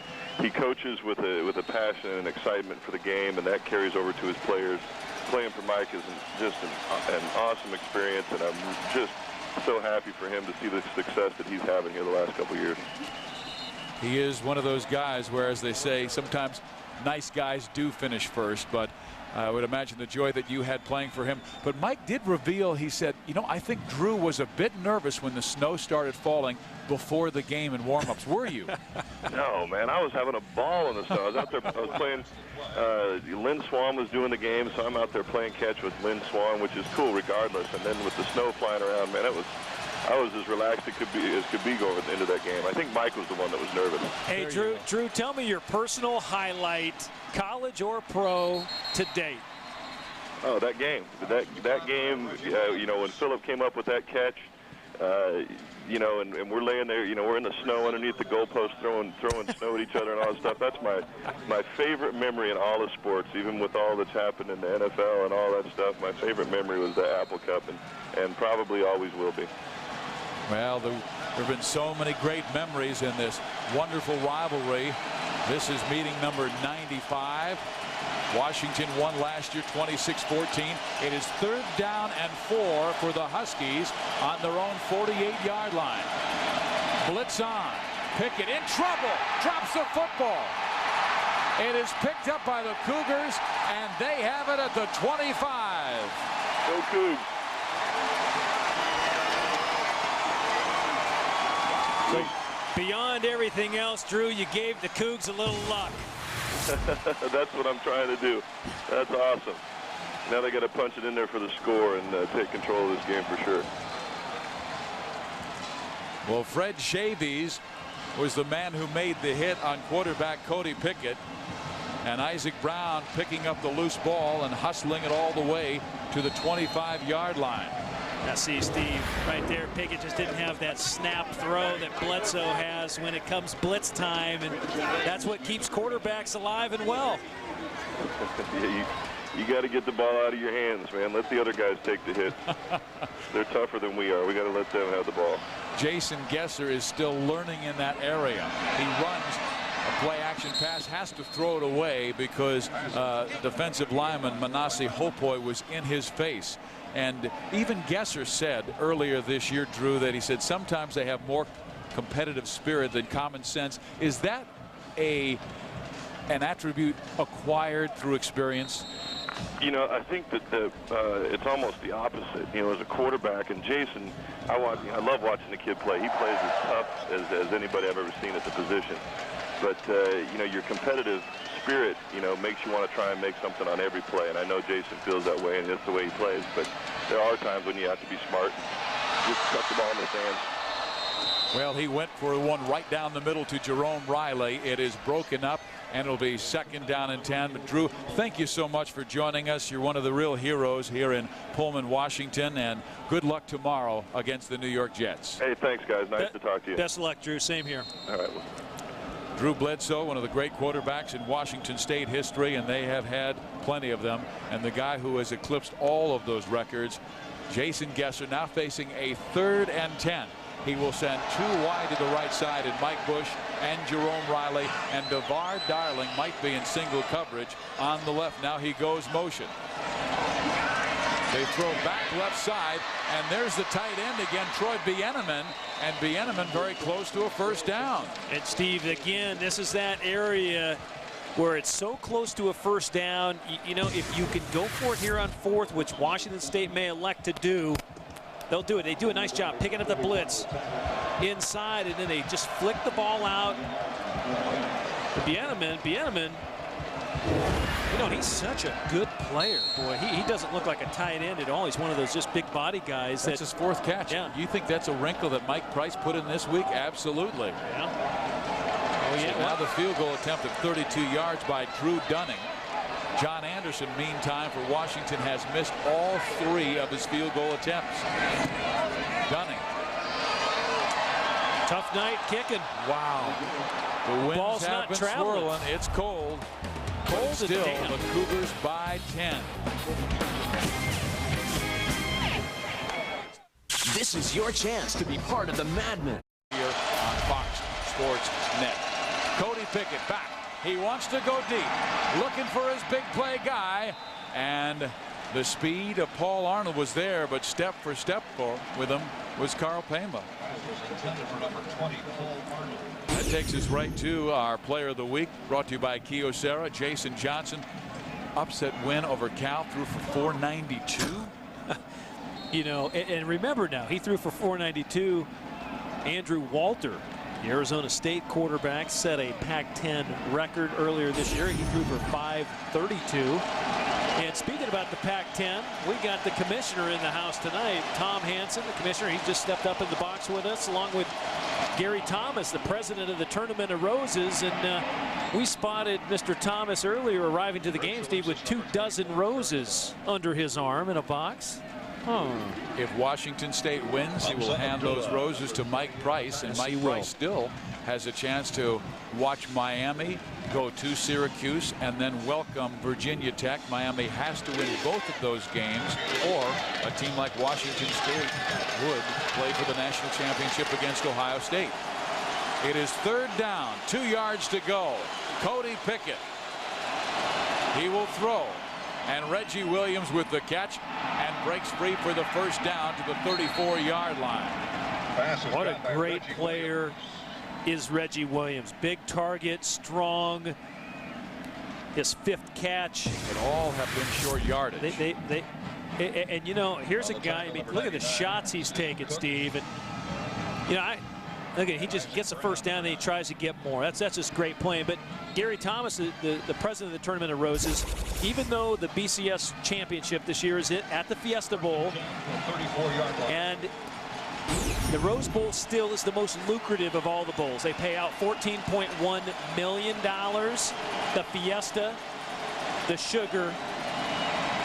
coaches with a passion and excitement for the game, and that carries over to his players. Playing for Mike is just an awesome experience, and I'm just so happy for him to see the success that he's having here the last couple of years. He is one of those guys where, as they say, sometimes nice guys do finish first, but I would imagine the joy that you had playing for him. But Mike did reveal, he said, you know, I think Drew was a bit nervous when the snow started falling before the game and warm-ups. Were you? No, man, I was having a ball in the snow. I was out there, I was playing, Lynn Swan was doing the game, so I'm out there playing catch with Lynn Swan, which is cool regardless. And then with the snow flying around, man, I was as relaxed as could be going into that game. I think Mike was the one that was nervous. Hey, Drew, tell me your personal highlight, college or pro, to date. Oh, that game. That game, you know, when Phillip came up with that catch, you know, and we're laying there, you know, we're in the snow underneath the goalpost throwing snow at each other and all that stuff. That's my favorite memory in all of sports, even with all that's happened in the NFL and all that stuff. My favorite memory was the Apple Cup, and probably always will be. Well, there have been so many great memories in this wonderful rivalry. This is meeting number 95. Washington won last year 26-14. It is 3rd down and 4 for the Huskies on their own 48-yard line. Blitz on. Pickett in trouble. Drops the football. It is picked up by the Cougars, and they have it at the 25. Go Cougs. So beyond everything else, Drew, you gave the Cougs a little luck. That's what I'm trying to do. That's awesome. Now they got to punch it in there for the score and take control of this game for sure. Well, Fred Chavis was the man who made the hit on quarterback Cody Pickett, and Isaac Brown picking up the loose ball and hustling it all the way to the 25-yard line. Now see, Steve, right there, Pickett just didn't have that snap throw that Bledsoe has when it comes blitz time, and that's what keeps quarterbacks alive and well. Yeah, you got to get the ball out of your hands, man. Let the other guys take the hit. They're tougher than we are. We got to let them have the ball. Jason Gesser is still learning in that area. He runs a play-action pass, has to throw it away because defensive lineman Manasseh Hopoi was in his face. And even Gesser said earlier this year, Drew, that he said sometimes they have more competitive spirit than common sense. Is that an attribute acquired through experience? You know, I think that it's almost the opposite. You know, as a quarterback, and Jason, I love watching the kid play. He plays as tough as anybody I've ever seen at the position. But, you know, your competitive spirit, you know, makes you want to try and make something on every play. And I know Jason feels that way, and that's the way he plays. But there are times when you have to be smart and just cut the ball in his hands. Well, he went for one right down the middle to Jerome Riley. It is broken up, and it'll be 2nd down and 10. But Drew, thank you so much for joining us. You're one of the real heroes here in Pullman, Washington, and good luck tomorrow against the New York Jets. Hey, thanks, guys. Nice to talk to you. Best of luck, Drew. Same here. All right. Well. Drew Bledsoe, one of the great quarterbacks in Washington State history, and they have had plenty of them. And the guy who has eclipsed all of those records, Jason Gesser, now facing a 3rd and 10. He will send 2 wide to the right side, and Mike Bush and Jerome Riley, and DeVar Darling might be in single coverage on the left. Now he goes motion. They throw back left side, and there's the tight end again, Troy Bieneman, and Bieneman very close to a 1st down. And Steve, again, this is that area where it's so close to a 1st down. You know, if you can go for it here on 4th, which Washington State may elect to do, they'll do it. They do a nice job picking up the blitz. inside, and then they just flick the ball out. Bieneman, you know, he's such a good player. Boy, he doesn't look like a tight end at all. He's one of those just big body guys. That's his 4th catch. Yeah. You think that's a wrinkle that Mike Price put in this week? Absolutely. Yeah. Oh, yeah. So now the field goal attempt at 32 yards by Drew Dunning. John Anderson, meantime, for Washington, has missed all 3 of his field goal attempts. Dunning. Tough night kicking. Wow. The winds Ball's have not been traveling. swirling. It's cold. Cold Still, damn. the Cougars by 10. This is your chance to be part of the Madmen. Here on Fox Sports Net. Cody Pickett back. He wants to go deep, looking for his big play guy, and the speed of Paul Arnold was there, but step for step with him was Carl Pema. That takes us right to our player of the week, brought to you by Kyocera. Jason Johnson, upset win over Cal, threw for 492. You know, and remember now, he threw for 492. Andrew Walter, the Arizona State quarterback, set a Pac-10 record earlier this year. He threw for 532. And speaking about the Pac-10, we got the commissioner in the house tonight, Tom Hansen, the commissioner. He just stepped up in the box with us, along with Gary Thomas, the president of the Tournament of Roses. And we spotted Mr. Thomas earlier arriving to the game, Steve, with 24 roses under his arm in a box. If Washington State wins, he will hand those roses to Mike Price, and Mike Price still has a chance to watch Miami go to Syracuse and then welcome Virginia Tech. Miami has to win both of those games, or a team like Washington State would play for the national championship against Ohio State. It is 3rd down, 2 yards to go. Cody Pickett. He will throw. And Reggie Williams with the catch and breaks free for the first down to the 34-yard line. What a great player is Reggie Williams. Big target, strong. His 5th catch. But all have been short yardage. And you know, here's a guy. I mean, look at the shots he's taken, Steve. And you know, look at, he just gets the first down and he tries to get more. That's just great playing. But Gary Thomas, the president of the Tournament of Roses, even though the BCS championship this year is at the Fiesta Bowl, and the Rose Bowl still is the most lucrative of all the bowls. They pay out $14.1 million. The Fiesta, the Sugar,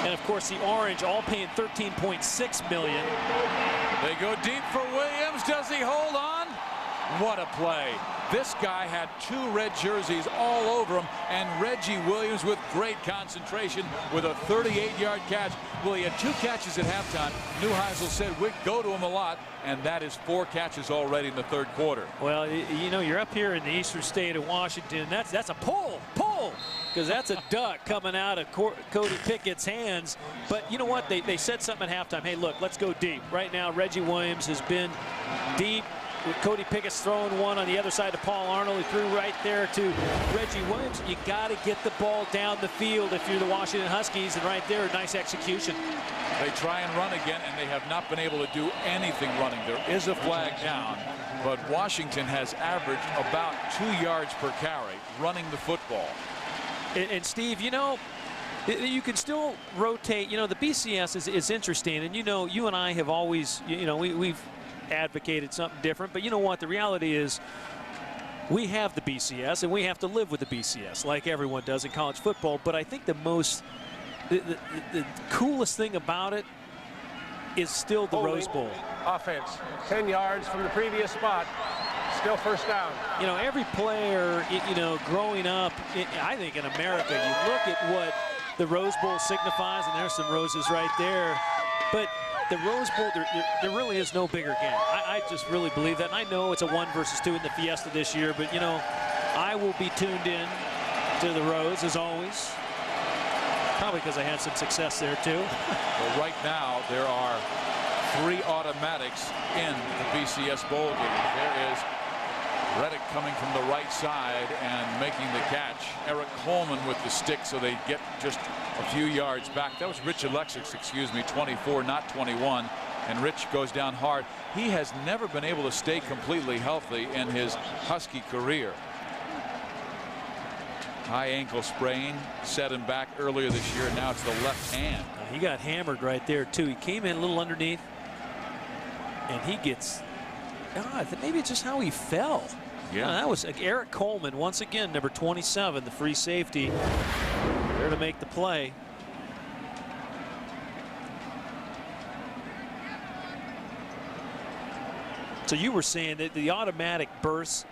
and of course the Orange, all paying $13.6 million. They go deep for Williams. Does he hold on? What a play. This guy had 2 red jerseys all over him, and Reggie Williams with great concentration with a 38-yard catch. Well, he had 2 catches at halftime. Neuheisel said we'd go to him a lot, and that is 4 catches already in the 3rd quarter. Well, you know, you're up here in the eastern state of Washington. That's a pull, because that's a duck coming out of Cody Pickett's hands. But you know what? They said something at halftime. Hey, look, let's go deep. Right now, Reggie Williams has been deep. With Cody Pickett's throwing one on the other side to Paul Arnold. He threw right there to Reggie Williams. You got to get the ball down the field if you're the Washington Huskies, and right there, nice execution. They try and run again, and they have not been able to do anything running. There is a flag down, but Washington has averaged about 2 yards per carry running the football. And Steve, you know, you can still rotate. You know, the BCS is interesting, and you know, you and I have always, you know, we've advocated something different, but you know what, the reality is we have the BCS and we have to live with the BCS like everyone does in college football. But I think the coolest thing about it is still the Rose Bowl. Offense, 10 yards from the previous spot, still 1st down. You know, every player, you know, growing up, I think in America, you look at what the Rose Bowl signifies, and there's some roses right there, but the Rose Bowl, there really is no bigger game. I just really believe that. And I know it's a 1 versus 2 in the Fiesta this year, but, you know, I will be tuned in to the Rose, as always. Probably because I had some success there, too. Well, right now, there are 3 automatics in the BCS Bowl game. There is Reddick coming from the right side and making the catch. Eric Coleman with the stick, so they get just a few yards back. That was Rich Alexis, excuse me, 24, not 21. and Rich goes down hard. He has never been able to stay completely healthy in his Husky career. High ankle sprain set him back earlier this year, and now it's the left hand. He got hammered right there too. He came in a little underneath, and he gets. Maybe it's just how he fell. Yeah, that was Eric Coleman once again, number 27, the free safety, there to make the play. So you were saying that the automatic berths,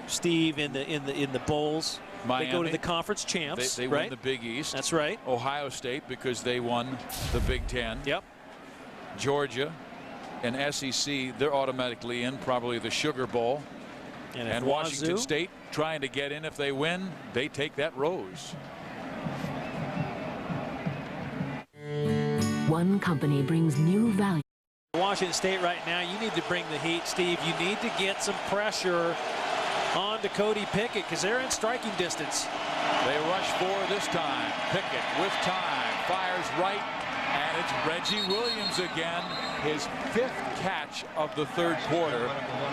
Steve, in the bowls, Miami, they go to the conference champs. They right? won the Big East. That's right. Ohio State, because they won the Big Ten. Yep. Georgia and SEC, they're automatically in, probably the Sugar Bowl. And Washington State trying to get in. If they win, they take that rose. One company brings new value. Washington State right now, you need to bring the heat, Steve. You need to get some pressure on to Cody Pickett because they're in striking distance. They rush for this time. Pickett with time, fires right, and it's Reggie Williams again. His 5th catch of the 3rd quarter.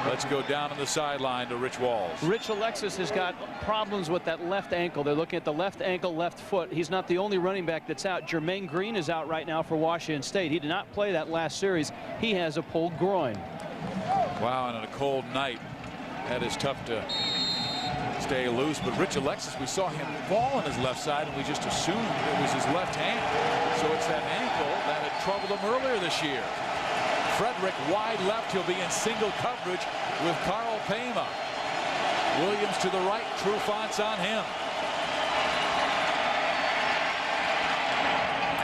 Let's go down on the sideline to Rich Walls. Rich Alexis has got problems with that left ankle. They're looking at the left ankle, left foot. He's not the only running back that's out. Jermaine Green is out right now for Washington State. He did not play that last series. He has a pulled groin. Wow, and on a cold night, that is tough to stay loose. But Rich Alexis, we saw him fall on his left side, and we just assumed it was his left hand. So it's that ankle that had troubled him earlier this year. Frederick wide left. He'll be in single coverage with Carl Pema. Williams to the right. Trufant's on him.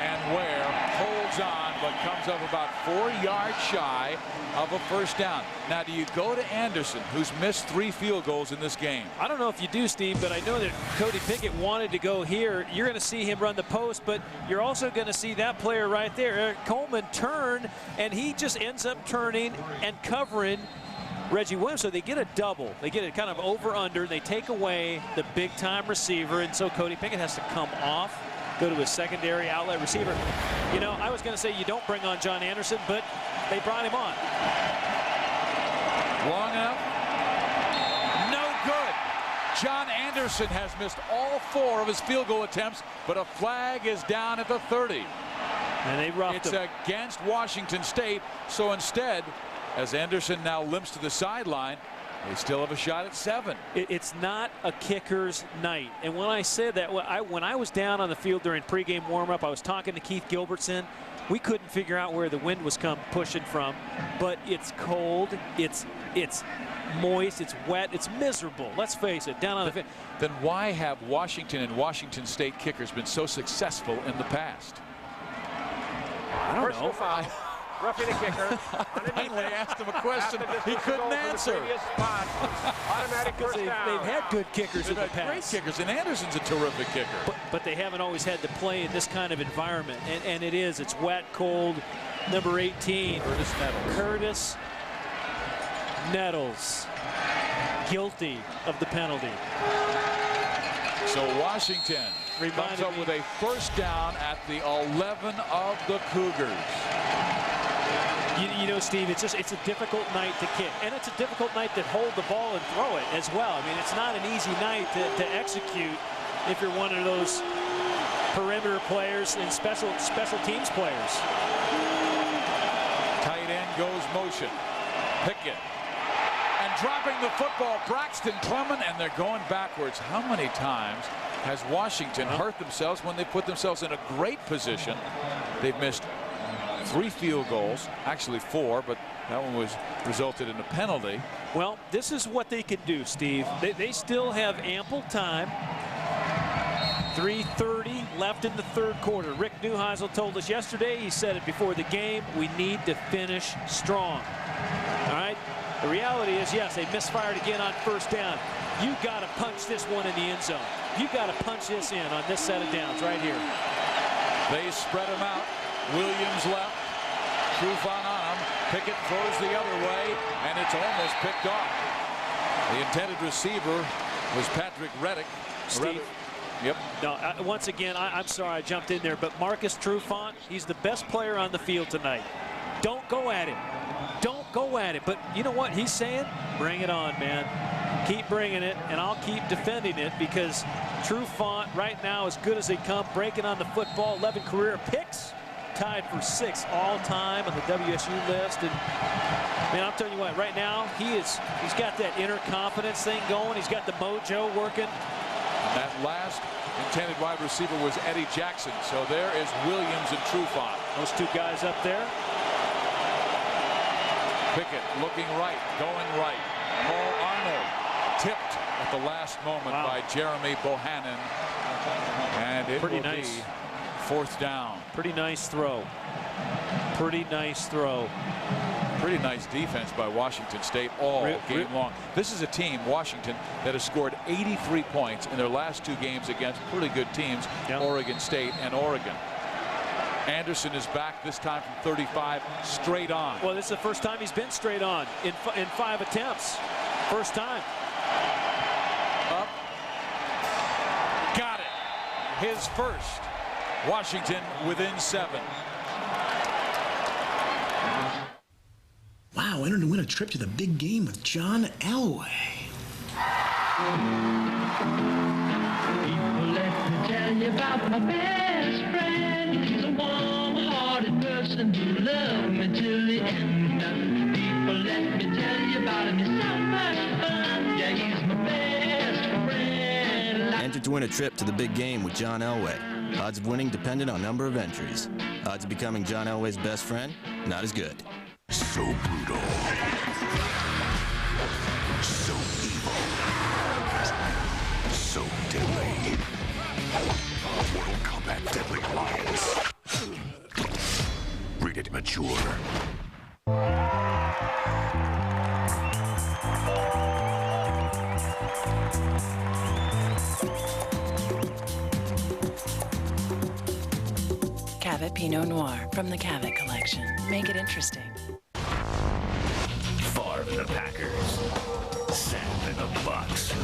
And Ware holds on, but comes up about 4 yards shy of a first down. Now, do you go to Anderson, who's missed 3 field goals in this game? I don't know if you do, Steve, but I know that Cody Pickett wanted to go here. You're going to see him run the post, but you're also going to see that player right there, Eric Coleman, turn, and he just ends up turning and covering Reggie Williams. So they get a double. They get it kind of over-under. They take away the big-time receiver, and so Cody Pickett has to come off, go to his secondary outlet receiver. You know, I was going to say you don't bring on John Anderson, but they brought him on. Long enough. No good. John Anderson has missed all 4 of his field goal attempts, but a flag is down at the 30. And they roughed It's him. against Washington State. So instead, as Anderson now limps to the sideline, they still have a shot at 7. It's not a kicker's night. And when I said that, when I was down on the field during pregame warm-up, I was talking to Keith Gilbertson. We couldn't figure out where the wind was pushing from, but it's cold, it's moist, it's wet, it's miserable. Let's face it, down on the field. Then why have Washington and Washington State kickers been so successful in the past? I don't know. Foul. Roughing the kicker. I finally asked him a question he couldn't answer. Automatic first down. They've had good kickers in the Great past. kickers, and Anderson's a terrific kicker. But they haven't always had to play in this kind of environment. And it's wet, cold. Number 18, Curtis Nettles, guilty of the penalty. So Washington comes up with a first down at the 11 of the Cougars. You know, Steve, it's a difficult night to kick, and it's a difficult night to hold the ball and throw it as well. I mean, it's not an easy night to execute if you're one of those perimeter players and special teams players. Tight end goes motion. Pickett. And dropping the football, Braxton Clement, and they're going backwards. How many times has Washington hurt themselves when they put themselves in a great position? They've missed 3 field goals, actually 4, but that one resulted in a penalty. Well, this is what they can do, Steve. They still have ample time. 3:30 left in the 3rd quarter. Rick Neuheisel told us yesterday, he said it before the game, we need to finish strong. All right? The reality is, yes, they misfired again on first down. You got to punch this one in the end zone. You got to punch this in on this set of downs right here. They spread him out. Williams left. Trufant on him. Pickett throws the other way, and it's almost picked off. The intended receiver was Patrick Reddick. Steve. Yep. No, once again, I'm sorry I jumped in there, but Marcus Trufant, he's the best player on the field tonight. Don't go at him. Don't go at it. But you know what he's saying? Bring it on, man. Keep bringing it, and I'll keep defending it, because Trufant right now, as good as they come, breaking on the football, 11 career picks, tied for 6 all-time on the WSU list. And man, I'm telling you what, right now he's got that inner confidence thing going. He's got the mojo working. And that last intended wide receiver was Eddie Jackson. So there is Williams and Trufant. Those two guys up there. Pickett looking right, going right. Paul Arnold tipped at the last moment by Jeremy Bohannon. And it will be 4th down. Pretty nice throw. Pretty nice throw. Pretty nice defense by Washington State all game long. This is a team, Washington, that has scored 83 points in their last 2 games against pretty good teams, Oregon State and Oregon. Anderson is back, this time from 35, straight on. Well, this is the first time he's been straight on in 5 attempts. First time. Up. Got it. His first. Washington within 7. Wow, entered to win a trip to the big game with John Elway. People, let me tell you about my best friend. He's a warm-hearted person who loved me till the end. People, let me tell you about him. He's so much fun. Yeah, he's my best friend. Entered to win a trip to the big game with John Elway. Odds of winning dependent on number of entries. Odds of becoming John Elway's best friend, not as good. So brutal. So evil. So deadly. Mortal Kombat Deadly Alliance. Rated mature. Cavett Pinot Noir from the Cavett collection. Make it interesting. Favre and the Packers. Sapp and the Bucks.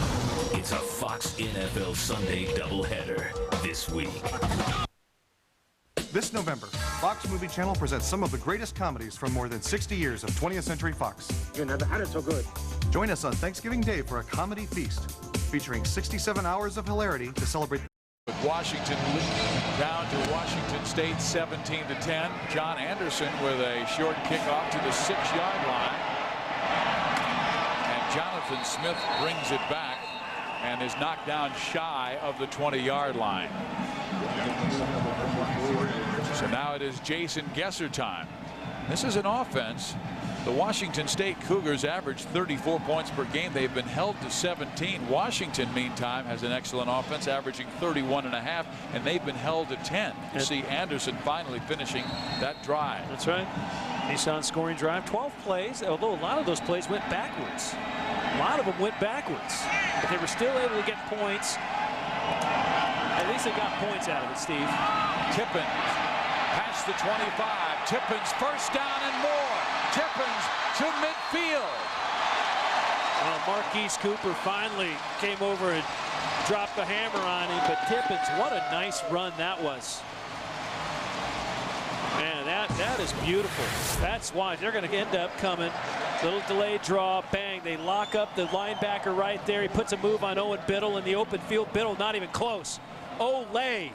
It's a Fox NFL Sunday doubleheader this week. This November, Fox Movie Channel presents some of the greatest comedies from more than 60 years of 20th Century Fox. You never had it so good. Join us on Thanksgiving Day for a comedy feast featuring 67 hours of hilarity to celebrate. With Washington down to Washington State 17-10. John Anderson with a short kickoff to the 6-yard line. And Jonathan Smith brings it back and is knocked down shy of the 20-yard line. So now it is Jason Gesser time. This is an offense. The Washington State Cougars average 34 points per game. They've been held to 17. Washington, meantime, has an excellent offense, averaging 31.5, and they've been held to 10. You see Anderson finally finishing that drive. That's right. Nissan scoring drive, 12 plays, although a lot of those plays went backwards. A lot of them went backwards, but they were still able to get points. At least they got points out of it, Steve. Tippins past the 25. Tippins first down and more. Tippins to midfield. Well, Marquise Cooper finally came over and dropped the hammer on him, but Tippins, what a nice run that was. Man, that is beautiful. That's why they're going to end up coming. Little delayed draw, bang. They lock up the linebacker right there. He puts a move on Owen Biddle in the open field. Biddle not even close. Olay.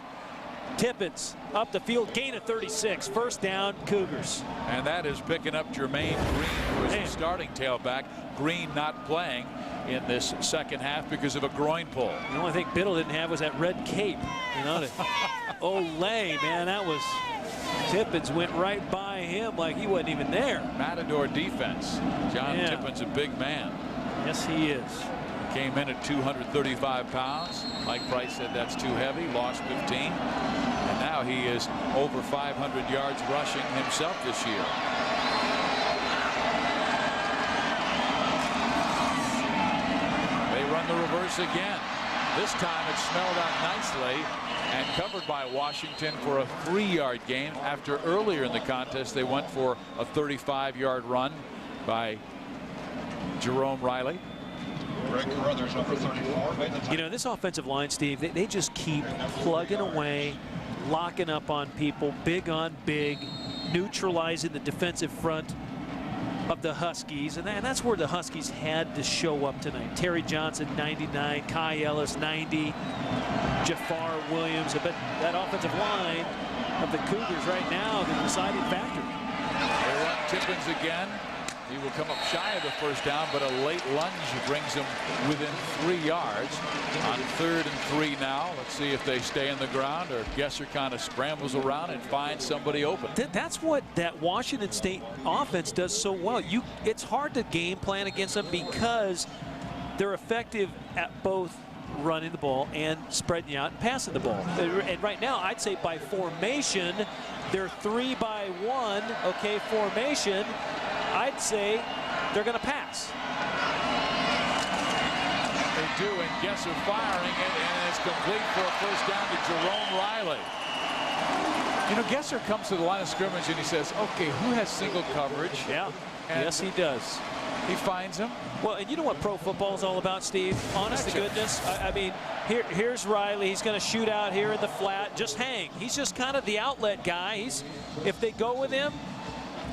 Tippins up the field, gain of 36. First down, Cougars. And that is picking up Jermaine Green, who is the starting tailback. Green not playing in this second half because of a groin pull. The only thing Biddle didn't have was that red cape. You know, Olay, man, that was... Tippins went right by him like he wasn't even there. Matador defense. John Tippins, a big man. Yes, he is. Came in at 235 pounds. Mike Price said that's too heavy, lost 15. And now he is over 500 yards rushing himself this year. They run the reverse again. This time it smelled out nicely and covered by Washington for a 3-yard gain. After earlier in the contest they went for a 35-yard run by Jerome Riley. Greg Carruthers, number 34. You know, this offensive line, Steve, they just keep plugging away, locking up on people, big on big. neutralizing the defensive front of the Huskies, and that's where the Huskies had to show up tonight. Terry Johnson, 99, Kai Ellis, 90, Jafar Williams. But that offensive line of the Cougars right now, the deciding factor. They run Tippins again. He will come up shy of the first down, but a late lunge brings him within 3 yards. On 3rd and 3 now. Let's see if they stay in the ground or if Gesser kind of scrambles around and finds somebody open. That's what that Washington State offense does so well. It's hard to game plan against them because they're effective at both running the ball and spreading you out and passing the ball. And right now, I'd say by formation, they're 3-by-1, okay, formation. I'd say they're going to pass. They do, and Gesser firing it, and it's complete for a first down to Jerome Riley. You know, Gesser comes to the line of scrimmage and he says, okay, who has single coverage? Yeah, and yes, he does. He finds him. Well, and you know what pro football is all about, Steve? Honest to goodness. I mean, here's Riley. He's going to shoot out here in the flat. Just hang. He's just kind of the outlet guy. If they go with him,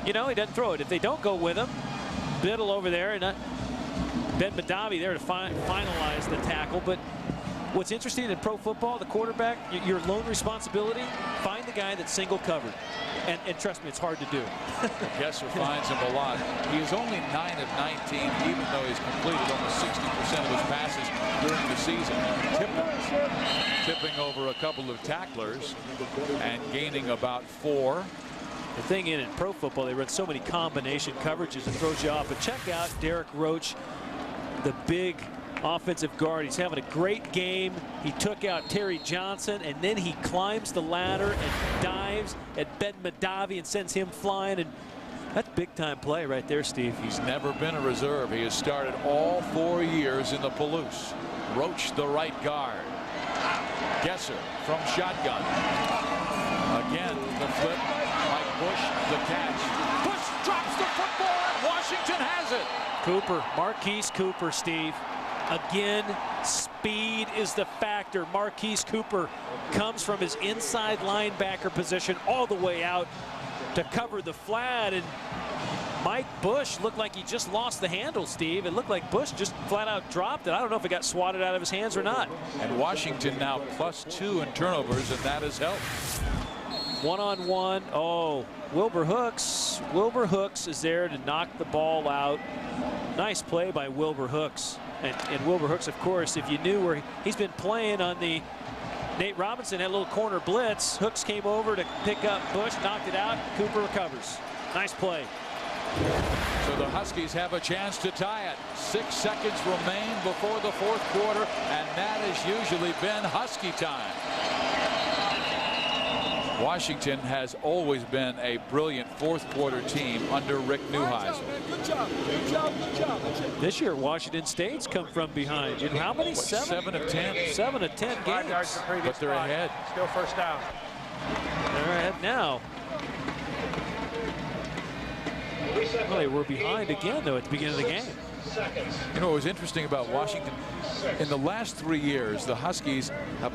you know, he doesn't throw it. If they don't go with him, Biddle over there, and Ben Madavi there to finalize the tackle. But what's interesting in pro football, the quarterback, your lone responsibility, find the guy that's single covered. And trust me, it's hard to do. Gesser finds him a lot. He is only 9 of 19, even though he's completed almost 60% of his passes during the season. Tipping over a couple of tacklers and gaining about 4. The thing in pro football, they run so many combination coverages, it throws you off. But check out Derek Roach, the big offensive guard. He's having a great game. He took out Terry Johnson, and then he climbs the ladder and dives at Ben Madavi and sends him flying. And that's big time play right there, Steve. He's never been a reserve. He has started all 4 years in the Palouse. Roach, the right guard. Gesser from shotgun. Again, the flip. Mike Bush, the catch. Bush drops the football, and Washington has it. Cooper, Marquise Cooper, Steve. Again, speed is the factor. Marquise Cooper comes from his inside linebacker position all the way out to cover the flat, and Mike Bush looked like he just lost the handle, Steve. It looked like Bush just flat out dropped it. I don't know if it got swatted out of his hands or not. And Washington now +2 in turnovers, and that has helped. One-on-one. Oh, Wilbur Hooks. Wilbur Hooks is there to knock the ball out. Nice play by Wilbur Hooks. And Wilbur Hooks, of course, if you knew where he's been playing on the Nate Robinson, that little corner blitz, Hooks came over to pick up Bush, knocked it out. Cooper recovers. Nice play. So the Huskies have a chance to tie it. 6 seconds remain before the 4th quarter, and that has usually been Husky time. Washington has always been a brilliant 4th quarter team under Rick Neuheisel. Good job, good job, good job. This year, Washington State's come from behind. And how many? 7 of 10. 7 of 10 5 games. yards the previous But they're drive. ahead. Still first down. They're ahead now. Well, they were behind again, though, at the beginning of the game. You know what was interesting about Washington? In the last 3 years, the Huskies have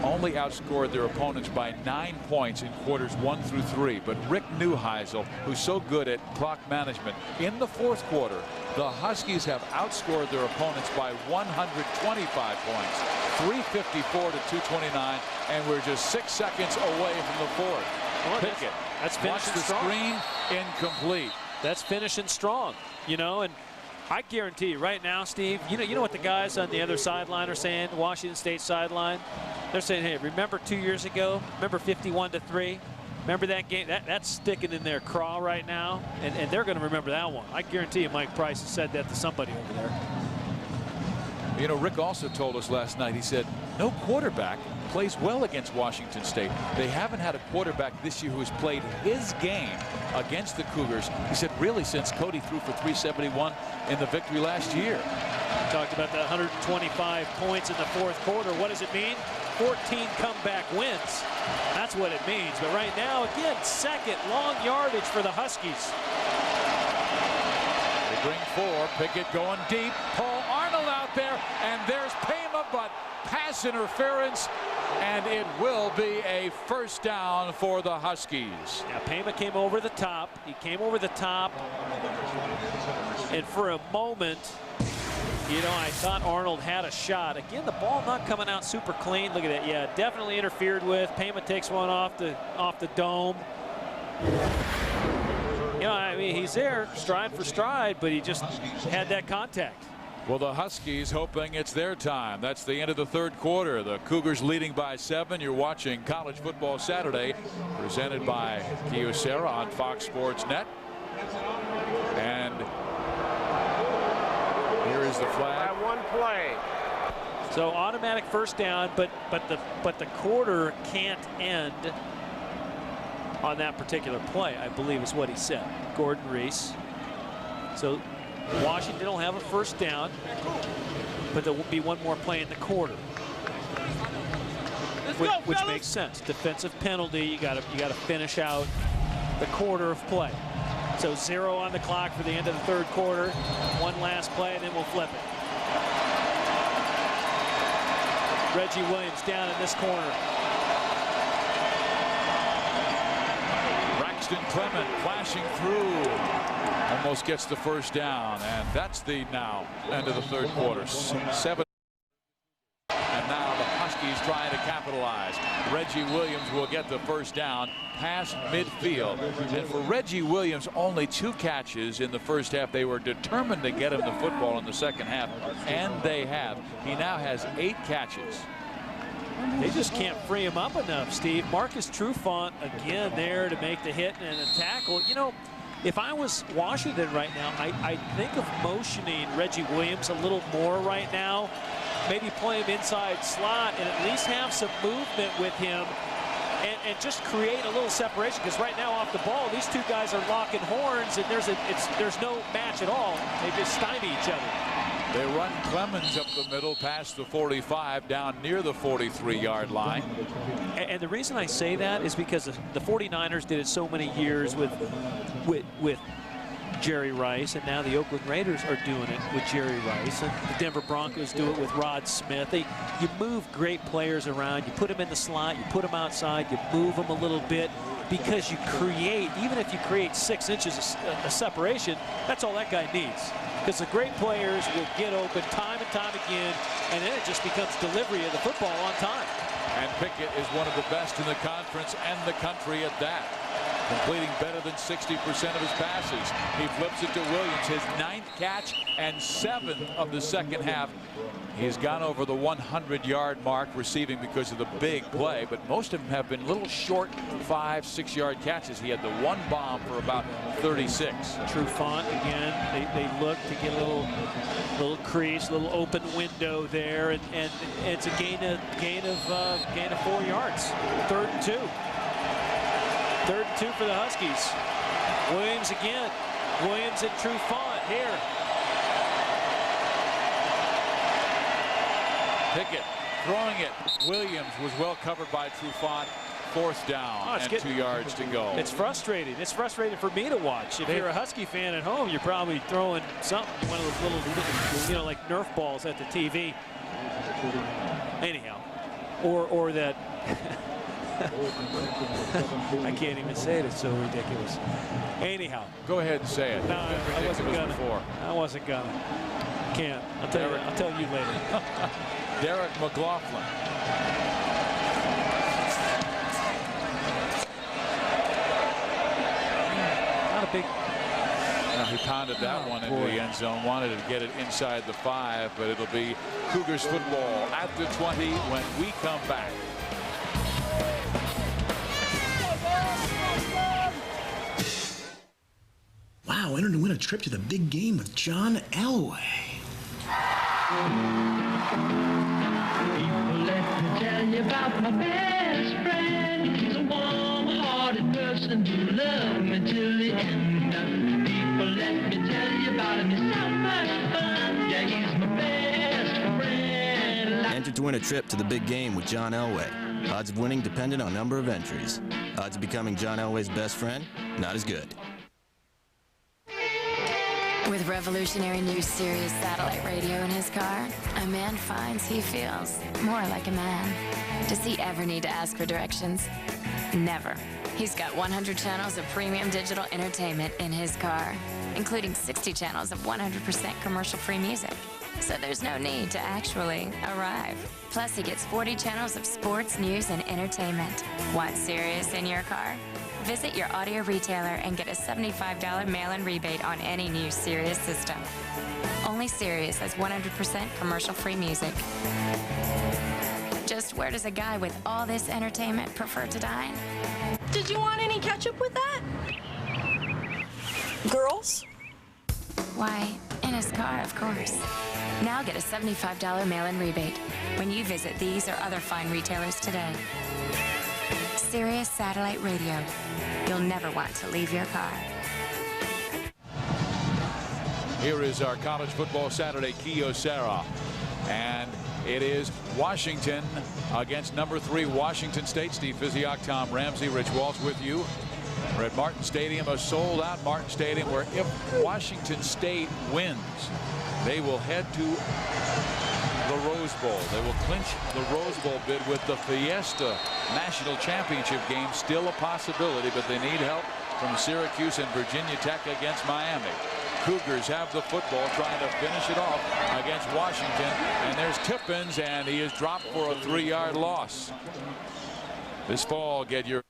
only outscored their opponents by 9 points in quarters 1 through 3. But Rick Neuheisel, who's so good at clock management, in the 4th quarter, the Huskies have outscored their opponents by 125 points, 354 to 229, and we're just 6 seconds away from the 4th. Well, Pickett, that's watch finishing the strong. screen, incomplete. That's finishing strong, you know, and I guarantee you right now, Steve, you know what the guys on the other sideline are saying, Washington State sideline? They're saying, hey, remember 2 years ago? Remember 51-3? Remember that game? That's sticking in their craw right now, and they're going to remember that one. I guarantee you Mike Price has said that to somebody over there. You know, Rick also told us last night, he said, no quarterback plays well against Washington State. They haven't had a quarterback this year who has played his game against the Cougars. He said, really, since Cody threw for 371 in the victory last year. Talked about the 125 points in the 4th quarter. What does it mean? 14 comeback wins. That's what it means. But right now, again, second long yardage for the Huskies. They bring 4. Pickett going deep. Paul Arnold out there, and there's Payne but pass interference, and it will be a first down for the Huskies. Now, Payma came over the top. He came over the top, and for a moment, you know, I thought Arnold had a shot. Again, the ball not coming out super clean. Look at that. Yeah, definitely interfered with. Payma takes one off the dome. You know, I mean, he's there stride for stride, but he just had that contact. Well, the Huskies hoping it's their time. That's the end of the third quarter. The Cougars leading by 7. You're watching College Football Saturday, presented by Kyocera on Fox Sports Net. And here is the flag. By one play. So automatic first down, but the quarter can't end on that particular play, I believe is what he said. Gordon Reese. So Washington will have a first down, but there will be one more play in the quarter, which makes sense. Defensive penalty. You got to finish out the quarter of play. So 0 on the clock for the end of the third quarter. One last play, and then we'll flip it. Reggie Williams down in this corner. Braxton Clement flashing through. Almost gets the first down, and that's the now end of the third quarter. 7. And now the Huskies trying to capitalize. Reggie Williams will get the first down past midfield. And for Reggie Williams, only 2 catches in the first half. They were determined to get him the football in the second half, and they have. He now has 8 catches. They just can't free him up enough, Steve. Marcus Trufant again there to make the hit and a tackle. You know, if I was Washington right now, I'd think of motioning Reggie Williams a little more right now. Maybe play him inside slot and at least have some movement with him and just create a little separation, because right now off the ball, these 2 guys are locking horns, and there's no match at all. They just stymie each other. They run Clemens up the middle past the 45 down near the 43-yard line. And the reason I say that is because the 49ers did it so many years with Jerry Rice, and now the Oakland Raiders are doing it with Jerry Rice, and the Denver Broncos do it with Rod Smith. You move great players around, you put them in the slot, you put them outside, you move them a little bit, because you create, even if you create 6 inches of separation, that's all that guy needs. Because the great players will get open time and time again, and then it just becomes delivery of the football on time. And Pickett is one of the best in the conference and the country at that, completing better than 60% of his passes. He flips it to Williams, his 9th catch and 7th of the second half. He's gone over the 100-yard mark receiving because of the big play, but most of them have been little short 5-6-yard catches. He had the one bomb for about 36. Trufant again, they look to get a little crease, a little open window there, and it's a gain of 4 yards. 3rd and 2. 3rd and 2 for the Huskies. Williams again. Williams and Trufant here. Pickett throwing it. Williams was well covered by Trufant. 4th down and 2 yards to go. It's frustrating. It's frustrating for me to watch. If you're a Husky fan at home, you're probably throwing something, one of those little, you know, like Nerf balls at the TV. Anyhow, or that. I can't even say it. It's so ridiculous. Anyhow. Go ahead and say it. No, I wasn't gonna. Before. I wasn't gonna. Can't. I'll tell you later. Derek McLaughlin. Not a big. Now he pounded that one into the end zone. Wanted to get it inside the 5, but it'll be Cougars football at the 20 when we come back. Wow, entered to win a trip to the big game with John Elway. People, let me tell you about my best friend. He's a warm-hearted person who loved me till the end. People, let me tell you about him. He's so much fun. Yeah, he's my best friend. Entered to win a trip to the big game with John Elway. Odds of winning dependent on number of entries. Odds of becoming John Elway's best friend, not as good. With revolutionary new Sirius satellite radio in his car, a man finds he feels more like a man. Does he ever need to ask for directions? Never. He's got 100 channels of premium digital entertainment in his car, including 60 channels of 100% commercial-free music. So there's no need to actually arrive. Plus, he gets 40 channels of sports, news, and entertainment. Want Sirius in your car? Visit your audio retailer and get a $75 mail-in rebate on any new Sirius system. Only Sirius has 100% commercial-free music. Just where does a guy with all this entertainment prefer to dine? Did you want any ketchup with that? Girls? Why, in his car, of course. Now get a $75 mail-in rebate when you visit these or other fine retailers today. Sirius Satellite Radio. You'll never want to leave your car. Here is our college football Saturday Kyocera. And it is Washington against number 3 Washington State. Steve Physioc, Tom Ramsey, Rich Walsh with you. We're at Martin Stadium, a sold-out Martin Stadium, where if Washington State wins, they will head to the Rose Bowl. They will clinch the Rose Bowl bid with the Fiesta National Championship game. Still a possibility, but they need help from Syracuse and Virginia Tech against Miami. Cougars have the football, trying to finish it off against Washington. And there's Tippins, and he is dropped for a 3-yard loss. This fall, get your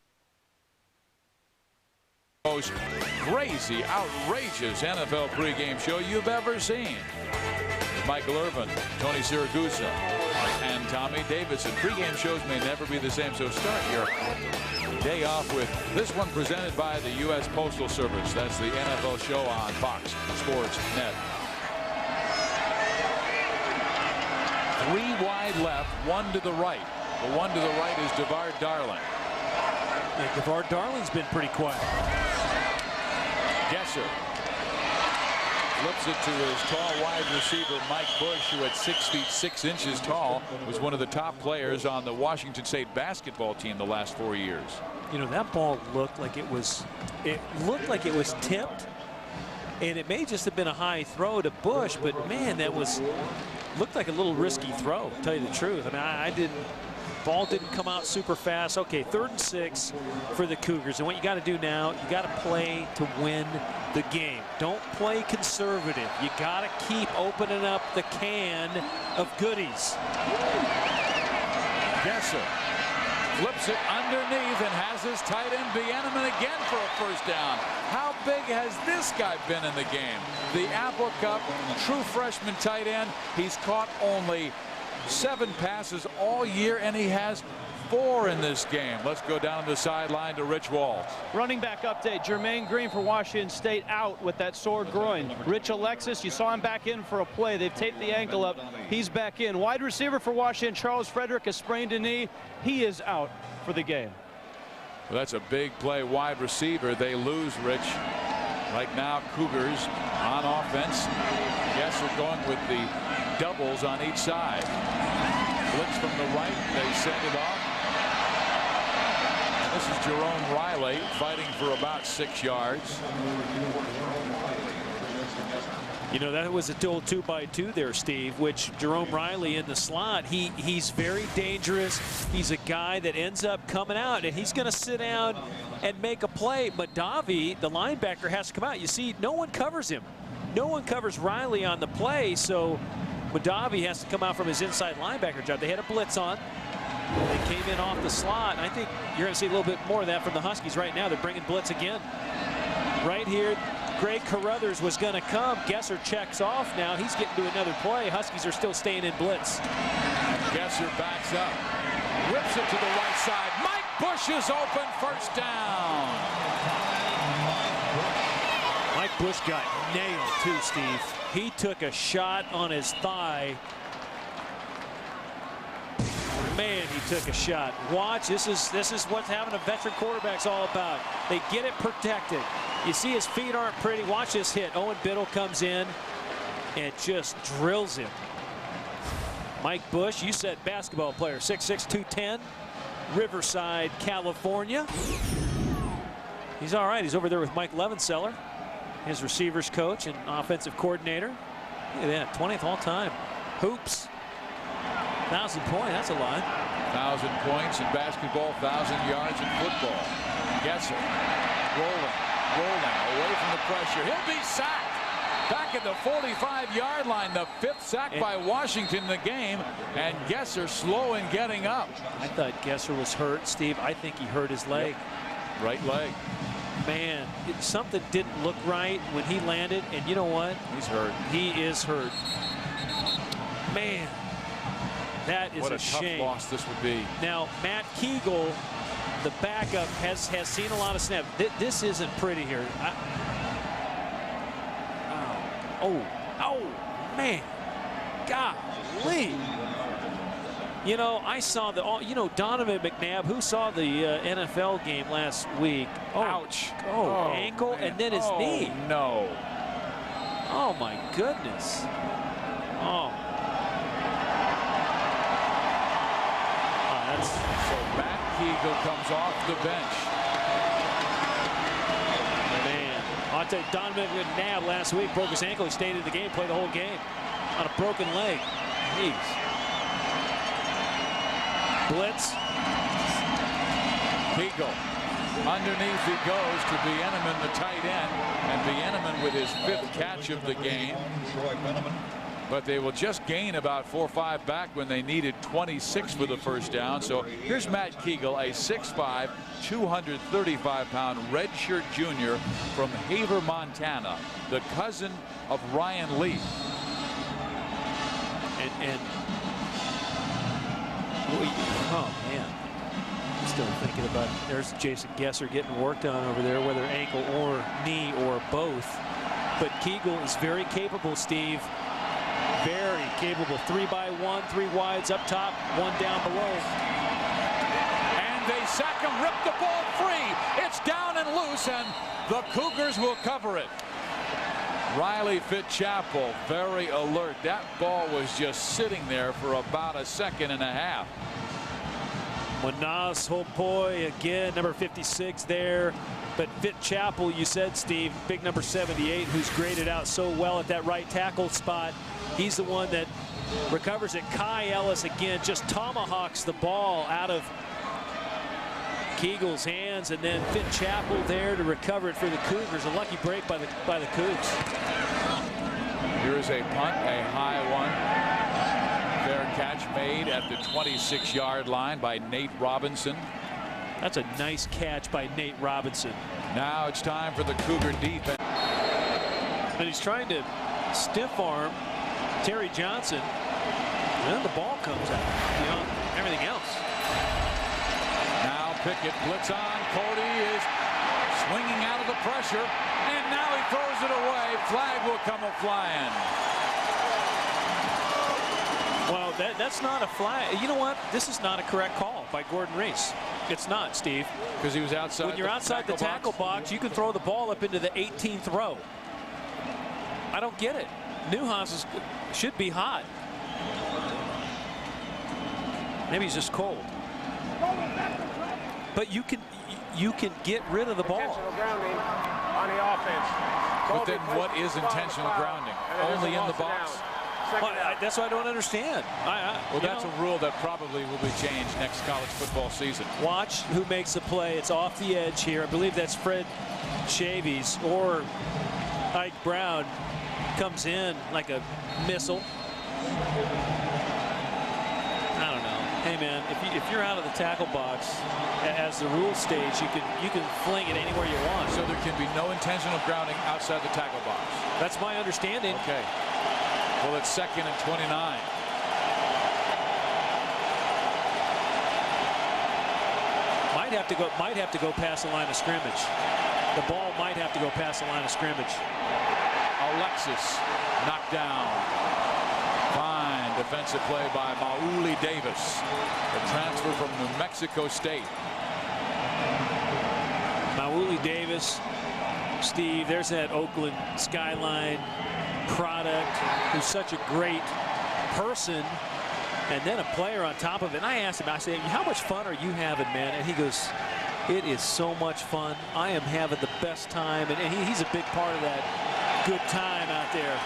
most crazy, outrageous NFL pregame show you've ever seen. Michael Irvin, Tony Siragusa, and Tommy Davidson. Pregame shows may never be the same, so start your day off with this one presented by the U.S. Postal Service. That's the NFL show on Fox Sports Net. 3 wide left, 1 to the right. The 1 to the right is DeVar Darling. Yeah, DeVar Darling's been pretty quiet. Gesser flips it to his tall wide receiver Mike Bush, who at 6 feet 6 inches tall was one of the top players on the Washington State basketball team the last 4 years. You know, that ball looked like it was tipped, and it may just have been a high throw to Bush, but man, that looked like a little risky throw, to tell you the truth. I mean, ball didn't come out super fast. Okay, 3rd and 6 for the Cougars. And what you got to do now, you got to play to win the game. Don't play conservative. You got to keep opening up the can of goodies. Gesser flips it underneath and has his tight end Bieneman again for a 1st down. How big has this guy been in the game? The Apple Cup true freshman tight end. He's caught only 7 passes all year, and he has 4 in this game. Let's go down the sideline to Rich Walsh. Running back update. Jermaine Green for Washington State out with that sore groin. Rich Alexis, you saw him back in for a play. They've taped the ankle up. He's back in. Wide receiver for Washington, Charles Frederick, has sprained a knee. He is out for the game. Well, that's a big play. Wide receiver. They lose Rich. Right now, Cougars on offense. Gesser going with the doubles on each side. Blitz from the right. They send it off. And this is Jerome Riley fighting for about 6 yards. You know, that was a old 2-by-2 there, Steve, which Jerome Riley in the slot, he's very dangerous. He's a guy that ends up coming out, and he's going to sit down and make a play. Madavi, the linebacker, has to come out. You see, no one covers him. No one covers Riley on the play, so Madavi has to come out from his inside linebacker job. They had a blitz on. They came in off the slot. And I think you're going to see a little bit more of that from the Huskies right now. They're bringing blitz again. Right here, Greg Carruthers was going to come. Gesser checks off now. He's getting to another play. Huskies are still staying in blitz. Gesser backs up. Whips it to the right side. Mike Bush is open. 1st down. Mike Bush got nailed too, Steve. He took a shot on his thigh. Man, he took a shot. Watch, this is what having a veteran quarterback's all about. They get it protected. You see his feet aren't pretty. Watch this hit. Owen Biddle comes in and just drills him. Mike Bush, you said basketball player, 6'6", 210, Riverside, California. He's all right. He's over there with Mike Levenseller. his receivers coach and offensive coordinator. Look at that, 20th all time. Hoops. 1,000 points, that's a lot. 1,000 points in basketball, 1,000 yards in football. Gesser rolling, away from the pressure. He'll be sacked. Back at the 45-yard line, the 5th sack by Washington in the game, and Gesser slow in getting up. I thought Gesser was hurt, Steve. I think he hurt his leg. Yep. Right leg. Man, something didn't look right when he landed, and you know what? He's hurt. He is hurt. Man, that is what a shame. Tough loss this would be. Now, Matt Kegel, the backup, has seen a lot of snaps. This isn't pretty here. Oh, man. Golly. You know, I saw Donovan McNabb, who saw the NFL game last week. Oh, ouch. Oh, ankle, man. And then his knee. No. Oh, my goodness. Oh. So Matt Kegel comes off the bench. Man, I'll tell you, Donovan McNabb last week broke his ankle. He stayed in the game, played the whole game on a broken leg. Jeez. Blitz. Kegel. Underneath he goes to Bieneman, the tight end, and Bieneman with his 5th catch of the game. But they will just gain about 4 or 5 back when they needed 26 for the first down. So here's Matt Kegel, a 6'5", 235-pound redshirt junior from Haver, Montana, the cousin of Ryan Leaf. Oh man, I'm still thinking about it. There's Jason Gesser getting worked on over there, whether ankle or knee or both. But Kegel is very capable, Steve. Very capable. 3-by-1, 3 wides up top, 1 down below. And they sack him, rip the ball free. It's down and loose, and the Cougars will cover it. Riley Fitzchapel, very alert. That ball was just sitting there for about a second and a half. Manas Hopoi again, number 56 there. But Fitzchapel, you said, Steve, big number 78, who's graded out so well at that right tackle spot. He's the one that recovers it. Kai Ellis again just tomahawks the ball out of Kegel's hands, and then Fitzchapel there to recover it for the Cougars. A lucky break by the Cougs. Here's a punt, a high one. Fair catch made at the 26-yard line by Nate Robinson. That's a nice catch by Nate Robinson. Now it's time for the Cougar defense. And he's trying to stiff arm Terry Johnson. And then the ball comes out beyond everything else. Now Pickett blitz on. Cody is swinging out of the pressure. And now he throws it away. Flag will come a-flying. Well, that's not a flag. You know what? This is not a correct call by Gordon Reese. It's not, Steve. Because he was outside. When you're outside the tackle box, you can throw the ball up into the 18th row. I don't get it. Newhouse should be hot. Maybe he's just cold. But you can get rid of the ball. Intentional grounding on the offense. But then what is intentional grounding? Only in the box. Well, that's what I don't understand. Well, that's a rule that probably will be changed next college football season. Watch who makes the play. It's off the edge here. I believe that's Fred Chavis or Ike Brown. Comes in like a missile. I don't know. Hey man, if you're out of the tackle box as the rule states, you can fling it anywhere you want. So there can be no intentional grounding outside the tackle box. That's my understanding. Okay. Well, it's 2nd and 29. Might have to go past the line of scrimmage. The ball might have to go past the line of scrimmage. Alexis knocked down. Fine defensive play by Mauli Davis, the transfer from New Mexico State. Mauli Davis, Steve, there's that Oakland skyline product, who's such a great person, and then a player on top of it. And I asked him, I said, how much fun are you having, man? And he goes, It is so much fun. I am having the best time, and he's a big part of that good time out there.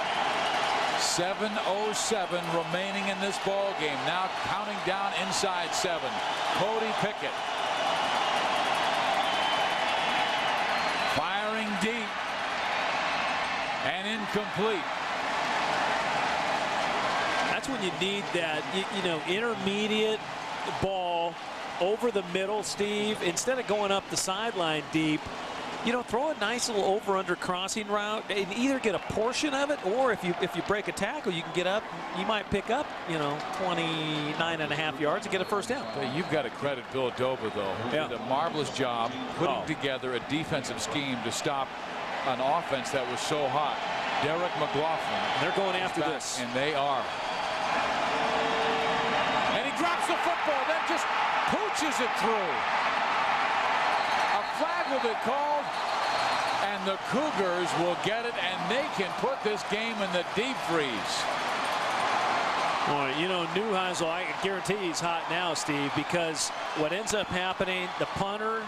7:07 remaining in this ball game. Now counting down inside 7. Cody Pickett firing deep and incomplete. That's when you need that, you know, intermediate ball over the middle, Steve. Instead of going up the sideline deep, you know, throw a nice little over-under crossing route and either get a portion of it, or if you break a tackle, you can get up. You might pick up, you know, 29.5 yards and get a first down. You've got to credit Bill Doba, though, who did a marvelous job putting together a defensive scheme to stop an offense that was so hot. Derek McLaughlin. They're going after this. And they are. And he drops the football, then just pooches it through. A flag will be called, and the Cougars will get it, and they can put this game in the deep freeze. Boy, you know, Neuheisel, I can guarantee he's hot now, Steve, because what ends up happening, the punter,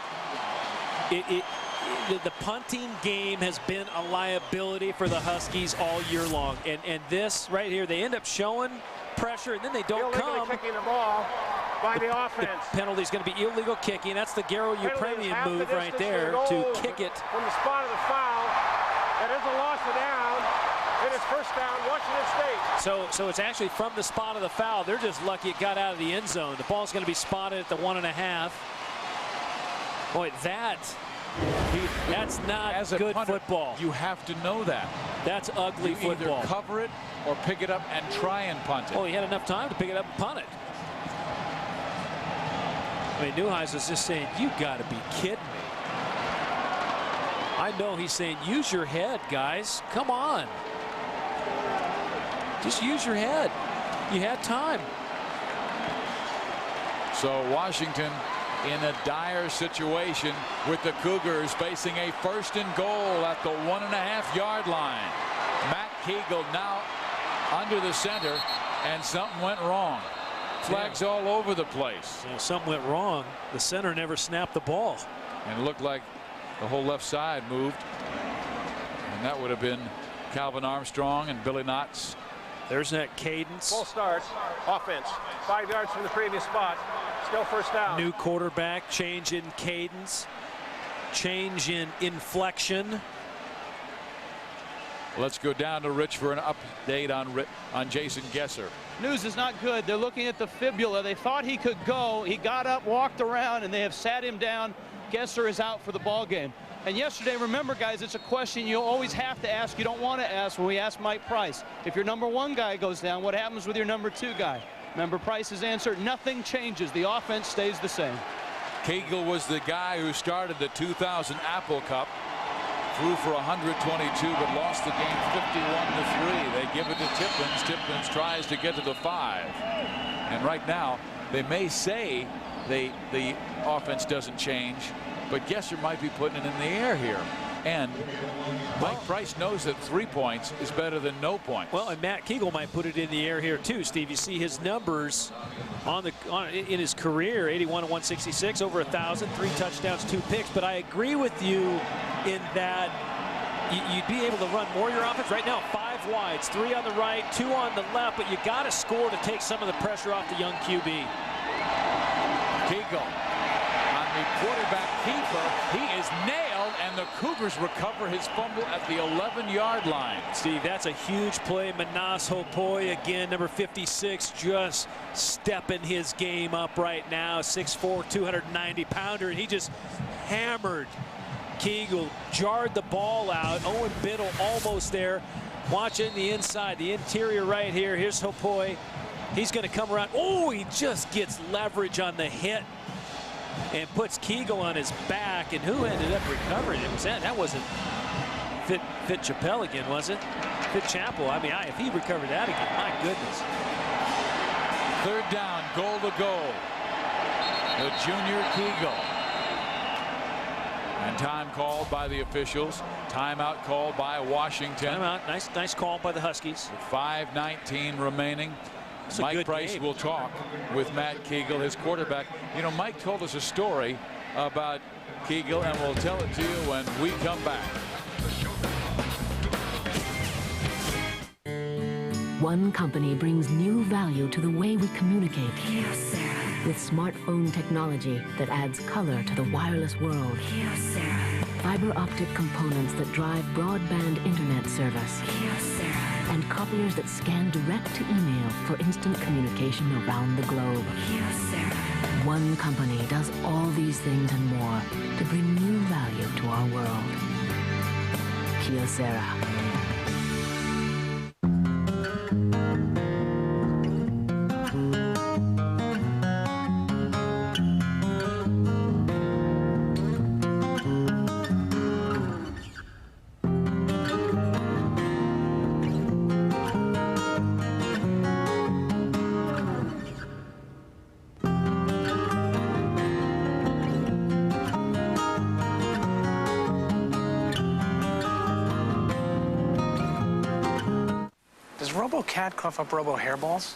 the punting game has been a liability for the Huskies all year long. And this right here, they end up showing pressure, and then they don't come. Kicking the ball by the offense. The penalty is going to be illegal kicking. That's the Garo Yepremian move right there to kick it. From the spot of the foul, that is a loss of down. It is first down, Washington State. So it's actually from the spot of the foul. They're just lucky it got out of the end zone. The ball's going to be spotted at the 1.5. Boy, that's not good football. You have to know that. That's ugly football. Either cover it or pick it up and try and punt it. Oh, he had enough time to pick it up and punt it. I mean, Neuheisel's just saying, you got to be kidding me. I know he's saying, use your head, guys. Come on. Just use your head. You had time. So Washington in a dire situation with the Cougars facing a 1st and goal at the 1.5-yard line. Matt Kegel now under the center, and something went wrong. Flags all over the place. Yeah, something went wrong. The center never snapped the ball. And it looked like the whole left side moved. And that would have been Calvin Armstrong and Billy Knotts. There's that cadence. Full start. Offense. 5 yards from the previous spot. Still first down. New quarterback. Change in cadence. Change in inflection. Let's go down to Rich for an update on Jason Gesser. News is not good. They're looking at the fibula. They thought he could go. He got up, walked around, and they have sat him down. Gesser is out for the ball game. And yesterday, remember, guys, it's a question you always have to ask. You don't want to ask when we asked Mike Price. If your number 1 guy goes down, what happens with your number 2 guy? Remember Price's answer, nothing changes. The offense stays the same. Kegel was the guy who started the 2000 Apple Cup. Threw for 122, but lost the game 51-3. They give it to Tippins. Tippins tries to get to the 5. And right now, they may say the offense doesn't change, but Gesser might be putting it in the air here. And Mike Price knows that 3 points is better than no points. Well, and Matt Kegel might put it in the air here too, Steve. You see his numbers in his career: 81-166, over 1,000, 3 touchdowns, 2 picks. But I agree with you in that you'd be able to run more of your offense. Right now, 5 wides, 3 on the right, 2 on the left, but you got to score to take some of the pressure off the young QB. Kegel on the quarterback keeper. He is nailed, and the Cougars recover his fumble at the 11-yard line. Steve, that's a huge play. Manas Hopoi, again, number 56, just stepping his game up right now. 6'4", 290-pounder, and he just hammered Kegel, jarred the ball out. Owen Biddle almost there. Watching the inside, the interior right here. Here's Hopoi. He's going to come around. Oh, he just gets leverage on the hit and puts Kegel on his back. And who ended up recovering it? That wasn't Fitzchappell again, was it? Fitzchappell. I mean, if he recovered that again, my goodness. 3rd down, goal to go. The junior Kegel. And time called by the officials. Timeout called by Washington. Timeout. Nice call by the Huskies. With 5:19 remaining. Mike Price will talk with Matt Kegel, his quarterback. You know, Mike told us a story about Kegel, and we'll tell it to you when we come back. One company brings new value to the way we communicate. With smartphone technology that adds color to the wireless world. Fiber optic components that drive broadband internet service. And copiers that scan direct to email for instant communication around the globe. One company does all these things and more to bring new value to our world. Kyocera. Does RoboCat cough up Robo hairballs?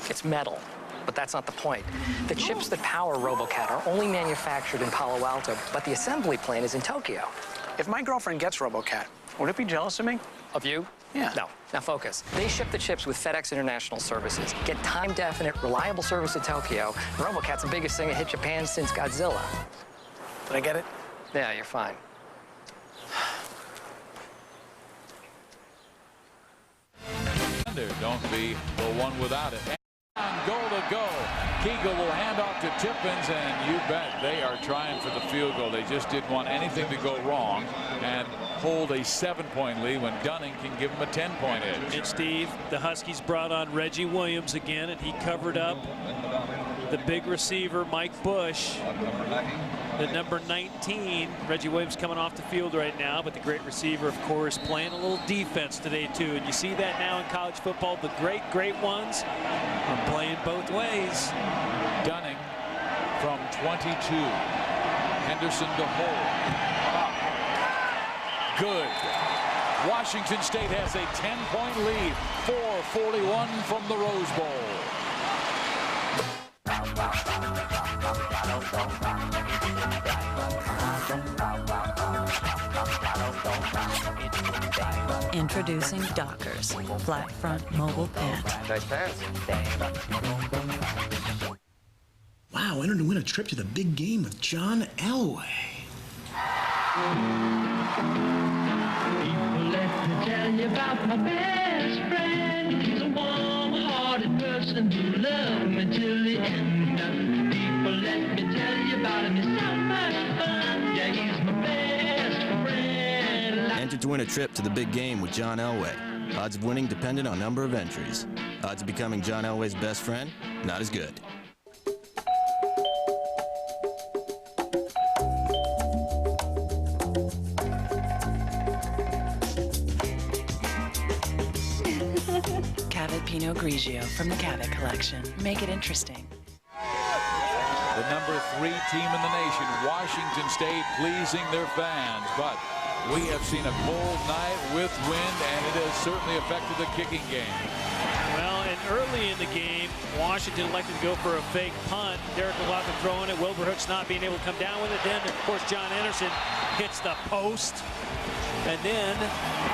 It's metal, but that's not the point. The chips that power RoboCat are only manufactured in Palo Alto, but the assembly plant is in Tokyo. If my girlfriend gets RoboCat, would it be jealous of me? Of you? Yeah. No. Now focus. They ship the chips with FedEx International Services. Get time-definite, reliable service to Tokyo. RoboCat's the biggest thing that hit Japan since Godzilla. Did I get it? Yeah, you're fine. Don't be the one without it. And goal to go. Kegel will hand off to Tippins, and you bet they are trying for the field goal. They just didn't want anything to go wrong and hold a 7-point lead when Dunning can give them a 10-point edge. And Steve, the Huskies brought on Reggie Williams again, and he covered up the big receiver, Mike Bush. The number 19, Reggie Williams, coming off the field right now, but the great receiver, of course, playing a little defense today, too. And you see that now in college football. The great ones are playing both ways. Dunning from 22. Henderson to Hole. Good. Washington State has a 10-point lead. 4:41 from the Rose Bowl. Introducing Dockers flat front mobile pant. Nice pants. Wow, entered to win a trip to the big game with John Elway. People, let me tell you about my best friend. He's a warm-hearted person who loved me till the end. People, let me tell you about him. He's so much fun. Yeah, he's my best friend. Entered to win a trip to the big game with John Elway. Odds of winning dependent on number of entries. Odds of becoming John Elway's best friend, not as good. Cavett Pinot Grigio from the Cavett collection. Make it interesting. The number 3 team in the nation, Washington State, pleasing their fans. But we have seen a cold night with wind, and it has certainly affected the kicking game. Well, and early in the game, Washington elected to go for a fake punt. Derek McLaughlin throwing it. Wilberhooks not being able to come down with it. Then, of course, John Anderson hits the post. And then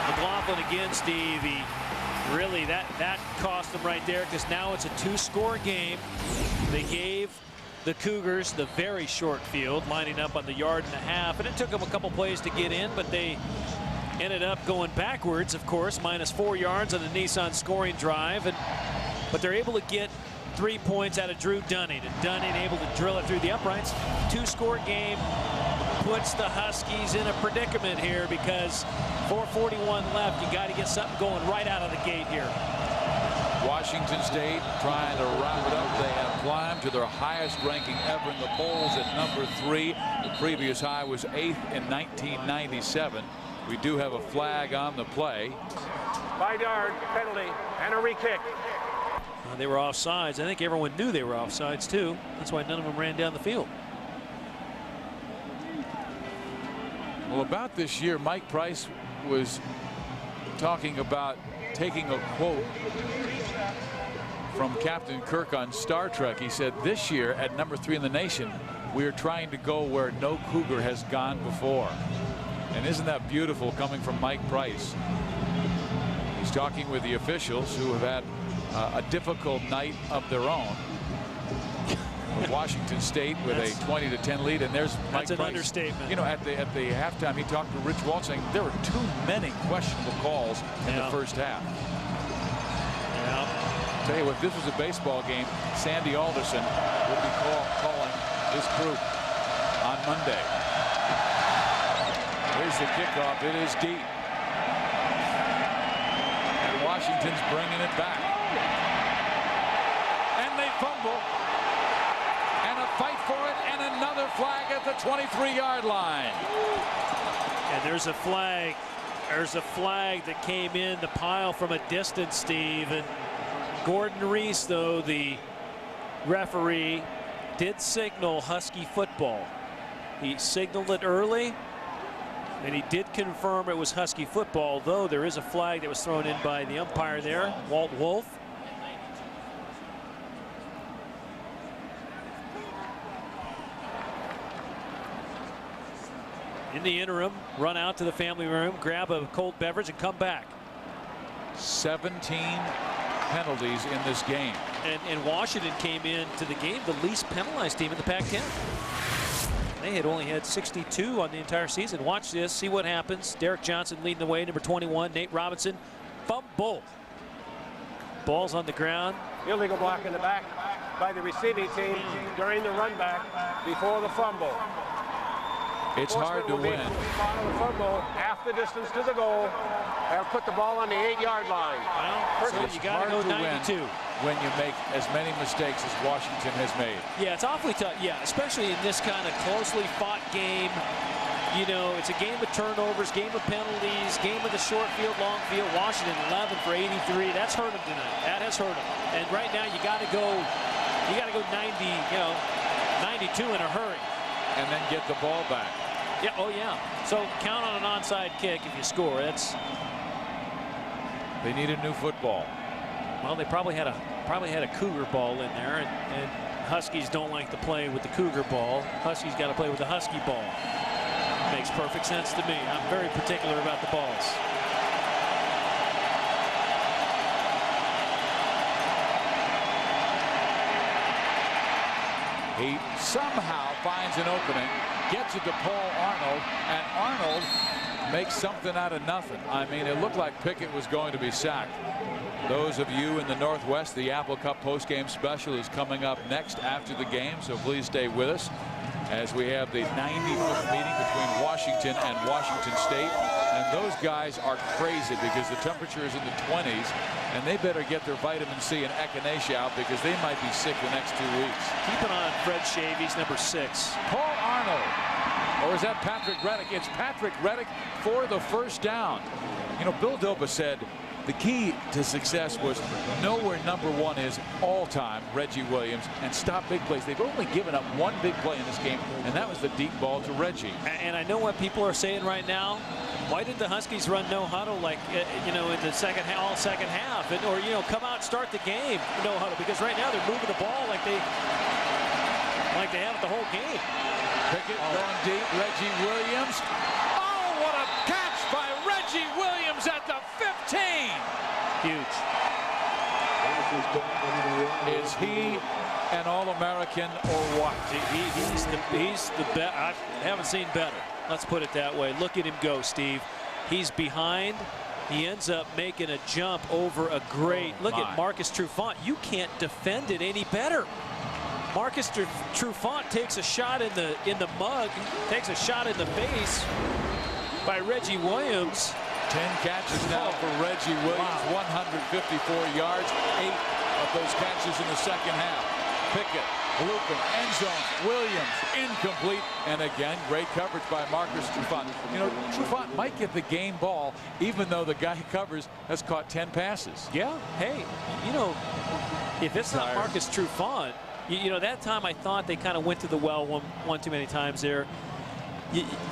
McLaughlin again, Steve. Really, that cost them right there, because now it's a 2-score game. They gave the Cougars the very short field, lining up on the 1.5 yards, and it took them a couple plays to get in, but they ended up going backwards, of course, -4 yards on the Nissan scoring drive, but they're able to get 3 points out of Drew Dunning, and Dunning able to drill it through the uprights. 2-score game puts the Huskies in a predicament here, because 4:41 left. You got to get something going right out of the gate here. Washington State trying to wrap it up. They have climbed to their highest ranking ever in the polls at number 3. The previous high was 8th in 1997. We do have a flag on the play. 5-yard penalty and a re-kick. They were offsides. I think everyone knew they were offsides too. That's why none of them ran down the field. Well, about this year, Mike Price was talking about taking a quote from Captain Kirk on Star Trek. He said this year at number 3 in the nation, We are trying to go where no Cougar has gone before. And isn't that beautiful coming from Mike Price? He's talking with the officials who have had a difficult night of their own. Washington State with a 20-10 lead, and there's Mike Price. That's an understatement. You know, at the halftime, he talked to Rich Walsh saying there were too many questionable calls in the first half. Yeah. Tell you what, if this was a baseball game, Sandy Alderson would be calling his crew on Monday. Here's the kickoff. It is deep, and Washington's bringing it back, and they fumble. Fight for it, and another flag at the 23-yard line. And there's a flag. There's a flag that came in the pile from a distance, Steve. And Gordon Reese, though, the referee, did signal Husky football. He signaled it early, and he did confirm it was Husky football, though there is a flag that was thrown in by the umpire there, Walt Wolf. In the interim, run out to the family room, grab a cold beverage, and come back. 17 penalties in this game. And Washington came into the game the least penalized team in the Pac-10. They had only had 62 on the entire season. Watch this, see what happens. Derek Johnson leading the way, number 21. Nate Robinson, fumble. Ball's on the ground. Illegal block in the back by the receiving team during the run back before the fumble. It's hard to win. Follow the fumble, half the distance to the goal. They'll put the ball on the 8-yard line. Well, so you got to go 92 when you make as many mistakes as Washington has made. Yeah, it's awfully tough. Yeah, especially in this kind of closely fought game. You know, it's a game of turnovers, game of penalties, game of the short field, long field. Washington 11 for 83. That's hurt them tonight. That has hurt them. And right now you got to go 90, 92 in a hurry. And then get the ball back. Yeah, oh yeah. So count on an onside kick if you score. They need a new football. Well, they probably had a Cougar ball in there, and Huskies don't like to play with the Cougar ball. Huskies got to play with the Husky ball. Makes perfect sense to me. I'm very particular about the balls. He somehow finds an opening, gets it to Paul Arnold, and Arnold makes something out of nothing. I mean, it looked like Pickett was going to be sacked. Those of you in the Northwest, the Apple Cup postgame special is coming up next after the game, so please stay with us as we have the 90-minute meeting between Washington and Washington State. And those guys are crazy because the temperature is in the 20s, and they better get their vitamin C and echinacea out because they might be sick the next 2 weeks. Keep an eye on Fred Shavies, number 6. Paul Arnold. Or is that Patrick Reddick? It's Patrick Reddick for the first down. You know, Bill Doba said the key to success was know where number 1 is all time, Reggie Williams, and stop big plays. They've only given up one big play in this game, and that was the deep ball to Reggie. And I know what people are saying right now. Why did the Huskies run no huddle like in the second half, or come out and start the game no huddle? Because right now they're moving the ball like they have it the whole game. Pickett going deep. Reggie Williams. Oh, what a catch by Reggie Williams at the 15. Huge. Is he an All-American or what? He's the best. I haven't seen better. Let's put it that way. Look at him go, Steve. He's behind. He ends up making a jump over a great. Look at Marcus Trufant. You can't defend it any better. Marcus Trufant takes a shot in the mug, takes a shot in the face by Reggie Williams. 10 catches now for Reggie Williams, 154 yards, 8 of those catches in the second half. Pickett, looping, end zone, Williams, incomplete, and again, great coverage by Marcus Trufant. You know, Trufant might get the game ball, even though the guy he covers has caught 10 passes. Yeah, hey, if it's not Marcus Trufant, that time I thought they kind of went to the well one too many times there.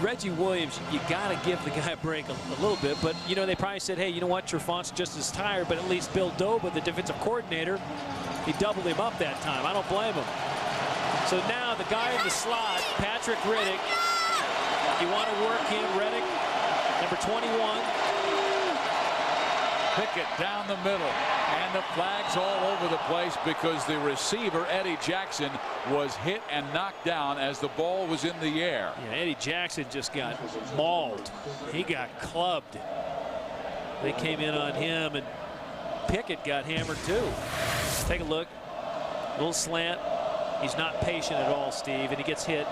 Reggie Williams, you got to give the guy a break a little bit, but they probably said, hey, you know what, Trufant's just as tired, but at least Bill Doba, the defensive coordinator, he doubled him up that time. I don't blame him. So now the guy in the slot, Patrick Riddick. You want to work him, Riddick, number 21. Pickett down the middle, and the flags all over the place because the receiver, Eddie Jackson, was hit and knocked down as the ball was in the air. Yeah, Eddie Jackson just got mauled. He got clubbed. They came in on him, and Pickett got hammered too. Take a look. Little slant. He's not patient at all, Steve, and he gets hit.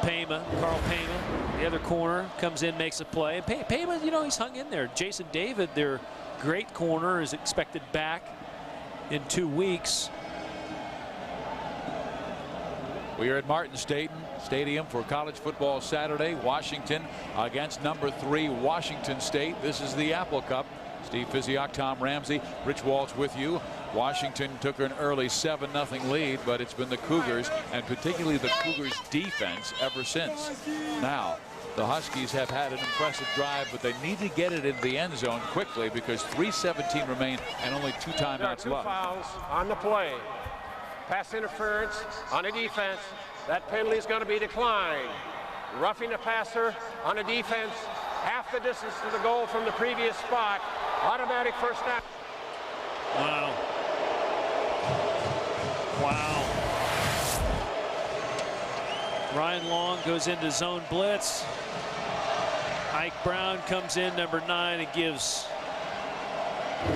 Payma, Carl Payma, the other corner, comes in, makes a play. Payma, you know, he's hung in there. Jason David, their great corner, is expected back in 2 weeks. We are at Martin Stadium for college football Saturday. Washington against number 3 Washington State. This is the Apple Cup. Steve Physioc, Tom Ramsey, Rich Waltz with you. Washington took an early 7-0 lead, but it's been the Cougars, and particularly the Cougars defense, ever since. Now, the Huskies have had an impressive drive, but they need to get it into the end zone quickly because 3:17 remain and only 2 timeouts There are 2 fouls on the play. Pass interference on a defense. That penalty is going to be declined. Roughing the passer on a defense. Half the distance to the goal from the previous spot. Automatic first down. Wow. Wow. Ryan Long goes into zone blitz. Ike Brown comes in, number 9, and gives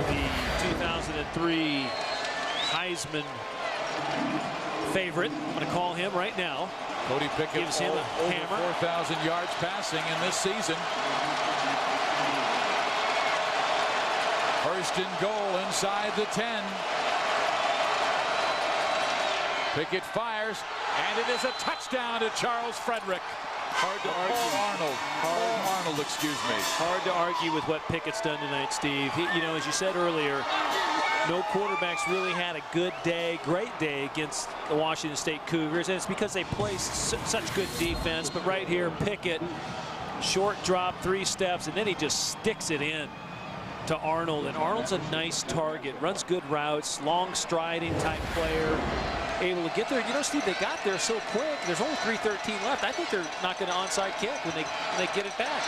the 2003 Heisman favorite. I'm going to call him right now. Cody Pickett gives him a over hammer. 4,000 yards passing in this season. First and goal inside the 10. Pickett fires, and it is a touchdown to Charles Frederick. Hard to argue. Arnold, excuse me. Hard to argue with what Pickett's done tonight, Steve. You know, as you said earlier, no quarterbacks really had a good day, great day against the Washington State Cougars, and it's because they play such good defense. But right here, Pickett, short drop, 3 steps, and then he just sticks it in to Arnold, and Arnold's a nice target, runs good routes, long striding type player, able to get there. You know, Steve, they got there so quick. There's only 3:13 left. I think they're not going to onside kick when they get it back.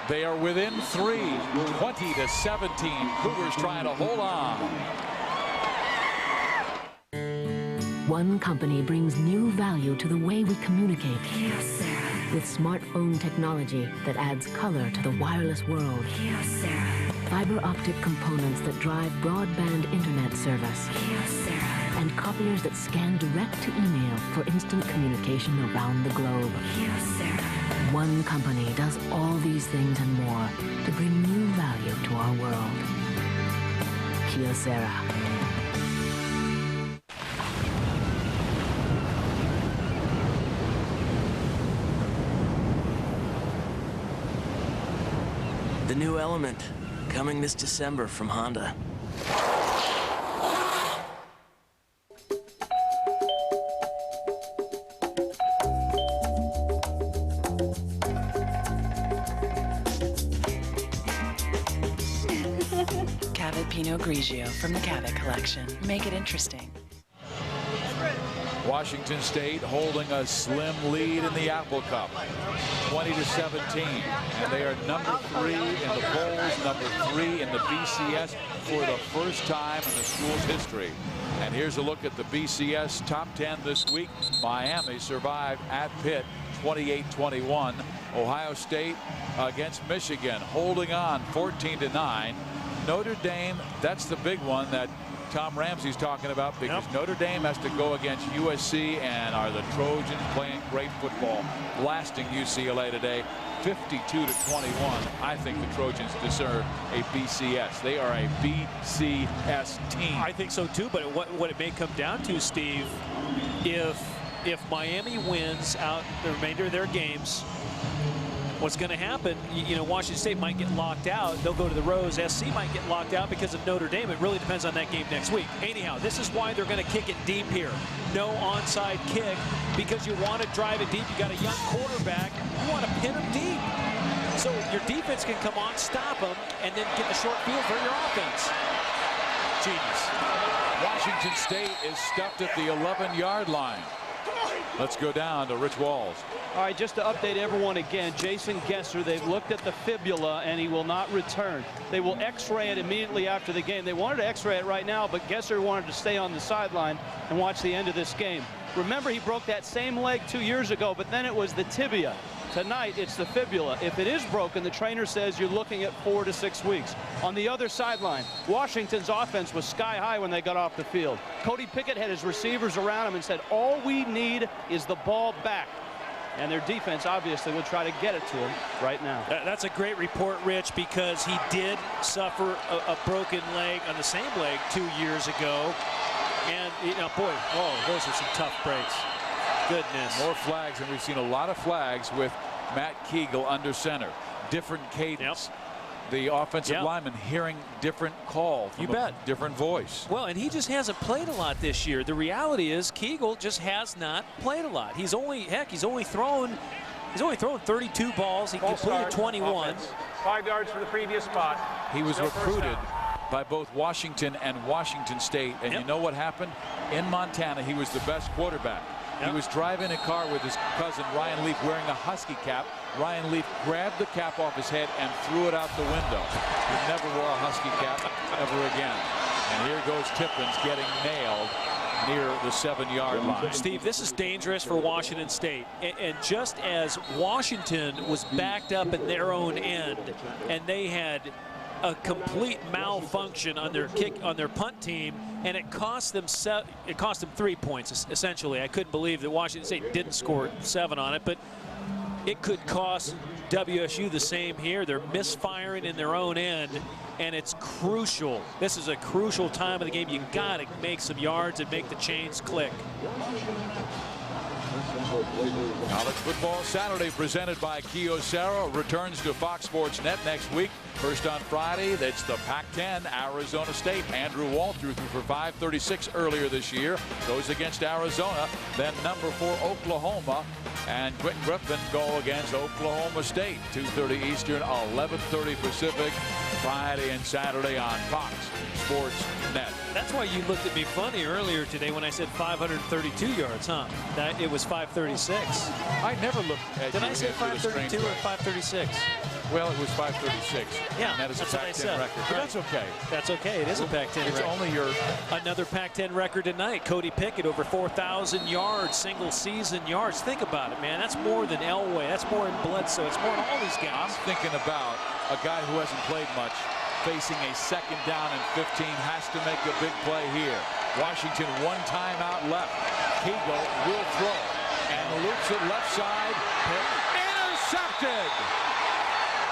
They are within 3, 20-17. Cougars trying to hold on. One company brings new value to the way we communicate. With smartphone technology that adds color to the wireless world. Fiber optic components that drive broadband internet service. And copiers that scan direct to email for instant communication around the globe. One company does all these things and more to bring new value to our world. Kyocera. The new Element, coming this December from Honda. Cavit Pinot Grigio from the Cavit collection. Make it interesting. Washington State holding a slim lead in the Apple Cup, 20-17, and they are number 3 in the polls, number 3 in the BCS for the first time in the school's history. And here's a look at the BCS top 10 this week. Miami survived at Pitt, 28-21. Ohio State against Michigan, holding on 14-9. Notre Dame, that's the big one that Tom Ramsey's talking about, because Notre Dame has to go against USC, and are the Trojans playing great football, blasting UCLA today 52-21. I think the Trojans deserve a BCS. They are a BCS team. I think so too, but what it may come down to, Steve, if Miami wins out the remainder of their games, what's going to happen, you know, Washington State might get locked out. They'll go to the Rose. SC might get locked out because of Notre Dame. It really depends on that game next week. Anyhow, this is why they're going to kick it deep here. No onside kick, because you want to drive it deep. You got a young quarterback. You want to pin him deep. So your defense can come on, stop them, and then get the short field for your offense. Genius. Washington State is stuffed at the 11-yard line. Let's go down to Rich Walls. All right, just to update everyone again, Jason Gesser, they've looked at the fibula and he will not return. They will x-ray it immediately after the game. They wanted to x-ray it right now, but Gesser wanted to stay on the sideline and watch the end of this game. Remember, he broke that same leg 2 years ago, but then it was the tibia. Tonight, it's the fibula. If it is broken, the trainer says you're looking at 4 to 6 weeks. On the other sideline, Washington's offense was sky high when they got off the field. Cody Pickett had his receivers around him and said, all we need is the ball back. And their defense obviously will try to get it to him right now. That's a great report, Rich, because he did suffer a broken leg on the same leg 2 years ago. And, you know, boy, oh, those are some tough breaks. Goodness. More flags, and we've seen a lot of flags with Matt Kegel under center. Different cadence. Yep. The offensive lineman hearing different call from a different voice. Well, and he just hasn't played a lot this year. The reality is Kegel just has not played a lot. He's only thrown 32 balls. He completed 21. Offense. 5 yards for the previous spot. He was recruited by both Washington and Washington State, and you know what happened? In Montana, he was the best quarterback. He was driving a car with his cousin Ryan Leaf wearing a Husky cap. Ryan Leaf grabbed the cap off his head and threw it out the window. He never wore a Husky cap ever again. And here goes Tippins getting nailed near the 7-yard line. Steve, this is dangerous for Washington State. And just as Washington was backed up in their own end, and they had a complete malfunction on their punt team, and it cost them 3 points essentially. I couldn't believe that Washington State didn't score 7 on it, but it could cost WSU the same here. They're misfiring in their own end, and it's crucial. This is a crucial time of the game. You got to make some yards and make the chains click. College Football Saturday presented by Kyocera returns to Fox Sports Net next week. First on Friday, that's the Pac-10, Arizona State. Andrew Walter threw for 536 earlier this year. Goes against Arizona. Then number 4, Oklahoma. And Quentin Griffin go against Oklahoma State. 2:30 Eastern, 11:30 Pacific. Friday and Saturday on Fox Sports Net. That's why you looked at me funny earlier today when I said 532 yards, huh? That it was 536. I never looked at Did I say 532 or 536? Well, it was 536. Yeah, and that is that's a what I Pac-10 said. record. But that's okay. That's okay. It is a Pac-10 It's record. only your... Another Pac-10 record tonight. Cody Pickett over 4,000 yards, single season yards. Think about it, man. That's more than Elway. That's more than Bledsoe. It's more than all these guys. I'm thinking about a guy who hasn't played much facing a 2nd down and 15, has to make a big play here. Washington 1 timeout left. Kegel will throw and loops it left side. Intercepted.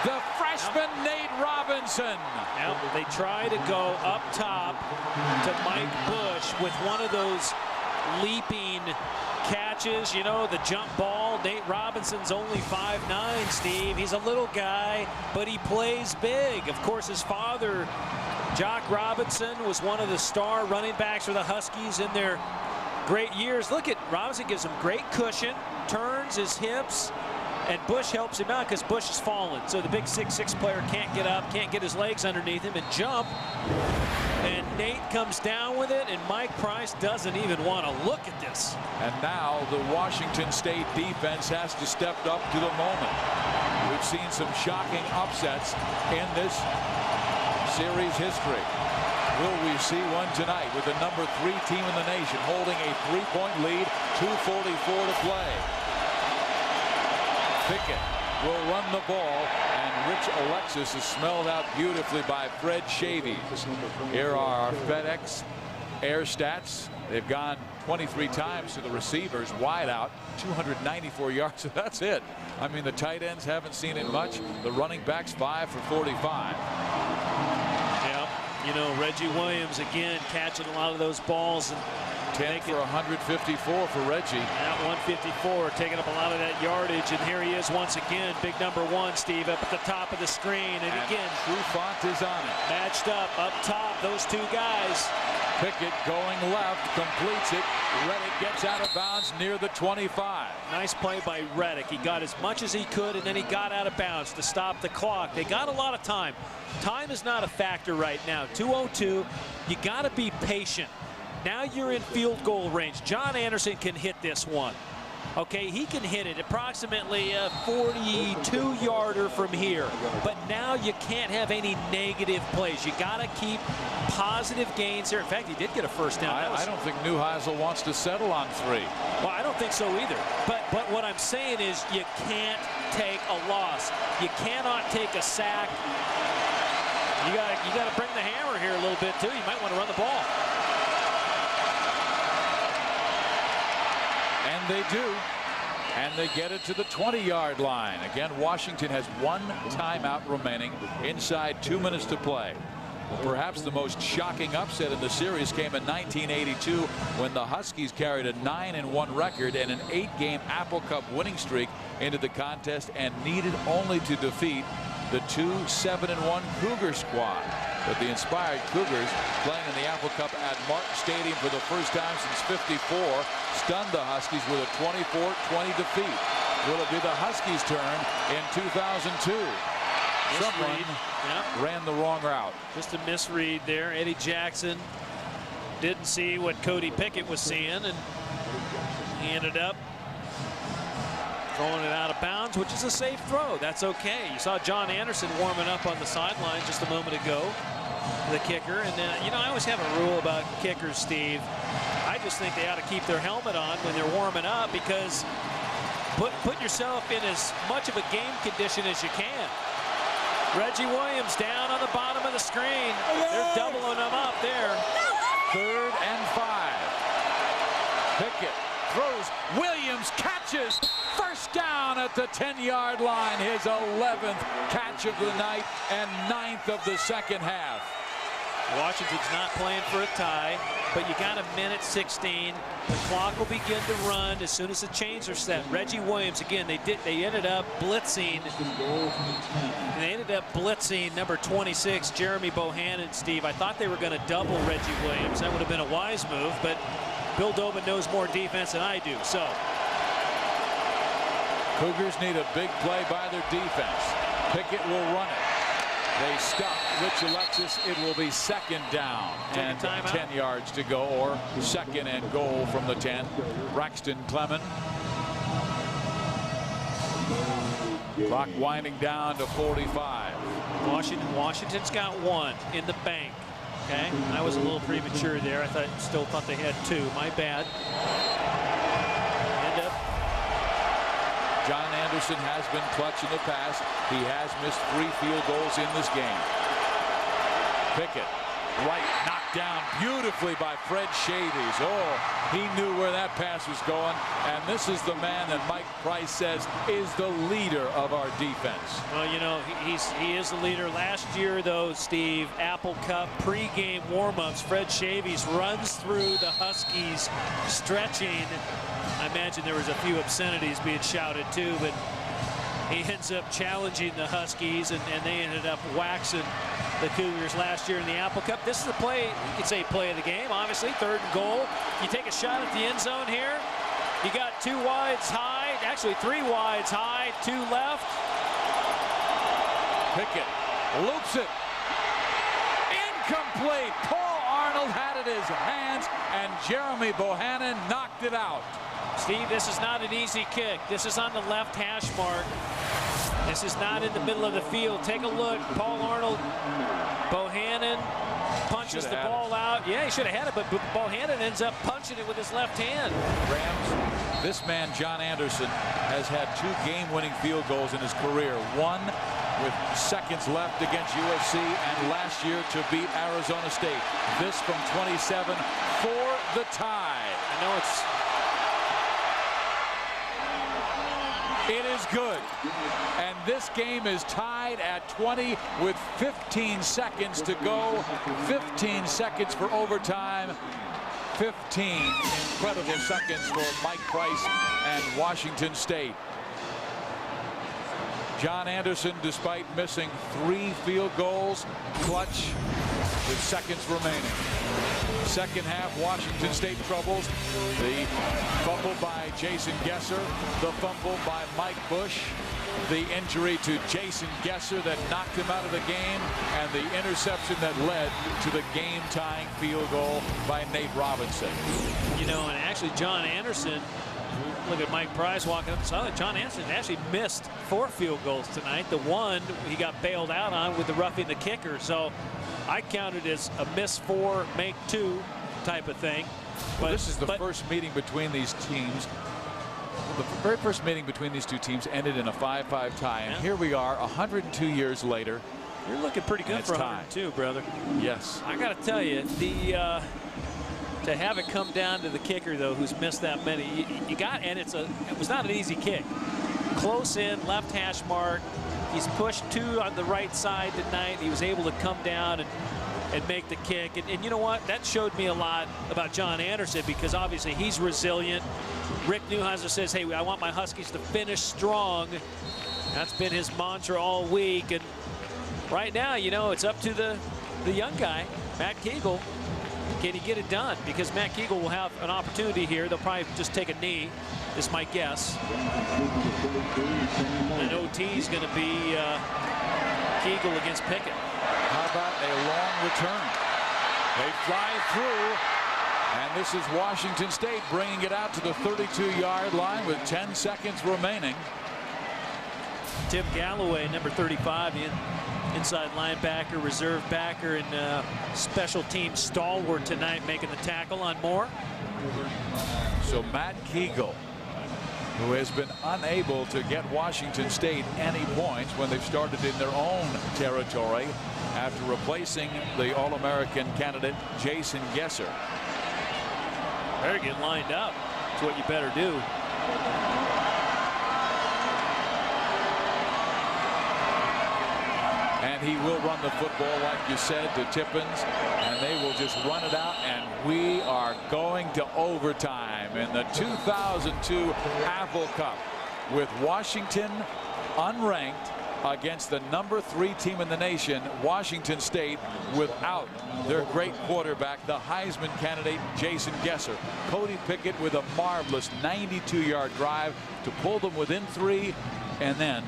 The freshman Nate Robinson. Now they try to go up top to Mike Bush with one of those leaping catches, you know, the jump ball. Nate Robinson's only 5'9", Steve. He's a little guy, but he plays big. Of course, his father, Jock Robinson, was one of the star running backs for the Huskies in their great years. Look at Robinson, gives him great cushion, turns his hips, and Bush helps him out because Bush has fallen. So the big 6'6" player can't get up, can't get his legs underneath him and jump. And Nate comes down with it, and Mike Price doesn't even want to look at this. And now the Washington State defense has to step up to the moment. We've seen some shocking upsets in this series history. Will we see one tonight with the number 3 team in the nation holding a 3-point lead, 2:44 to play? Pickett will run the ball, and Rich Alexis is smelled out beautifully by Fred Shavy. Here are our FedEx Air stats. They've gone 23 times to the receivers, wide out, 294 yards. That's it. I mean, the tight ends haven't seen it much. The running backs 5 for 45. Yeah, you know, Reggie Williams again catching a lot of those balls and 10 for 154 for Reggie. At 154, taking up a lot of that yardage, and here he is once again, big number 1, Steve, up at the top of the screen, and again, Trufant is on it. Matched up top, those 2 guys. Pickett going left, completes it. Reddick gets out of bounds near the 25. Nice play by Reddick. He got as much as he could, and then he got out of bounds to stop the clock. They got a lot of time. Time is not a factor right now. 2:02. You got to be patient. Now you're in field goal range. John Anderson can hit this one. Okay, he can hit it approximately a 42-yarder from here. But now you can't have any negative plays. You got to keep positive gains here. In fact, he did get a first down. I don't think Neuheisel wants to settle on 3. Well, I don't think so either. But what I'm saying is you can't take a loss. You cannot take a sack. You got to bring the hammer here a little bit too. You might want to run the ball. And they do. And they get it to the 20-yard line. Again, Washington has 1 timeout remaining inside 2 minutes to play. Perhaps the most shocking upset in the series came in 1982 when the Huskies carried a 9-1 record and an 8-game Apple Cup winning streak into the contest and needed only to defeat the 2 7-1 Cougar squad. But the inspired Cougars, playing in the Apple Cup at Martin Stadium for the first time since '54, stunned the Huskies with a 24-20 defeat. Will it be the Huskies' turn in 2002? Someone ran the wrong route. Just a misread there. Eddie Jackson didn't see what Cody Pickett was seeing, and he ended up throwing it out of bounds, which is a safe throw. That's okay. You saw John Anderson warming up on the sideline just a moment ago, the kicker. And you know, I always have a rule about kickers, Steve. I just think they ought to keep their helmet on when they're warming up, because put yourself in as much of a game condition as you can. Reggie Williams down on the bottom of the screen. They're doubling them up there. 3rd and 5. Pickett throws. Williams catches. First down at the 10-yard line. His 11th catch of the night and 9th of the second half. Washington's not playing for a tie, but you got 1:16. The clock will begin to run as soon as the chains are set. Reggie Williams, again, they ended up blitzing. They ended up blitzing number 26, Jeremy Bohannon, Steve. I thought they were going to double Reggie Williams. That would have been a wise move, but Bill Dobin knows more defense than I do. So Cougars need a big play by their defense. Pickett will run it. They stop Rich Alexis. It will be 2nd down and 10 yards to go, or 2nd and goal from the 10. Braxton Clement. Clock winding down to 45. Washington's got 1 in the bank. Okay, I was a little premature there. I still thought they had 2. My bad. John Anderson has been clutch in the past. He has missed 3 field goals in this game. Pickett, right, knocked down beautifully by Fred Shavies. Oh, he knew where that pass was going. And this is the man that Mike Price says is the leader of our defense. Well, you know, he is the leader. Last year, though, Steve, Apple Cup pregame warm-ups, Fred Shavies runs through the Huskies stretching. I imagine there was a few obscenities being shouted too, but he ends up challenging the Huskies, and they ended up waxing the Cougars last year in the Apple Cup. This is the play, you could say play of the game, obviously. 3rd and goal. You take a shot at the end zone here. You got 2 wides high, actually 3 wides high, 2 left. Pickett loops it. Incomplete. Paul Arnold had it in his hands, and Jeremy Bohannon knocked it out. Steve, this is not an easy kick. This is on the left hash mark. This is not in the middle of the field. Take a look. Paul Arnold, Bohannon punches the ball out. Yeah, he should have had it, but Bohannon ends up punching it with his left hand. Rams, this man, John Anderson, has had 2 game-winning field goals in his career. 1 with seconds left against USC, and last year to beat Arizona State. This from 27 for the tie. I know it is good. And this game is tied at 20 with 15 seconds to go. 15 seconds for overtime. 15 incredible seconds for Mike Price and Washington State. John Anderson, despite missing 3 field goals, clutch with seconds remaining. Second half, Washington State troubles. The fumble by Jason Gesser, the fumble by Mike Bush, the injury to Jason Gesser that knocked him out of the game, and the interception that led to the game-tying field goal by Nate Robinson. You know, and actually John Anderson, look at Mike Price walking up the sideline. John Anderson actually missed 4 field goals tonight. The one he got bailed out on with the roughing the kicker. So I counted as a miss 4, make 2 type of thing. Well, this is the first meeting between these teams. The very first meeting between these two teams ended in a 5-5 tie, and here we are 102 years later. You're looking pretty good for 102, brother. Yes. I got to tell you, to have it come down to the kicker, though, who's missed that many, you got, and it was not an easy kick. Close in, left hash mark. He's pushed 2 on the right side tonight. He was able to come down and make the kick. And you know what? That showed me a lot about John Anderson, because obviously he's resilient. Rick Neuheisel says, hey, I want my Huskies to finish strong. That's been his mantra all week. And right now, you know, it's up to the young guy, Matt Kegel. Can he get it done? Because Matt Kegel will have an opportunity here. They'll probably just take a knee, is my guess. And OT is going to be Kegel against Pickett. How about a long return? They fly through, and this is Washington State bringing it out to the 32-yard line with 10 seconds remaining. Tim Galloway, number 35, inside linebacker, reserve backer, and special team stalwart tonight, making the tackle on Moore. So Matt Kegel, who has been unable to get Washington State any points when they've started in their own territory after replacing the All-American candidate Jason Gesser. Better get lined up. That's what you better do. And he will run the football, like you said, to Tippins, and they will just run it out, and we are going to overtime in the 2002 Apple Cup with Washington unranked against the number 3 team in the nation, Washington State, without their great quarterback, the Heisman candidate Jason Gesser. Cody Pickett with a marvelous 92-yard drive to pull them within 3, and then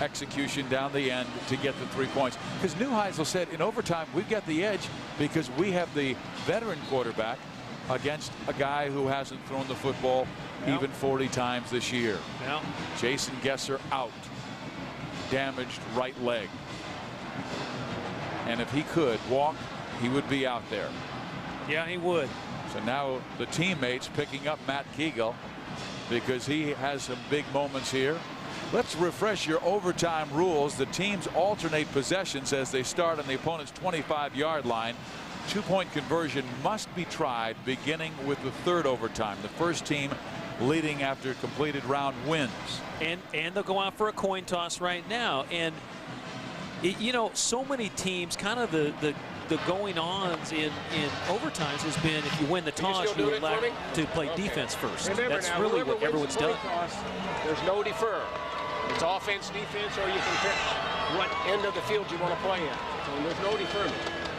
execution down the end to get the 3 points. Because Neuheisel said in overtime we've got the edge because we have the veteran quarterback against a guy who hasn't thrown the football even 40 times this year. Jason Gesser out. Damaged right leg. And if he could walk, he would be out there. Yeah, he would. So now the teammates picking up Matt Kegel because he has some big moments here. Let's refresh your overtime rules. The teams alternate possessions as they start on the opponent's 25-yard line. 2-point conversion must be tried beginning with the 3rd overtime. The first team leading after completed round wins. And they'll go out for a coin toss right now. And you know, so many teams, kind of the going-ons in overtimes has been if you win the toss, you elect to play defense first. Remember, that's now, really what everyone's done. Toss, there's no defer. It's offense, defense, or you can pick what end of the field you want to play in. So there's no deferment.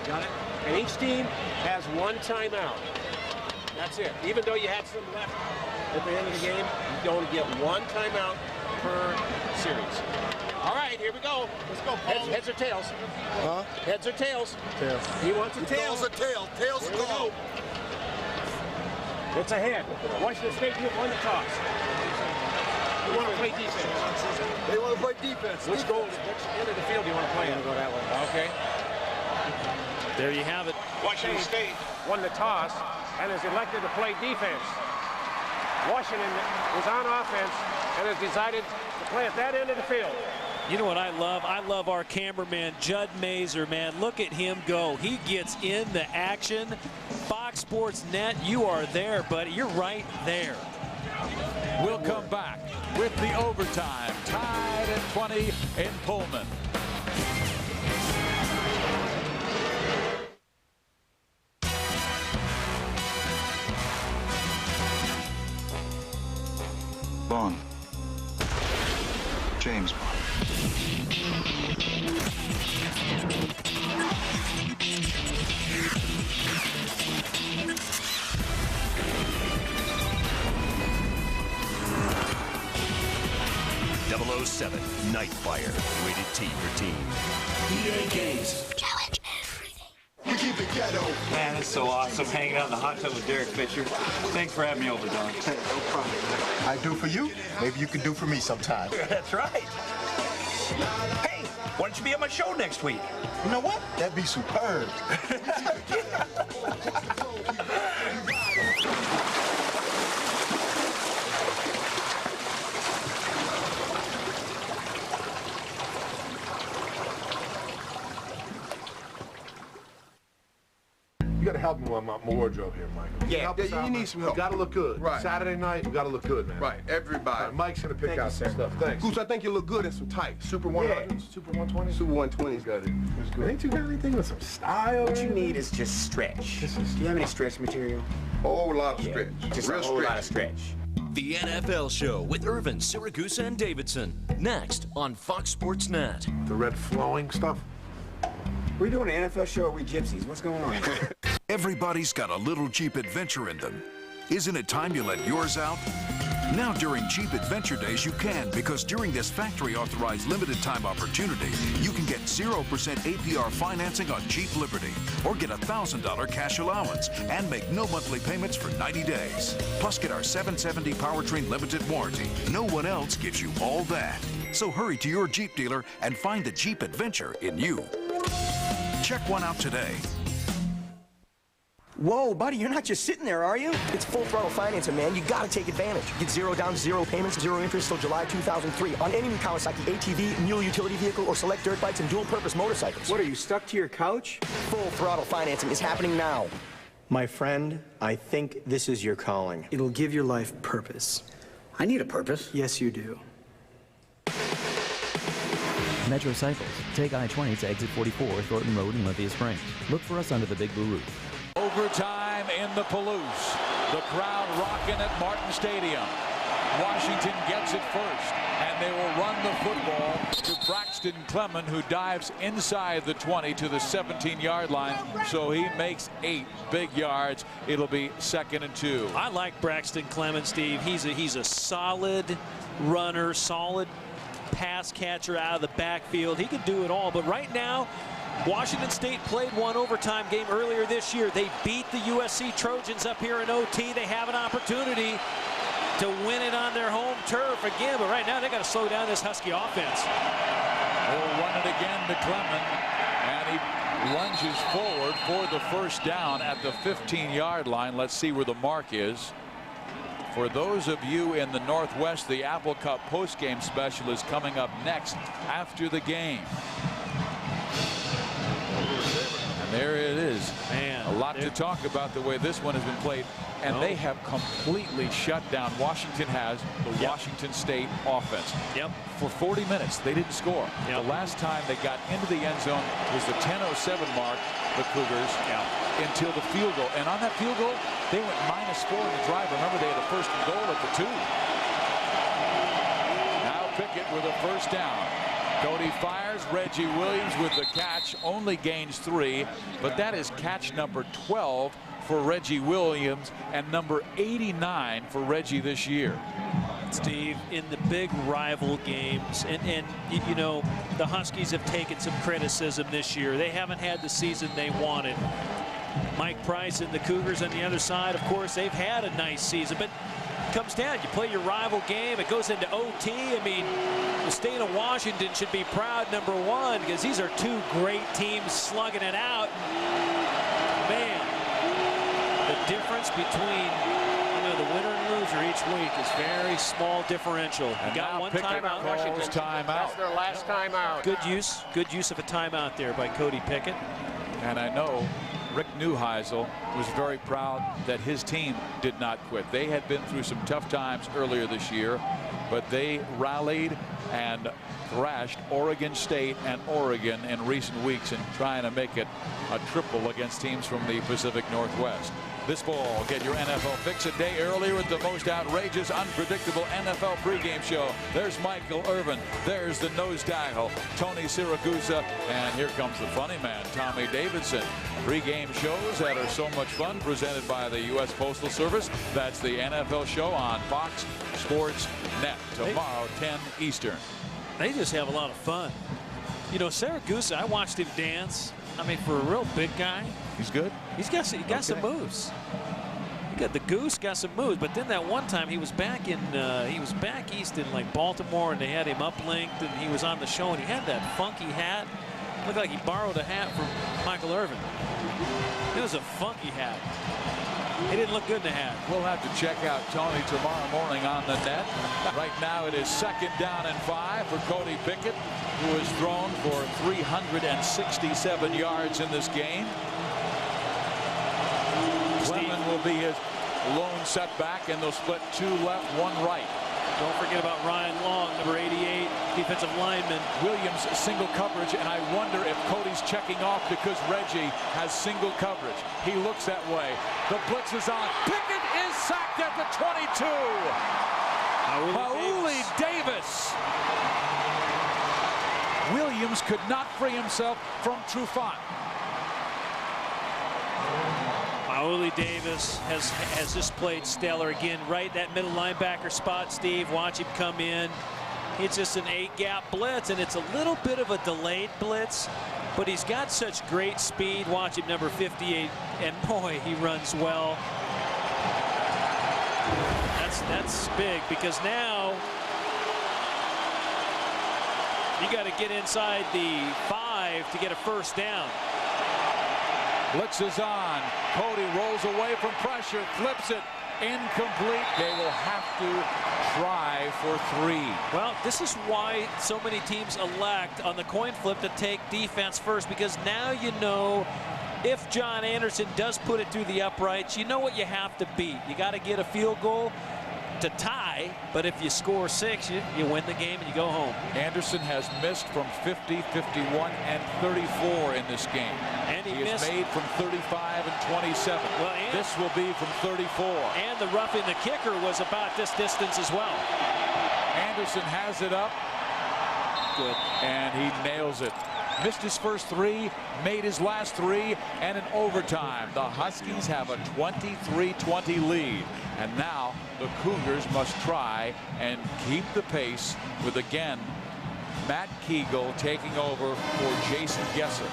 Got it? And each team has 1 timeout. That's it. Even though you had some left at the end of the game, you only get 1 timeout per series. All right, here we go. Let's go, Paul. Heads or tails? Huh? Heads or tails? Tails. He wants a tail. Tails a tail. Tails a go. It's a head. Washington State won the toss. You want to play defense. They want to play defense. Which end of the field do you want to play in? Go that way. Okay. There you have it. Washington State won the toss and is elected to play defense. Washington is on offense and has decided to play at that end of the field. You know what I love? I love our cameraman, Judd Mazer, man. Look at him go. He gets in the action. Fox Sports Net, you are there, buddy. You're right there. We'll come back with the overtime. Tied at 20 in Pullman. Bond. James Bond. 007 Nightfire. Rated T for teen. EA Games. Challenge everything. We keep it ghetto. Man, it's so awesome hanging out in the hot tub with Derek Fisher. Thanks for having me over, Don. No problem. I do for you, maybe you can do for me sometime. That's right. Hey, why don't you be on my show next week? You know what? That'd be superb. You gotta help me with my wardrobe here, Michael. Yeah, you need some help. You gotta look good. Right. Saturday night, you gotta look good, man. Right, everybody. Right, Mike's gonna pick out some stuff. Thanks. Goose, I think you look good in some tights. Super 100s? Super 120s? Super 120s got it. That's good. Ain't you got anything with some style? What you need is just stretch. Do you have any stretch material? Whole lot of stretch. Just Real a whole stretch. lot of stretch. The NFL Show with Irvin, Siragusa, and Davidson. Next on Fox Sports Net. The red flowing stuff? We're doing an NFL show or are we gypsies? What's going on? Everybody's got a little Jeep adventure in them. Isn't it time you let yours out? Now during Jeep Adventure Days you can, because during this factory-authorized limited-time opportunity, you can get 0% APR financing on Jeep Liberty, or get a $1,000 cash allowance, and make no monthly payments for 90 days. Plus get our 770 powertrain limited warranty. No one else gives you all that. So hurry to your Jeep dealer and find the Jeep Adventure in you. Check one out today. Whoa, buddy, you're not just sitting there, are you? It's full throttle financing, man. You gotta take advantage. Get 0 down, 0 payments, 0 interest till July 2003 on any new Kawasaki ATV, mule utility vehicle, or select dirt bikes and dual-purpose motorcycles. What, are you stuck to your couch? Full throttle financing is happening now. My friend, I think this is your calling. It'll give your life purpose. I need a purpose. Yes, you do. Metro Cycles. Take I-20 to exit 44, Thornton Road in Olympia Springs. Look for us under the Big Blue Roof. Overtime in the Palouse. The crowd rocking at Martin Stadium. Washington gets it first, and they will run the football to Braxton Clement, who dives inside the 20 to the 17-yard line, so he makes 8 big yards. It'll be 2nd and 2. I like Braxton Clement, Steve. He's a solid runner, solid pass catcher out of the backfield. He can do it all, but right now Washington State played one overtime game earlier this year. They beat the USC Trojans up here in OT. They have an opportunity to win it on their home turf again, but right now they got to slow down this Husky offense. They'll run it again to Clement, and he lunges forward for the first down at the 15-yard line. Let's see where the mark is. For those of you in the Northwest, the Apple Cup postgame special is coming up next after the game. And there it is. Man, a lot to talk about the way this one has been played. And they have completely shut down. Washington has the Washington State offense. For 40 minutes, they didn't score. The last time they got into the end zone was the 10:07 mark, the Cougars, until the field goal. And on that field goal, they went -4 in the drive. Remember, they had a 1st and goal at the 2. Now Pickett with a first down. Cody fires. Reggie Williams with the catch. Only gains 3, but that is catch number 12 for Reggie Williams and number 89 for Reggie this year. Steve, in the big rival games, and you know, the Huskies have taken some criticism this year. They haven't had the season they wanted. Mike Price and the Cougars on the other side, of course, they've had a nice season, but it comes down, you play your rival game, it goes into OT. I mean, the state of Washington should be proud, #1, because these are 2 great teams slugging it out. Man, the difference between the winner and loser each week is very small differential. You got one timeout. That's their last timeout. Good use of a timeout there by Cody Pickett. And I know Rick Neuheisel was very proud that his team did not quit. They had been through some tough times earlier this year, but they rallied and thrashed Oregon State and Oregon in recent weeks in trying to make it a triple against teams from the Pacific Northwest. this fall. Get your NFL fix a day earlier with the most outrageous, unpredictable NFL pregame show. There's Michael Irvin. There's the nose tackle, Tony Siragusa. And here comes the funny man, Tommy Davidson. Pregame shows that are so much fun, presented by the U.S. Postal Service. That's the NFL show on Fox Sports Net tomorrow, 10 Eastern. They just have a lot of fun. You know, Siragusa, I watched him dance. I mean, for a real big guy, he's good. He got some moves. The Goose got some moves, but then that one time he was back east in like Baltimore, and they had him uplinked, and he was on the show, and he had that funky hat. Looked like he borrowed a hat from Michael Irvin. It was a funky hat. He didn't look good in the hat. We'll have to check out Tony tomorrow morning on the net. Right now it is 2nd down and 5 for Cody Pickett, who has thrown for 367 yards in this game. Clement will be his lone setback, and they'll split 2 left, 1 right. Don't forget about Ryan Long, number 88, defensive lineman. Williams single coverage, and I wonder if Cody's checking off because Reggie has single coverage. He looks that way. The blitz is on. Pickett is sacked at the 22. Mauli Davis. Williams could not free himself from Trufant. Mauli Davis has just played stellar again. Right, that middle linebacker spot, Steve. Watch him come in. It's just an 8-gap blitz, and it's a little bit of a delayed blitz, but he's got such great speed. Watch him, number 58, and boy, he runs well. That's big, because now you got to get inside the 5 to get a first down. Blitz is on. Cody rolls away from pressure, flips it, incomplete. They will have to try for 3. Well, this is why so many teams elect on the coin flip to take defense first, because now you know if John Anderson does put it through the uprights, you know what you have to beat. You got to get a field goal to tie, but if you score 6, you win the game and you go home. Anderson has missed from 50, 51, and 34 in this game. And he has made from 35 and 27. Well, this will be from 34. And the roughing the kicker was about this distance as well. Anderson has it up. Good. And he nails it. Missed his first 3, made his last 3, and in overtime, the Huskies have a 23-20 lead. And now the Cougars must try and keep the pace with, again, Matt Kegel taking over for Jason Gesser.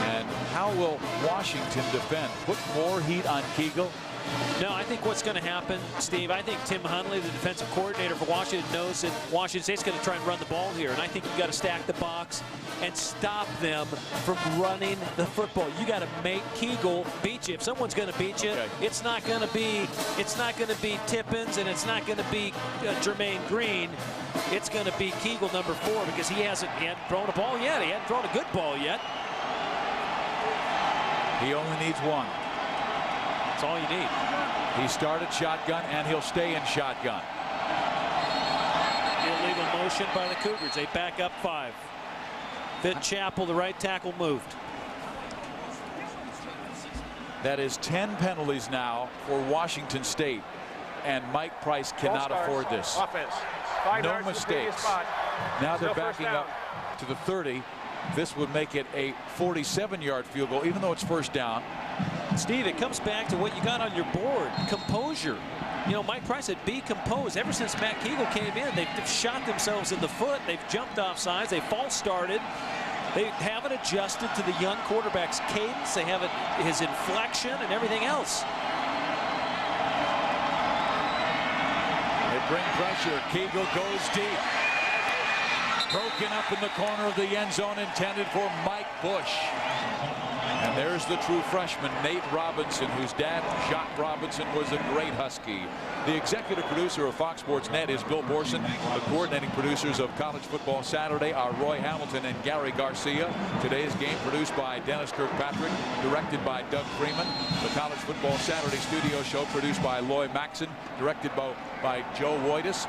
And how will Washington defend? Put more heat on Kegel? No, I think what's going to happen, Steve, I think Tim Hundley, the defensive coordinator for Washington, knows that Washington State's going to try and run the ball here. And I think you've got to stack the box and stop them from running the football. You got to make Kegel beat you. If someone's going to beat you, it's not going to be Tippins, and it's not going to be Jermaine Green. It's going to be Kegel, number 4, because he hadn't thrown a ball yet. He hadn't thrown a good ball yet. He only needs 1. That's all you need. He started shotgun, and he'll stay in shotgun. Illegal motion by the Cougars. They back up 5. Chapel, the right tackle, moved. That is 10 penalties now for Washington State, and Mike Price cannot afford this. Offense. No mistakes. Now they're backing up to the 30. This would make it a 47-yard field goal, even though it's first down. Steve, it comes back to what you got on your board, composure. You know, Mike Price said, be composed. Ever since Matt Kegel came in, they've shot themselves in the foot. They've jumped off sides. They false started. They haven't adjusted to the young quarterback's cadence. They haven't his inflection and everything else. They bring pressure. Kegel goes deep. Broken up in the corner of the end zone, intended for Mike Bush. And there's the true freshman, Nate Robinson, whose dad, Jacques Robinson, was a great Husky. The executive producer of Fox Sports Net is Bill Borson. The coordinating producers of College Football Saturday are Roy Hamilton and Gary Garcia. Today's game produced by Dennis Kirkpatrick, directed by Doug Freeman. The College Football Saturday studio show produced by Loy Maxon, directed by Joe Woitis.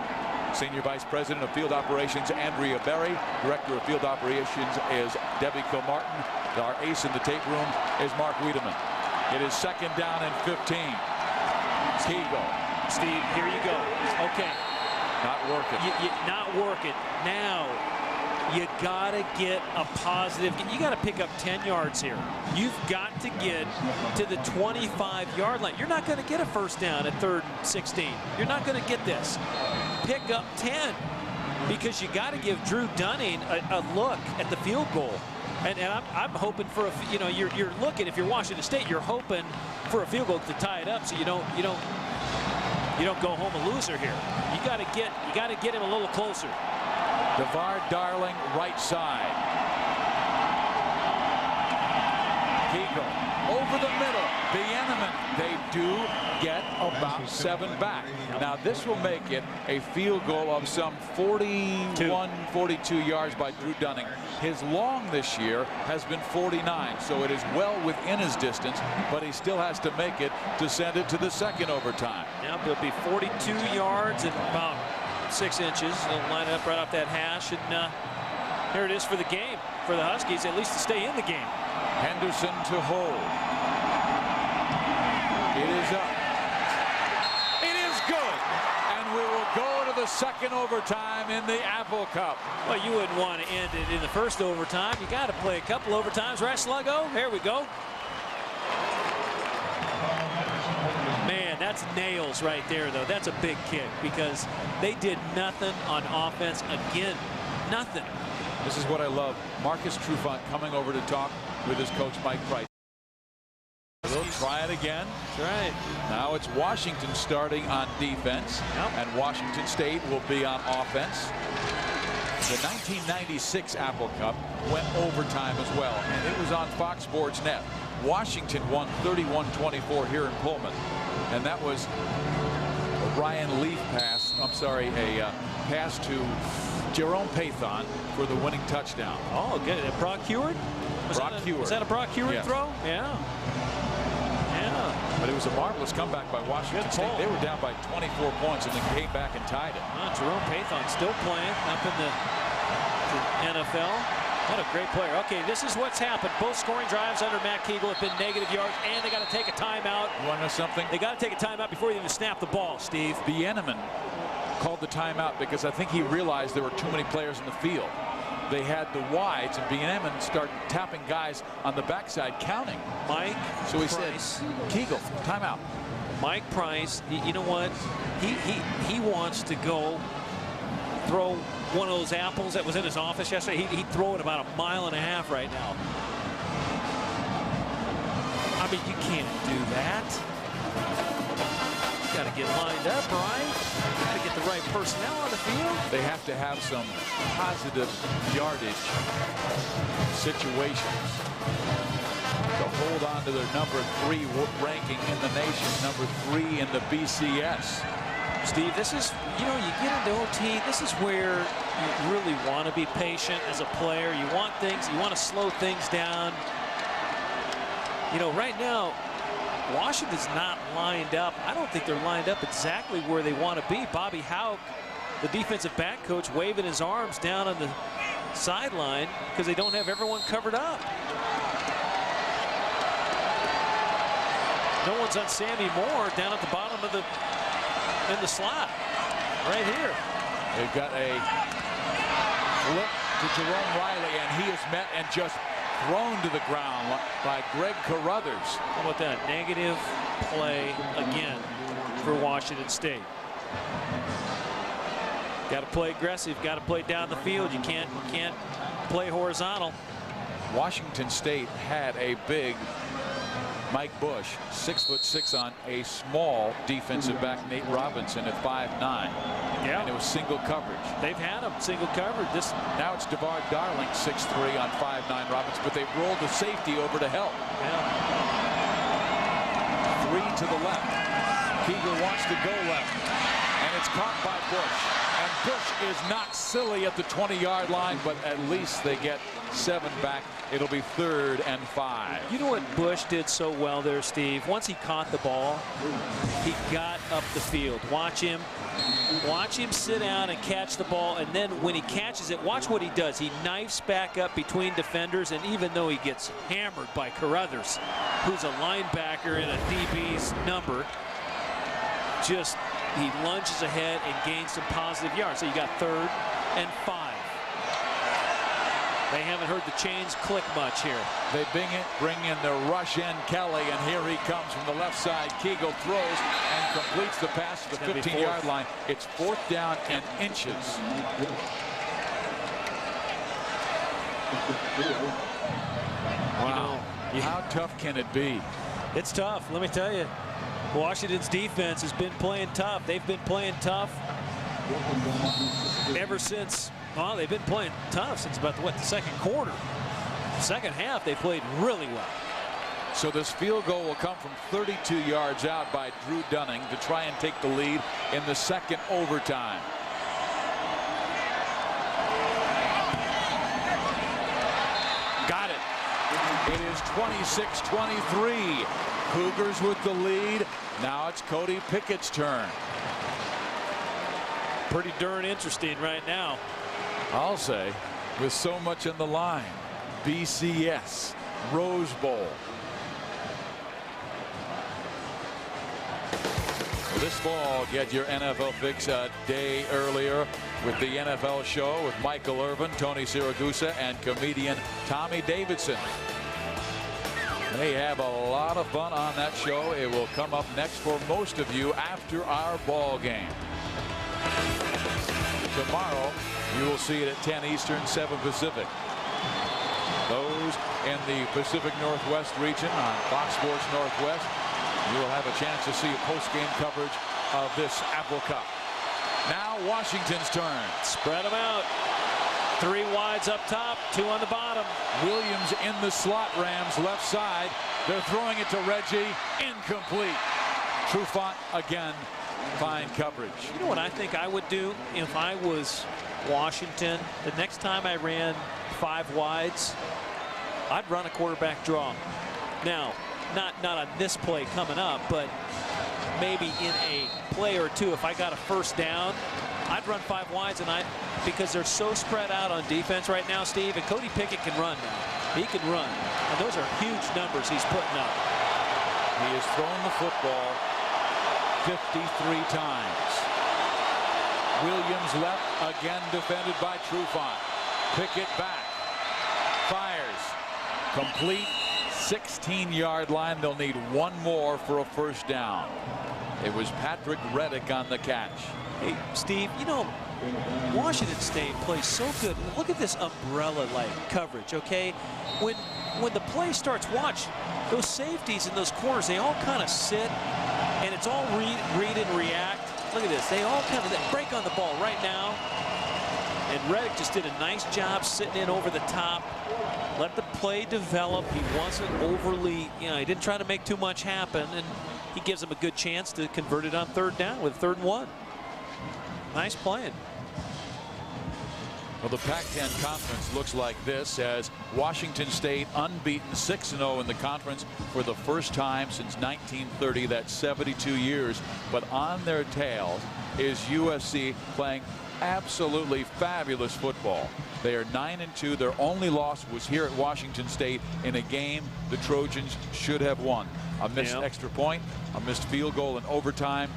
Senior Vice President of Field Operations, Andrea Berry. Director of Field Operations is Debbie Kilmartin. Our ace in the tape room is Mark Wiedemann. It is 2nd down and 15. Kegel. Steve, here you go. Okay. Not working. Not working. Now, you got to get a positive. You got to pick up 10 yards here. You've got to get to the 25-yard line. You're not going to get a first down at 3rd and 16. You're not going to get this. Pick up 10 because you got to give Drew Dunning a look at the field goal. And I'm hoping for you're looking, if you're Washington State, you're hoping for a field goal to tie it up so you don't go home a loser here. You got to get him a little closer. DeVar Darling, right side. Kegel over the middle. Bieneman. They do get about 7 back. Now this will make it a field goal of some 41, 42 yards by Drew Dunning. His long this year has been 49, so it is well within his distance, but he still has to make it to send it to the 2nd overtime. Now it'll be 42 yards and about 6 inches. They'll line it up right off that hash, and here it is for the game for the Huskies, at least to stay in the game. Henderson to hold. It is up. It is good, and we will go to the 2nd overtime in the Apple Cup. Well, you wouldn't want to end it in the 1st overtime. You got to play a couple overtimes, right, Sluggo? Here we go. Man, that's nails right there, though. That's a big kick because they did nothing on offense again. Nothing. This is what I love. Marcus Trufant coming over to talk with his coach, Mike Price. They'll try it again. That's right. Now it's Washington starting on defense, and Washington State will be on offense. The 1996 Apple Cup went overtime as well, and it was on Fox Sports Net. Washington won 31-24 here in Pullman, and that was a Ryan Leaf pass. I'm sorry, a pass to Jerome Pathon for the winning touchdown. Oh, good. Brock Heward? Was that a Brock Heward throw? Yeah. But it was a marvelous comeback by Washington State. They were down by 24 points and then came back and tied it. Jerome Pathon still playing up in the NFL. What a great player. Okay, this is what's happened. Both scoring drives under Matt Kegel have been negative yards, and they got to take a timeout. You want to know something? They got to take a timeout before they even snap the ball, Steve. Bieneman called the timeout because I think he realized there were too many players in the field. They had the wides, and Bieneman started tapping guys on the backside, counting. Mike So he Price. said, Kegel, timeout. Mike Price, you know what? He wants to go throw one of those apples that was in his office yesterday. He'd throw it about 1.5 miles right now. I mean, you can't do that. You got to get lined up, right? You got to get the right personnel on the field. They have to have some positive yardage situations to hold on to their number 3 ranking in the nation, number 3 in the BCS. Steve, this is, you get into OT, this is where you really want to be patient as a player. You want to slow things down. Right now, Washington's not lined up. I don't think they're lined up exactly where they want to be. Bobby Houck, the defensive back coach, waving his arms down on the sideline because they don't have everyone covered up. No one's on Sammy Moore down at the bottom of in the slot right here. They've got a flip to Jerome Riley, and he is met and just thrown to the ground by Greg Carruthers. How about that? Negative play again for Washington State. Got to play aggressive. Got to play down the field. You can't play horizontal. Washington State had a big Mike Bush, 6'6", on a small defensive back, Nate Robinson, at 5'9". Yeah. And it was single coverage. They've had him single covered. Now it's DeVar Darling, 6'3", on 5'9" Robinson, but they've rolled the safety over to help. Yeah. 3 to the left. Kegel wants to go left. and it's caught by Bush. And Bush is not silly at the 20-yard line, but at least they get 7 back. It'll be 3rd and 5. You know what Bush did so well there, Steve? Once he caught the ball, he got up the field. Watch him sit down and catch the ball, and then when he catches it, watch what he does. He knifes back up between defenders, and even though he gets hammered by Carruthers, who's a linebacker in a DB's number, he lunges ahead and gains some positive yards. So you got 3rd and 5. They haven't heard the chains click much here. They bring in the rush in Kelly, and here he comes from the left side. Kegel throws and completes the pass to the 15-yard line. It's 4th down and inches. Wow. How tough can it be? It's tough, let me tell you. Washington's defense has been playing tough. They've been playing tough ever since. Well, they've been playing tough since about the second quarter. Second half, they played really well. So this field goal will come from 32 yards out by Drew Dunning to try and take the lead in the second overtime. Got it. It is 26-23. Cougars with the lead. Now it's Cody Pickett's turn. Pretty darn interesting right now. I'll say, with so much on the line. BCS, Rose Bowl. This fall, get your NFL fix a day earlier with the NFL show with Michael Irvin, Tony Siragusa, and comedian Tommy Davidson. They have a lot of fun on that show. It will come up next for most of you after our ball game. Tomorrow, you will see it at 10 Eastern, 7 Pacific. Those in the Pacific Northwest region on Fox Sports Northwest, you will have a chance to see post-game coverage of this Apple Cup. Now Washington's turn. Spread them out. 3 wides up top, 2 on the bottom. Williams in the slot, Rams left side. They're throwing it to Reggie. Incomplete. Trufant again. Fine coverage. You know what I think I would do if I was Washington? The next time I ran 5 wides, I'd run a quarterback draw. Now, not on this play coming up, but maybe in a play or two, if I got a first down, I'd run 5 wides, and because they're so spread out on defense right now, Steve, and Cody Pickett can run now. He can run, and those are huge numbers he's putting up. He has thrown the football 53 times. Williams left, again defended by Trufant. Pickett back, fires, complete, 16-yard line. They'll need 1 more for a first down. It was Patrick Reddick on the catch. Hey, Steve, you know, Washington State plays so good. Look at this umbrella-like coverage, okay? When the play starts, watch those safeties in those corners. They all kind of sit, and it's all read and react. Look at this. They all kind of break on the ball right now. And Reddick just did a nice job sitting in over the top. Let the play develop. He wasn't overly, he didn't try to make too much happen, and he gives them a good chance to convert it on 3rd down with 3rd and 1. Nice playing. Well, the Pac-10 conference looks like this as Washington State unbeaten 6-0 in the conference for the first time since 1930. That's 72 years. But on their tail is USC playing absolutely fabulous football. They are 9-2. Their only loss was here at Washington State in a game the Trojans should have won. A missed extra point, a missed field goal in overtime,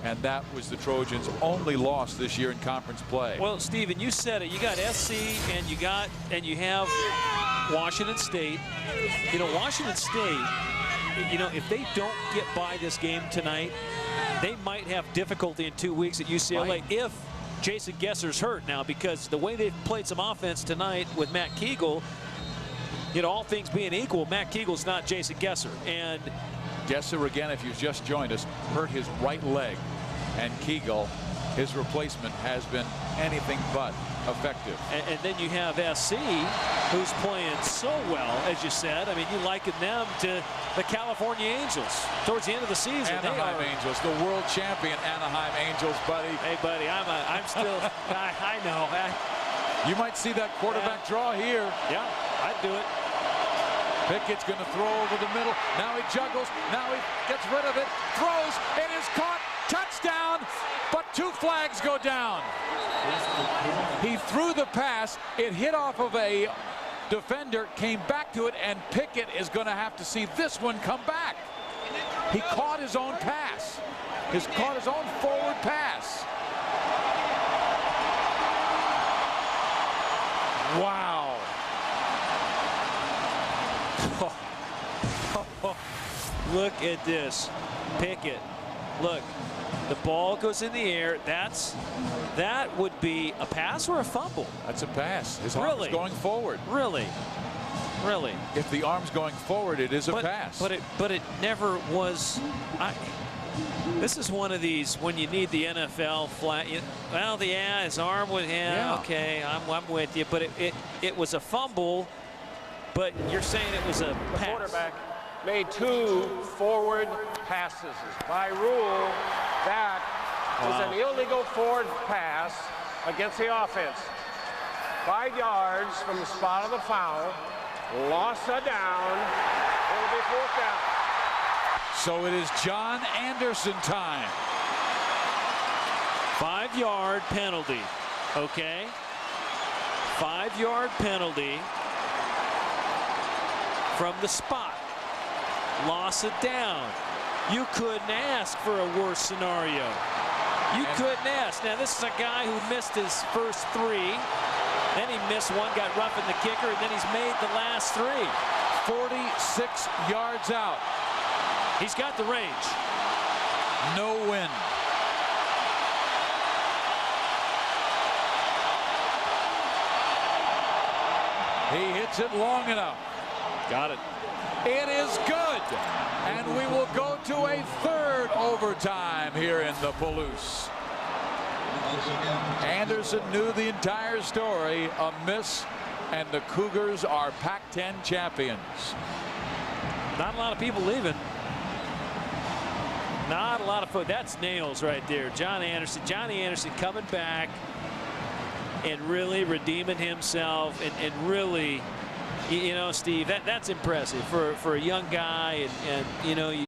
and that was the Trojans' only loss this year in conference play. Well, Steven, you said it. You got SC and you have Washington State. You know, Washington State, if they don't get by this game tonight, they might have difficulty in 2 weeks at UCLA if Jason Gesser's hurt now, because the way they've played some offense tonight with Matt Kegel, all things being equal, Matt Kegel's not Jason Gesser. And Gesser, again, if you've just joined us, hurt his right leg. And Kegel his replacement has been anything but effective. And then you have SC, who's playing so well, as you said. I mean, you liken them to the California Angels towards the end of the season. Anaheim Angels, the world champion Anaheim Angels, buddy. Hey, buddy, I'm still, I know. You might see that quarterback draw here. Yeah, I'd do it. Pickett's going to throw over the middle. Now he juggles. Now he gets rid of it. Throws. It is caught. Touchdown. But 2 flags go down. He threw the pass. It hit off of a defender, came back to it, and Pickett is going to have to see this one come back. He caught his own pass. He's caught his own forward pass. Wow. Look at this. Pickett. Look. The ball goes in the air. That would be a pass or a fumble? That's a pass. His arm is going forward. Really? Really? If the arm's going forward, it is a pass. But it never was. This is one of these when you need the NFL flat. Well, his arm would. Okay, I'm with you. But it was a fumble. But you're saying it was a pass. The quarterback made 2 forward passes. By rule, that is an illegal forward pass against the offense. 5 yards from the spot of the foul. Loss a down. It will be 4th down. So it is John Anderson time. 5-yard penalty. Okay. 5-yard penalty from the spot. Loss it down. You couldn't ask for a worse scenario. You couldn't ask. Now, this is a guy who missed his first 3. Then he missed one, got rough in the kicker, and then he's made the last 3. 46 yards out. He's got the range. No win. He hits it long enough. Got it. It is good. And we will go to a 3rd overtime here in the Palouse. Anderson knew the entire story. A miss, and the Cougars are Pac-10 champions. Not a lot of people leaving. Not a lot of foot. That's nails right there. John Anderson. Johnny Anderson coming back and really redeeming himself and really, you know, Steve, that's impressive for a young guy. And you know,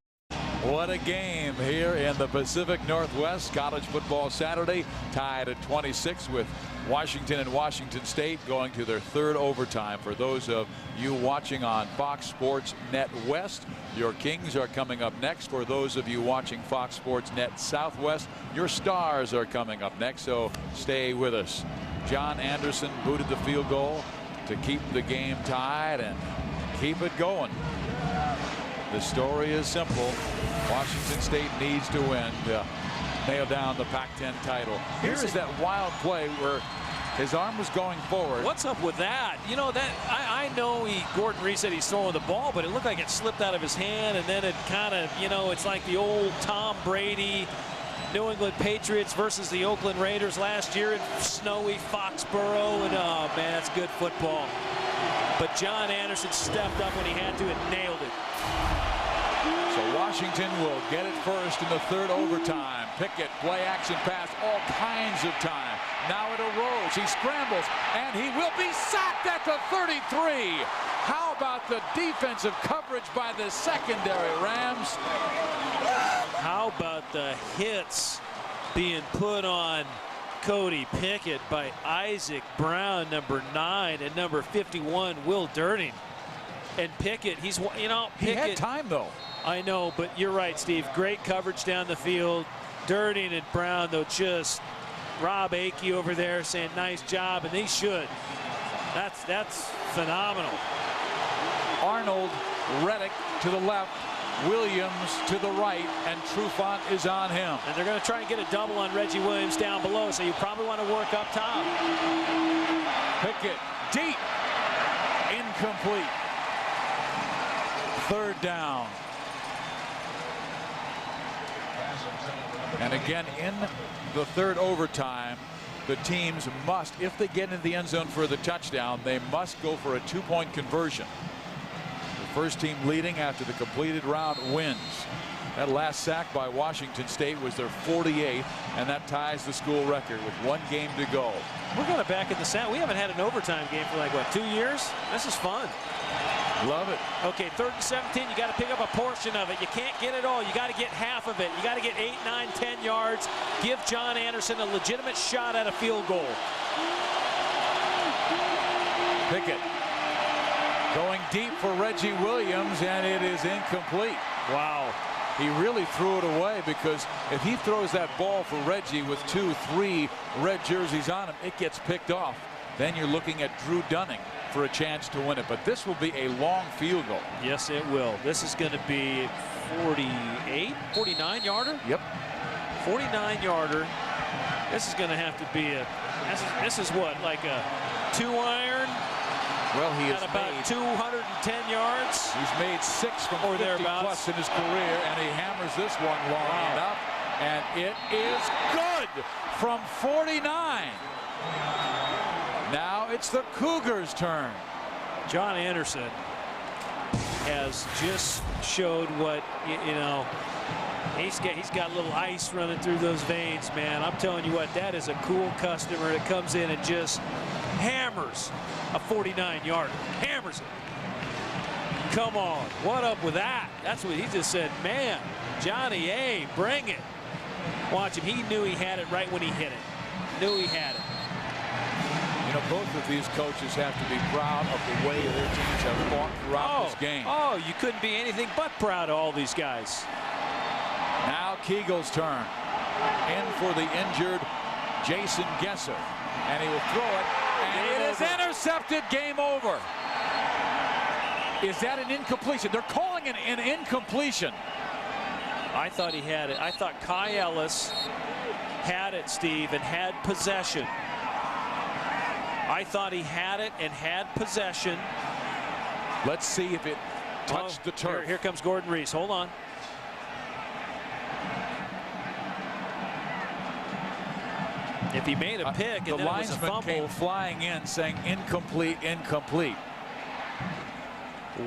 what a game here in the Pacific Northwest. College football Saturday tied at 26 with Washington and Washington State going to their 3rd overtime. For those of you watching on Fox Sports Net West, your Kings are coming up next. For those of you watching Fox Sports Net Southwest, your Stars are coming up next. So stay with us. John Anderson booted the field goal to keep the game tied and keep it going. The story is simple. Washington State needs to win to nail down the Pac-10 title. Here is that wild play where his arm was going forward. What's up with that? You know, that I know Gordon Reed said he's throwing the ball, but it looked like it slipped out of his hand, and then it kind of, you know, it's like the old Tom Brady New England Patriots versus the Oakland Raiders last year in snowy Foxborough, and oh man, that's good football. But John Anderson stepped up when he had to and nailed it. So Washington will get it first in the 3rd overtime. Pickett, play action pass, all kinds of time. Now it arose. He scrambles, and he will be sacked at the 33. How about the defensive coverage by the secondary, Rams? How about the hits being put on Cody Pickett by Isaac Brown, number 9, and number 51, Will Durning. And Pickett, he's, you know, Pickett. He had time, though. I know, but you're right, Steve. Great coverage down the field. Durning and Brown, though, just Rob Akey over there saying nice job, and they should. That's phenomenal. Arnold, Reddick to the left, Williams to the right, and Trufant is on him. And they're going to try and get a double on Reggie Williams down below, so you probably want to work up top. Pickett deep, incomplete. 3rd down. And again, in the third overtime, the teams must, if they get into the end zone for the touchdown, they must go for a 2-point conversion. The first team leading after the completed round wins. That last sack by Washington State was their 48th, and that ties the school record with 1 game to go. We're going to back in the sound. We haven't had an overtime game for like, what, 2 years? This is fun. Love it. Okay, 3rd and 17. You got to pick up a portion of it. You can't get it all. You got to get half of it. You got to get 8, 9, 10 yards. Give John Anderson a legitimate shot at a field goal. Pickett going deep for Reggie Williams, and it is incomplete. Wow. He really threw it away, because if he throws that ball for Reggie with 2, 3 red jerseys on him, it gets picked off. Then you're looking at Drew Dunning for a chance to win it. But this will be a long field goal. Yes, it will. This is going to be 49 yarder. Yep. 49 yarder. This is going to have to be a. This is what, like a 2-iron. Well, he has about 210 yards. He's made 6 from or 50 thereabouts plus in his career, and he hammers this one long enough, and it is good from 49. Now it's the Cougars' turn. John Anderson has just showed what you know. He's got a little ice running through those veins, man. I'm telling you what, that is a cool customer that comes in and just hammers a 49-yarder. Hammers it. Come on, what up with that? That's what he just said. Man, Johnny A, bring it. Watch him. He knew he had it right when he hit it. Knew he had it. You know, both of these coaches have to be proud of the way their teams have fought throughout this game. Oh, you couldn't be anything but proud of all these guys. Now Kegel's turn. In for the injured Jason Gesser. And he will throw it. And it is intercepted. Game over. Is that an incompletion? They're calling it an incompletion. I thought he had it. I thought Kai Ellis had it, Steve, and had possession. I thought he had it and had possession. Let's see if it touched the turf. Here comes Gordon Reese. Hold on. If he made a pick and the then it was a linesman fumble, came flying in saying incomplete, incomplete.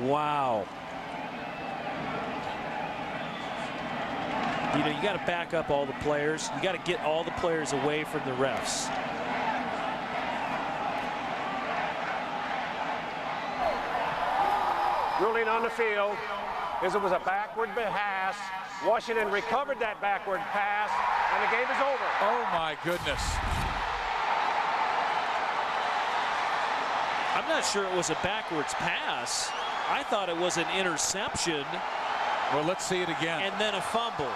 Wow. You know, you got to back up all the players. You got to get all the players away from the refs. Ruling on the field is it was a backward pass. Washington recovered that backward pass, and the game is over. Oh, my goodness. I'm not sure it was a backwards pass. I thought it was an interception. Well, let's see it again. And then a fumble.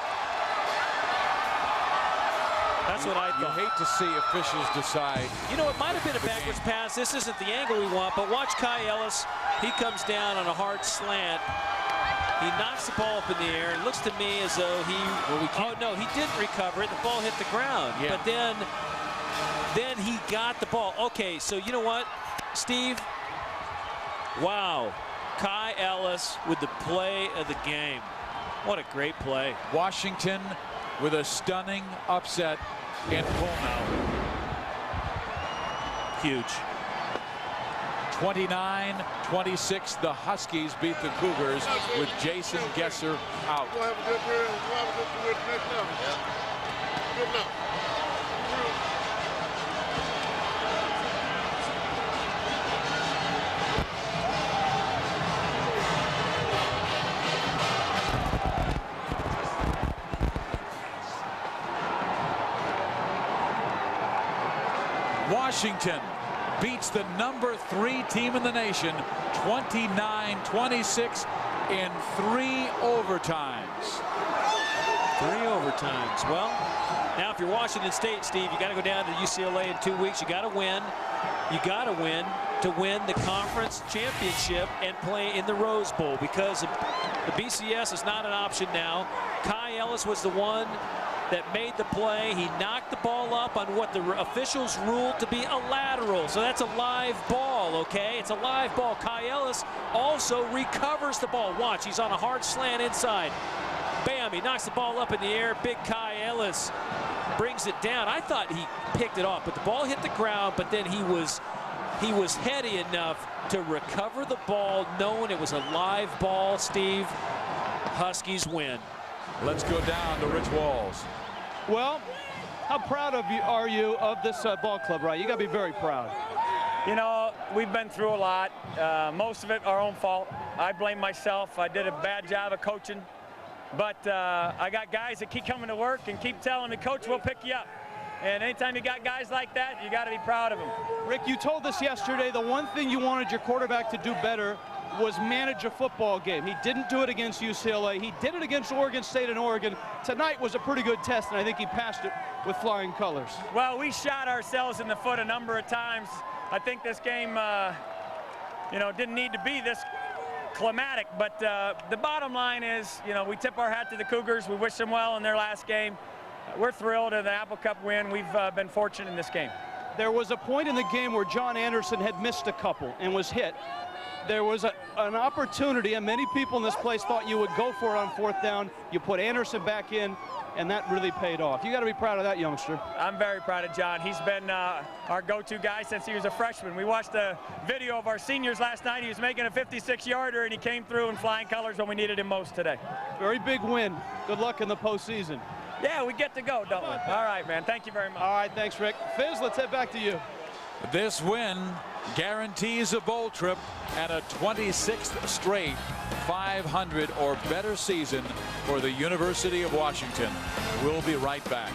That's what I thought. You hate to see officials decide. You know, it might have been a backwards pass. This isn't the angle we want, but watch Kai Ellis. He comes down on a hard slant. He knocks the ball up in the air. It looks to me as though he... oh, no, he didn't recover it. The ball hit the ground. Yeah. But then he got the ball. Okay, so you know what, Steve? Wow. Kai Ellis with the play of the game. What a great play. Washington with a stunning upset in Pullman. Huge. 29-26, the Huskies beat the Cougars with Jason Gesser out. Washington beats the number 3 team in the nation 29-26 in 3 overtimes. 3 overtimes. Well, now if you're Washington State, Steve, you got to go down to UCLA in 2 weeks. You got to win. You got to win the conference championship and play in the Rose Bowl, because the BCS is not an option now. Kai Ellis was the one that made the play. He knocked the ball up on what the officials ruled to be a lateral. So that's a live ball, okay? It's a live ball. Kai Ellis also recovers the ball. Watch, he's on a hard slant inside. bam, he knocks the ball up in the air. Big Kai Ellis brings it down. I thought he picked it off, but the ball hit the ground, but then he was heady enough to recover the ball, knowing it was a live ball. Steve, Huskies win. Let's go down to Rich Walls. Well, how proud are you of this ball club, right? You got to be very proud. You know, we've been through a lot. Most of it our own fault. I blame myself. I did a bad job of coaching. But I got guys that keep coming to work and keep telling me, Coach, we'll pick you up. And anytime you got guys like that, you got to be proud of them. Rick, you told us yesterday the one thing you wanted your quarterback to do better was manage a football game. He didn't do it against UCLA. He did it against Oregon State and Oregon. Tonight was a pretty good test, and I think he passed it with flying colors. Well, we shot ourselves in the foot a number of times. I think this game, you know, didn't need to be this climatic, but the bottom line is, you know, we tip our hat to the Cougars. We wish them well in their last game. We're thrilled at the Apple Cup win. We've been fortunate in this game. There was a point in the game where John Anderson had missed a couple and was hit. There was an opportunity, and many people in this place thought you would go for it on 4th down. You put Anderson back in, and that really paid off. You got to be proud of that youngster. I'm very proud of John. He's been our go-to guy since he was a freshman. We watched a video of our seniors last night. He was making a 56-yarder, and he came through in flying colors when we needed him most today. Very big win. Good luck in the postseason. Yeah, we get to go, don't we? All right, man. Thank you very much. All right, thanks, Rick. Fizz, let's head back to you. This win guarantees a bowl trip and a 26th straight 500 or better season for the University of Washington. We'll be right back.